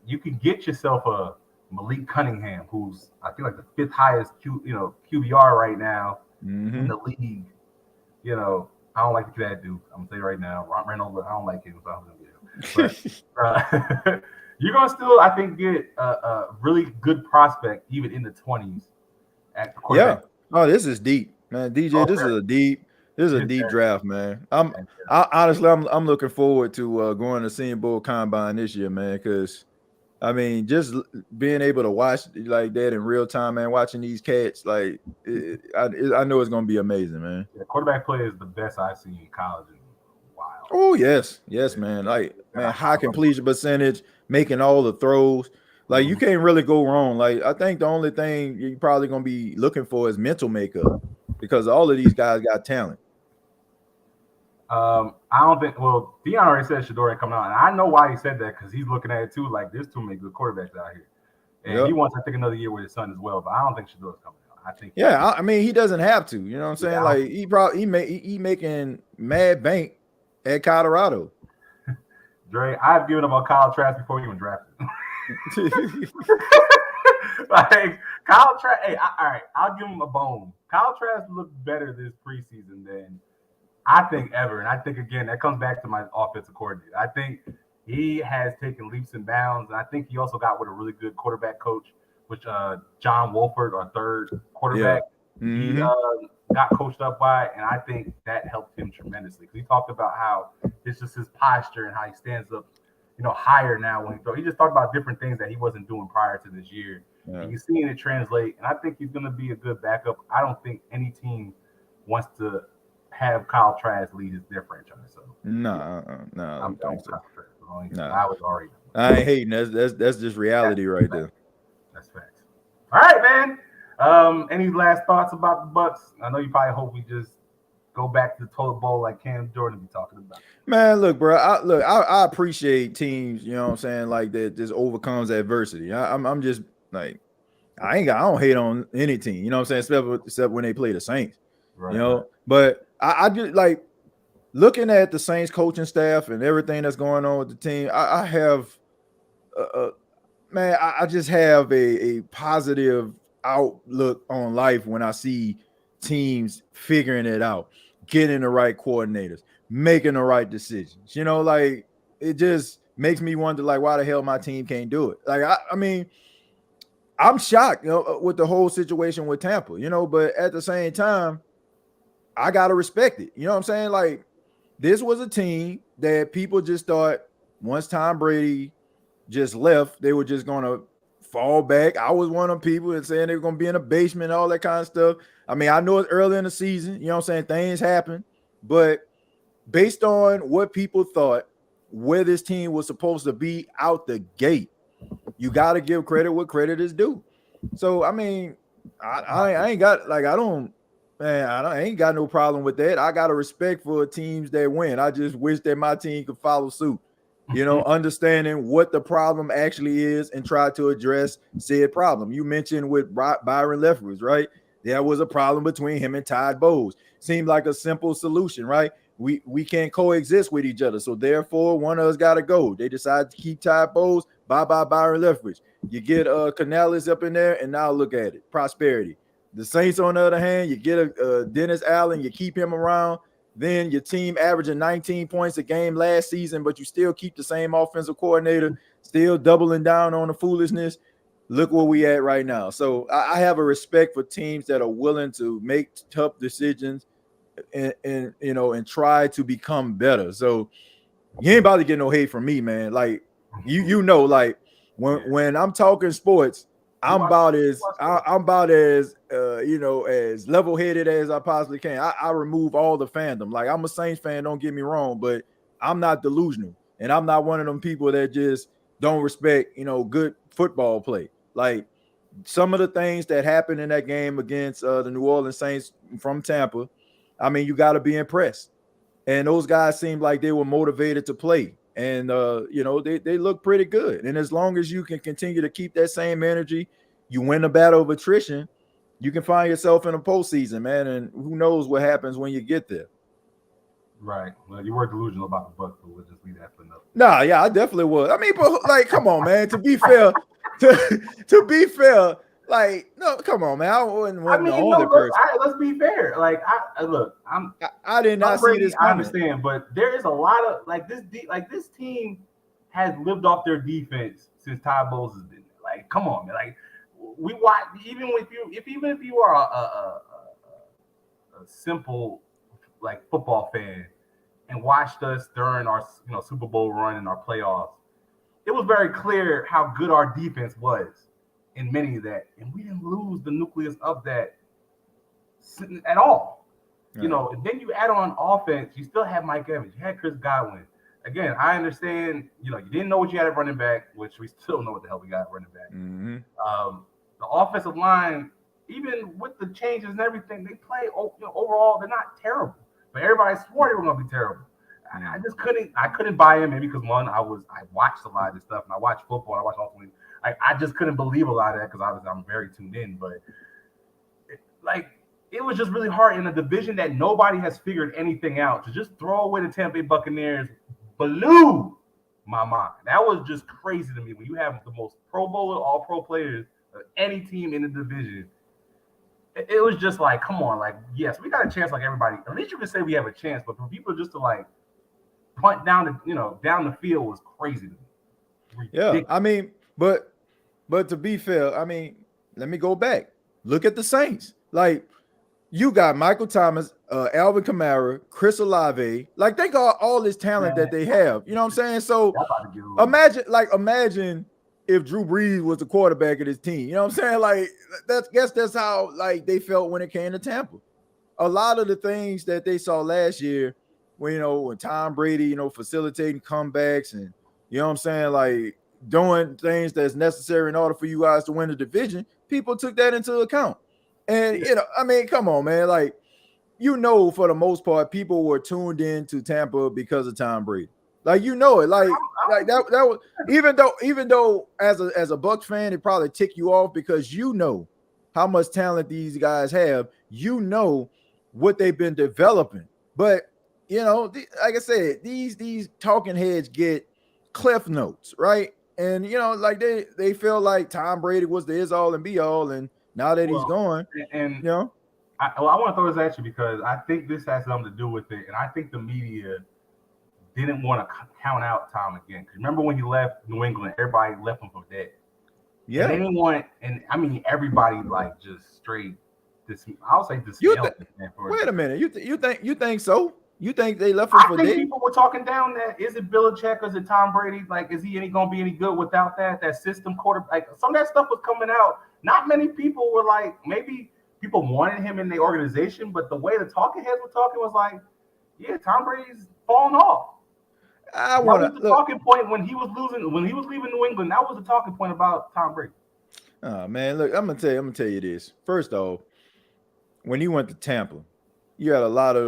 you can get yourself a Malik Cunningham, who's I feel like the 5th highest QBR right now in the league. I don't like that dude. I'm gonna say right now, Ron Reynolds. I don't like him, so I'm gonna get him. But you're gonna still, I think, get a really good prospect even in the 20s at the quarterback. Yeah. Oh, this is deep, man. DJ, this is a deep draft, man. Honestly, I'm looking forward to going to Senior Bowl Combine this year, man, because I mean, just being able to watch like that in real time, man, watching these cats, like I know it's gonna be amazing, man. Yeah, quarterback play is the best I've seen in college in a while. Oh yes, man. Like high completion percentage, making all the throws. Like you can't really go wrong. Like I think the only thing you're probably gonna be looking for is mental makeup because all of these guys got talent. I don't think. Well, Deion already said Shador ain't coming out, and I know why he said that because he's looking at it too. Like there's too many good quarterbacks out here, and he wants to take another year with his son as well. But I don't think Shador's coming out. I think. Yeah, I mean he doesn't have to. You know what I'm saying? Like he making mad bank at Colorado. Dre, I've given him a Kyle Trask before he even drafted. Like Kyle Trask. Hey, all right, I'll give him a bone. Kyle Trask looked better this preseason than I think ever. And I think, again, that comes back to my offensive coordinator. I think he has taken leaps and bounds. And I think he also got with a really good quarterback coach, which John Wolford, our third quarterback, he got coached up by. And I think that helped him tremendously. Because he talked about how it's just his posture and how he stands up, higher now when he throws. He just talked about different things that he wasn't doing prior to this year. Yeah. And you're seeing it translate. And I think he's going to be a good backup. I don't think any team wants to have Kyle Trask lead their franchise. So no, I'm done with Kyle Trask. No. I was already. I ain't hating. That's just reality right there. That's facts. All right, man. Any last thoughts about the Bucs? I know you probably hope we just go back to the toilet bowl like Cam Jordan be talking about. Man, look, bro. I appreciate teams. You know what I'm saying? Like that just overcomes adversity. I'm just like I don't hate on any team. You know what I'm saying? Except when they play the Saints. Right. But I just like looking at the Saints coaching staff and everything that's going on with the team. I have, I just have a positive outlook on life when I see teams figuring it out, getting the right coordinators, making the right decisions. Like it just makes me wonder, like, why the hell my team can't do it? Like, I mean, I'm shocked, with the whole situation with Tampa, but at the same time, I gotta respect it. You know what I'm saying? Like, this was a team that people just thought once Tom Brady just left, they were just gonna fall back. I was one of the people that saying they were gonna be in a basement, all that kind of stuff. I mean, I know it's early in the season, you know what I'm saying? Things happen, but based on what people thought, where this team was supposed to be out the gate, you got to give credit what credit is due. So I mean, I ain't got like I ain't got no problem with that. I got a respect for teams that win. I just wish that my team could follow suit. Understanding what the problem actually is and try to address said problem. You mentioned with Byron Leftwich, right? There was a problem between him and Todd Bowles. Seemed like a simple solution, right? We can't coexist with each other, so therefore one of us got to go. They decided to keep Todd Bowles. Bye Byron Leftwich. You get Canales up in there, and now look at it, prosperity. The Saints, on the other hand, you get a Dennis Allen, you keep him around. Then your team averaging 19 points a game last season, but you still keep the same offensive coordinator, still doubling down on the foolishness. Look where we at right now. So I have a respect for teams that are willing to make tough decisions and try to become better. So you ain't about to get no hate from me, man. Like like when I'm talking sports, I'm about as as level-headed as I possibly can. I remove all the fandom. Like, I'm a Saints fan, don't get me wrong, but I'm not delusional, and I'm not one of them people that just don't respect good football play. Like, some of the things that happened in that game against the New Orleans Saints from Tampa, I mean, you got to be impressed. And those guys seemed like they were motivated to play. And, they look pretty good. And as long as you can continue to keep that same energy, you win the battle of attrition, you can find yourself in a postseason, man. And who knows what happens when you get there. Right. Well, you were delusional about the Bucs, but we'll just leave that for another. Nah, yeah, I definitely was. I mean, but like, come on, man. To be fair, to be fair, like, no, come on, man. I wasn't the only person. Let's be fair. Like, I did not see this coming. I understand, but there is a lot of this team has lived off their defense since Todd Bowles has been there. Like, come on, man. Like, we watch even if you are a simple like football fan and watched us during our Super Bowl run and our playoffs, it was very clear how good our defense was in many of that, and we didn't lose the nucleus of that at all. Right. And then you add on offense, you still have Mike Evans, you had Chris Godwin. Again, I understand, you didn't know what you had at running back, which we still know what the hell we got at running back. Mm-hmm. The offensive line, even with the changes and everything, they play overall, they're not terrible. But everybody swore they were going to be terrible. I just couldn't buy in, maybe because one, I watched a lot of this stuff, and I watched football, I watched all the I just couldn't believe a lot of that because I'm very tuned in. But it was just really hard in a division that nobody has figured anything out to just throw away the Tampa Bay Buccaneers. Blew my mind. That was just crazy to me. When you have the most Pro Bowl, all-pro players of any team in the division, it was just like, come on, like, yes, we got a chance like everybody. At least you can say we have a chance, but for people just to punt down the field was crazy to me. Ridiculous. Yeah, I mean, but to be fair, I mean, let me go back. Look at the Saints. Like, you got Michael Thomas, Alvin Kamara, Chris Olave. Like, they got all this talent that they have. You know what I'm saying? So imagine if Drew Brees was the quarterback of this team. You know what I'm saying? Like, that's how they felt when it came to Tampa. A lot of the things that they saw last year, when Tom Brady, facilitating comebacks and you know what I'm saying, like doing things that's necessary in order for you guys to win the division, people took that into account. And, I mean, come on, man. Like, for the most part, people were tuned in to Tampa because of Tom Brady. Like, it. Like that was even though as a Bucs fan, it probably tick you off because how much talent these guys have. What they've been developing. But, like I said, these talking heads get cliff notes, right? And, they feel like Tom Brady was the is all and be all, and now that he's gone, I want to throw this at you because I think this has something to do with it, and I think the media didn't want to count out Tom again. Because remember when he left New England, everybody left him for dead. Yeah, and they didn't want, and I mean everybody just straight. I'll say this. Wait a minute, you think so? You think they left him for dead? I think people were talking down that is it Belichick or is it Tom Brady? Like, is he going to be any good without that system quarter? Like, some of that stuff was coming out. Not many people were like, maybe people wanted him in the organization, but the way the talking heads were talking was like, yeah, Tom Brady's falling off. The talking point when he was leaving New England. That was the talking point about Tom Brady. Oh man, look, I'm gonna tell you this. First off, when he went to Tampa, you had a lot of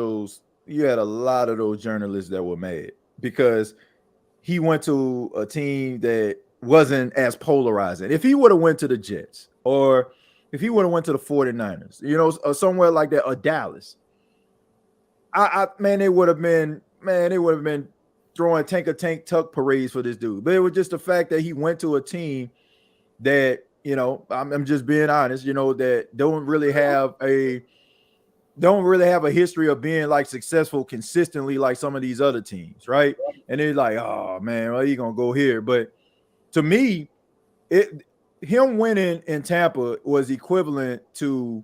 those journalists that were mad because he went to a team that wasn't as polarizing. If he would have went to the Jets or if he would have went to the 49ers, you know, or somewhere like that, or Dallas, they would have been throwing tank tuck parades for this dude. But it was just the fact that he went to a team that, you know, I'm just being honest, you know, that don't really have a history of being like successful consistently like some of these other teams, right? And they're like, oh man, well, you gonna go here. But to me, him winning in Tampa was equivalent to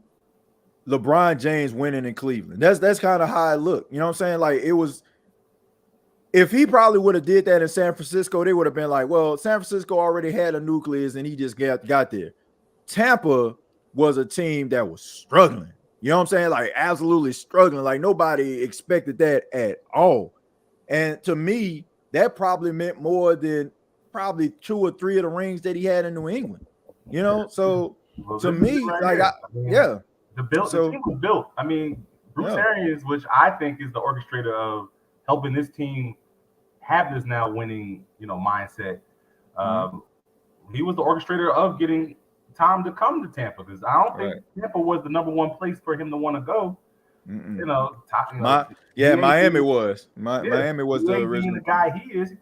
LeBron James winning in Cleveland. That's kind of how I look. You know what I'm saying? Like, it was, if he probably would have did that in San Francisco, they would have been like, well, San Francisco already had a nucleus and he just got there. Tampa was a team that was struggling. You know what I'm saying? Like, absolutely struggling. Like, nobody expected that at all. And to me, that probably meant more than probably 2 or 3 of the rings that he had in New England. You know, so to me, like, the team was built. I mean, Bruce Arians, which I think is the orchestrator of helping this team have this now winning, you know, mindset. He was the orchestrator of getting Tom to come to Tampa, because I don't think Tampa was the number one place for him to want to go. You know, Miami was. Miami was the original. The guy he is. He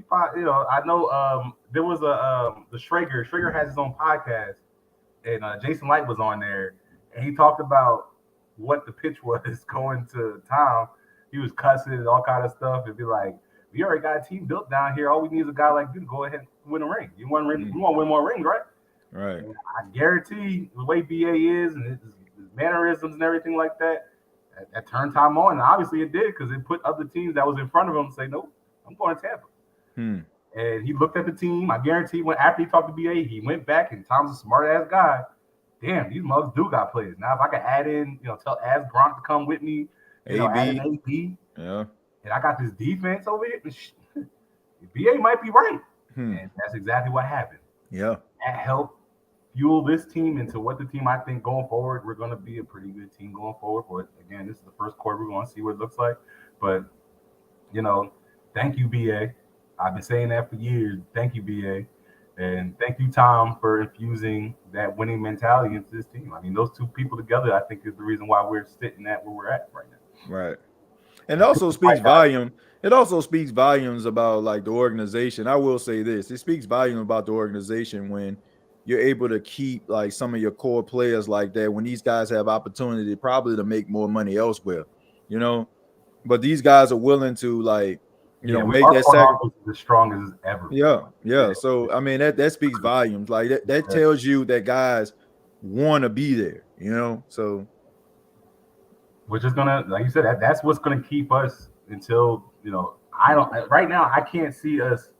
probably, you know, I know there was the Schrager. Schrager has his own podcast, and Jason Light was on there, and he talked about what the pitch was going to Tom. He was cussing and all kind of stuff, and be like, "We already got a team built down here. All we need is a guy like you to go ahead and win a ring. You want to win more rings, right?" Right. And I guarantee the way BA is and his mannerisms and everything like that turned Tom on. And obviously it did, because it put other teams that was in front of him say, "Nope, I'm going to Tampa." And he looked at the team. I guarantee when after he talked to BA, he went back, and Tom's a smart ass guy. Damn, these mugs do got players. Now if I could add in, you know, ask Gronk to come with me, you know, add an AB, and I got this defense over here. BA might be right. And that's exactly what happened. Yeah. That helped fuel this team into what the team, I think, going forward, we're going to be a pretty good team going forward. But again, this is the first quarter. We're going to see what it looks like. But, you know, thank you, BA. I've been saying that for years. Thank you, BA. And thank you, Tom, for infusing that winning mentality into this team. I mean, those two people together, I think, is the reason why we're sitting at where we're at right now. Right. And it also speaks volume. It also speaks volumes about, like, the organization. I will say this. It speaks volume about the organization when you're able to keep, like, some of your core players like that, when these guys have opportunity probably to make more money elsewhere, you know. But these guys are willing to, like, you know, make that sacrifice. The strongest ever. Yeah. So I mean, that speaks volumes. Like that tells you that guys want to be there, you know. So which is gonna, like you said, that's what's gonna keep us until, you know, right now I can't see us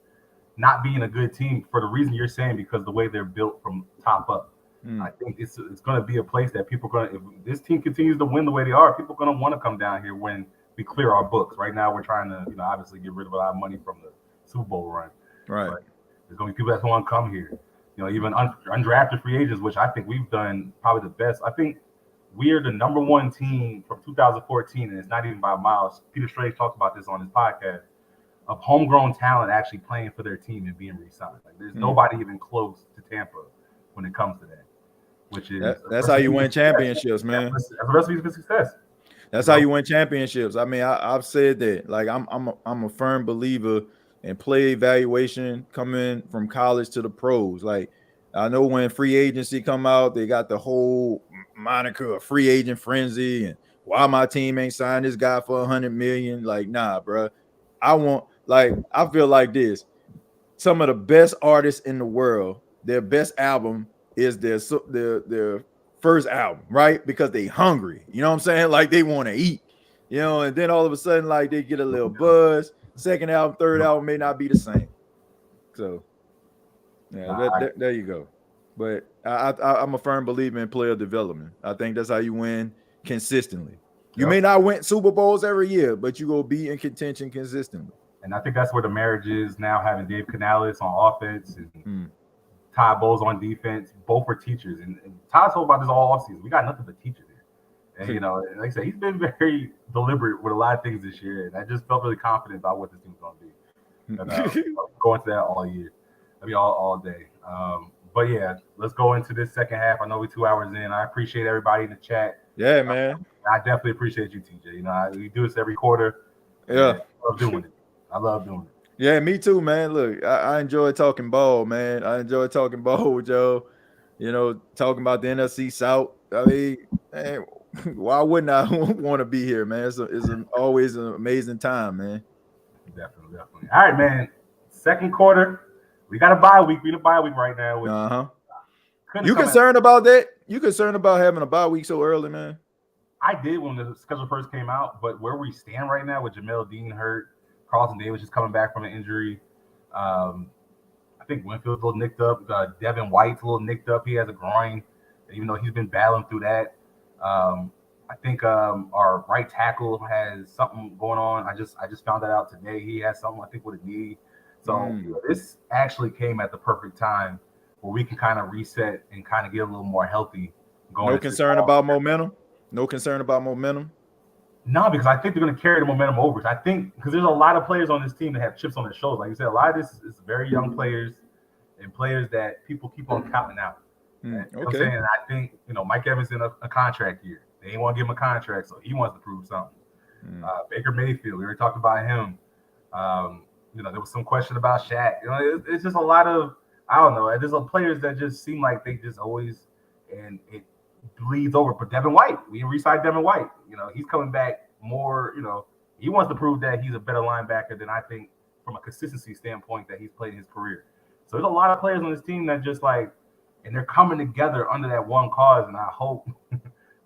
not being a good team for the reason you're saying, because the way they're built from top up. I think it's going to be a place that people are going to, if this team continues to win the way they are, people are going to want to come down here when we clear our books. Right now, we're trying to, you know, obviously get rid of a lot of money from the Super Bowl run. Right. But there's going to be people that want to come here. You know, even undrafted free agents, which I think we've done probably the best. I think we are the number one team from 2014, and it's not even by miles. Peter Strange talked about this on his podcast, of homegrown talent actually playing for their team and being re-signed. Like, there's nobody even close to Tampa when it comes to that. Which is that's how you win championships, man. That's a recipe for success. That's how you win championships. I mean, I've said that. Like, I'm a firm believer in play evaluation coming from college to the pros. Like, I know when free agency come out, they got the whole moniker of free agent frenzy and why my team ain't signed this guy for $100 million. Like, nah, bro. I feel like this. Some of the best artists in the world, their best album is their first album, right? Because they hungry. You know what I'm saying? Like, they want to eat. You know, and then all of a sudden, like, they get a little buzz. Second album, third album may not be the same. So, yeah, there you go. But I'm a firm believer in player development. I think that's how you win consistently. You may not win Super Bowls every year, but you go be in contention consistently. And I think that's where the marriage is now, having Dave Canales on offense and Todd Bowles on defense. Both are teachers, and Todd's told about this all offseason. We got nothing but teachers here, and like I said, he's been very deliberate with a lot of things this year, and I just felt really confident about what this team's going to be. And, going to that all year, all day. But yeah, let's go into this second half. I know we're 2 hours in. I appreciate everybody in the chat. Yeah, man. I definitely appreciate you, TJ. We do this every quarter. Yeah, I love doing it. Yeah, me too, man. Look, I enjoy talking ball, man. I enjoy talking ball with Joe. Talking about the NFC South. I mean, man, why wouldn't I want to be here, man? It's always an amazing time, man. Definitely. All right, man. Second quarter. We got a bye week. We're in a bye week right now. You concerned about that? You concerned about having a bye week so early, man? I did when the schedule first came out, but where we stand right now with Jamel Dean hurt, Carlton Davis just coming back from an injury. I think Winfield's a little nicked up. Devin White's a little nicked up. He has a groin, even though he's been battling through that. I think our right tackle has something going on. I just found that out today. He has something, I think, with a knee. So this actually came at the perfect time where we can kind of reset and kind of get a little more healthy. No concern about momentum? No concern about momentum? No, because I think they're going to carry the momentum over. I think because there's a lot of players on this team that have chips on their shoulders. Like you said, a lot of this is very young players and players that people keep on counting out. You know what I'm saying? And I think, Mike Evans in a contract year. They didn't want to give him a contract, so he wants to prove something. Baker Mayfield, we already talked about him. There was some question about Shaq. It's just a lot of, I don't know. There's some players that just seem like they just always, and it bleeds over. But Devin White, we re-signed Devin White. He's coming back more. He wants to prove that he's a better linebacker than I think from a consistency standpoint that he's played in his career. So there's a lot of players on this team that just and they're coming together under that one cause, and I hope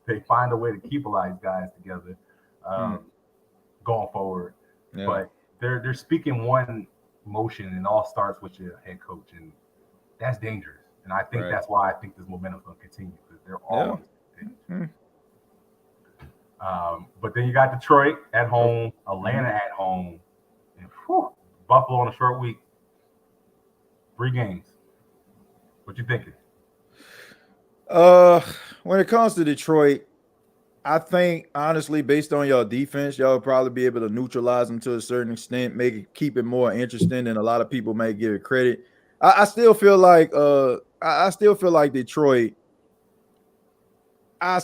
they find a way to keep a lot of these guys together going forward. Yeah. But they're speaking one motion, and it all starts with your head coach, and that's dangerous. And I think that's why I think this momentum is going to continue, because they're all but then you got Detroit at home, Atlanta at home, and Buffalo on a short week. 3 games. What you thinking? When it comes to Detroit, I think, honestly, based on y'all defense, y'all will probably be able to neutralize them to a certain extent, keep it more interesting than a lot of people may give it credit. I still feel like Detroit. I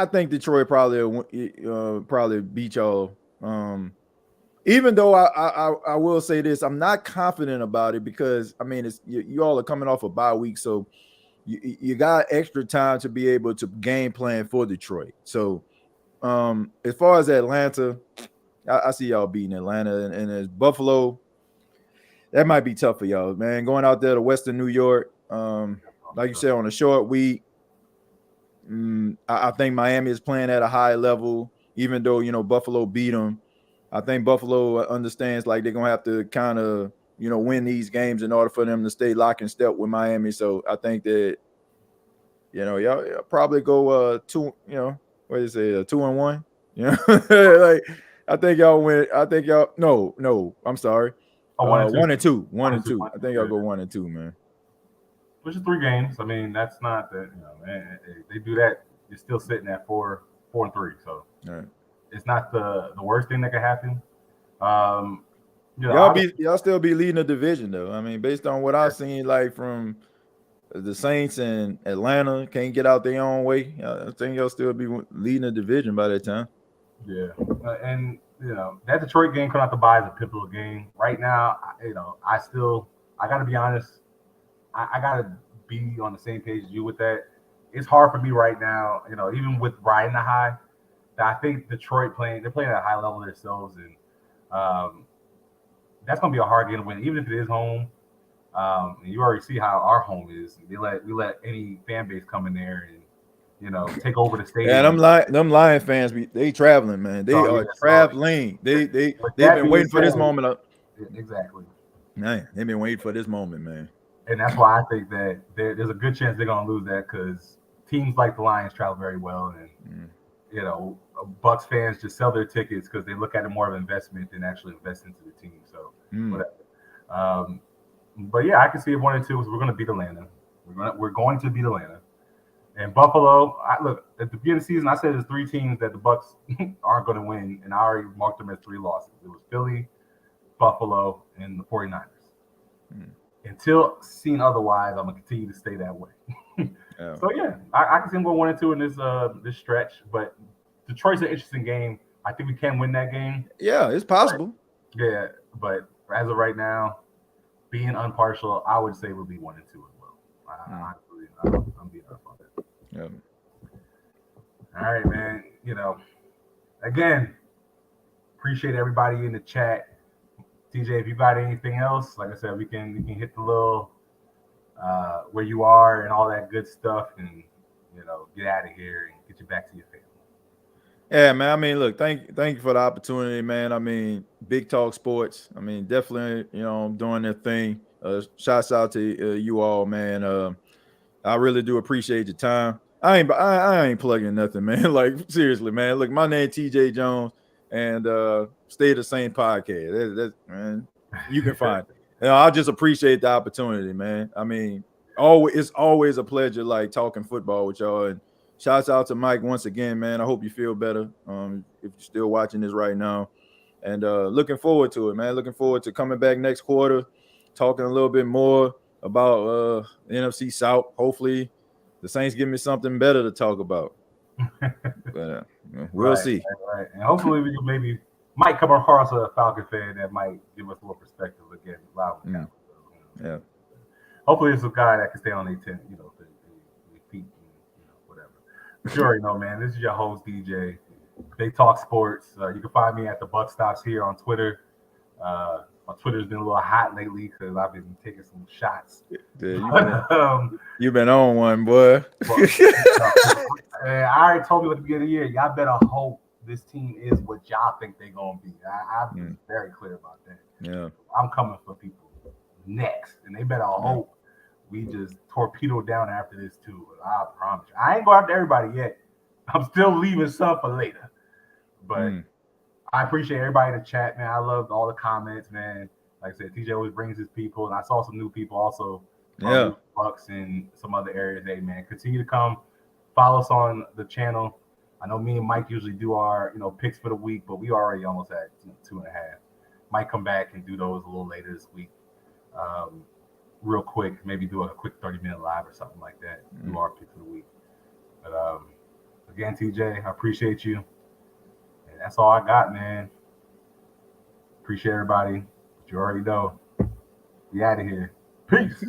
think Detroit probably beat y'all. Even though I will say this, I'm not confident about it, because you all are coming off a bye week, so you got extra time to be able to game plan for Detroit. So as far as Atlanta, I see y'all beating Atlanta, and as Buffalo, that might be tough for y'all, man. Going out there to Western New York, like you said, on a short week. I think Miami is playing at a high level, even though Buffalo beat them. I think Buffalo understands they're gonna have to kind of win these games in order for them to stay lock and step with Miami. So I think that y'all probably go 2. What do you say, 2-1? I think y'all win. I think y'all no. I'm sorry. 1-2. 1-2. I think y'all go 1-2, man. Which is 3 games. That's not that. They do that. You're still sitting at 4-3. So. Right. It's not the worst thing that could happen. Y'all still be leading the division, though. Based on what I've seen, from the Saints and Atlanta can't get out their own way. I think y'all still be leading the division by that time. Yeah, and that Detroit game coming out the bye is a pivotal game. Right now, I got to be honest. I got to be on the same page as you with that. It's hard for me right now. Even with riding the high. I think Detroit they're playing at a high level themselves, and that's gonna be a hard game to win, even if it is home. And you already see how our home is. We let any fan base come in there and take over the stadium. Yeah, them Lion fans, they traveling, man. They are traveling. They've been waiting for this moment. Exactly. Man, they've been waiting for this moment, man. And that's why I think that there's a good chance they're gonna lose that, because teams like the Lions travel very well, and Bucs fans just sell their tickets because they look at it more of an investment than actually invest into the team. So whatever. But yeah, I can see it 1-2. So we're going to beat Atlanta. We're going to beat Atlanta. And Buffalo, look, at the beginning of the season, I said there's 3 teams that the Bucs aren't going to win, and I already marked them as 3 losses. It was Philly, Buffalo, and the 49ers. Until seen otherwise, I'm going to continue to stay that way. So, yeah, I can see them going 1-2 in this stretch. But Detroit's an interesting game. I think we can win that game. Yeah, it's possible. But as of right now, being impartial, I would say we'll be 1-2 as well. I'm being up on it. Yeah. All right, man. Again, appreciate everybody in the chat. TJ, if you got anything else, like I said, we can hit the little where you are and all that good stuff, and get out of here and get you back to your family. Yeah, man. I mean, look, thank you for the opportunity, man. I mean, Big Talk Sports. I mean, definitely, doing their thing. Shouts out to you all, man. I really do appreciate your time. I ain't plugging nothing, man. Like, seriously, man. Look, my name TJ Jones, and Stay the Same podcast. That's man, you can find it. I just appreciate the opportunity, man. I mean, it's always a pleasure, like, talking football with y'all. And shouts out to Mike once again, man. I hope you feel better. If you're still watching this right now, and looking forward to it, man. Looking forward to coming back next quarter, talking a little bit more about the NFC South. Hopefully the Saints give me something better to talk about. But we'll see. Right. And hopefully we maybe might come across a Falcon fan that might give us a little perspective again. Yeah. Hopefully it's a guy that can stay on their feet, whatever. But you already know, man. This is your host, DJ. Big Talk Sports. You can find me at the Buck Stops here on Twitter. My Twitter's been a little hot lately because I've been taking some shots. You've been on one, boy. I already told you at the beginning of the year, y'all better hope this team is what y'all think they're going to be. I've been very clear about that. Yeah. I'm coming for people next, and they better hope we just torpedo down after this, too. I promise you. I ain't going after everybody yet. I'm still leaving some for later. But I appreciate everybody in the chat, man. I loved all the comments, man. Like I said, TJ always brings his people, and I saw some new people also. Bucs and some other areas. Hey, man, continue to come. Follow us on the channel. I know me and Mike usually do our, picks for the week, but we already almost at 2.5. Might come back and do those a little later this week. Real quick, maybe do a quick 30-minute live or something like that. Do our picks for the week. But again, TJ, I appreciate you. And that's all I got, man. Appreciate everybody. But you already know. We out of here. Peace.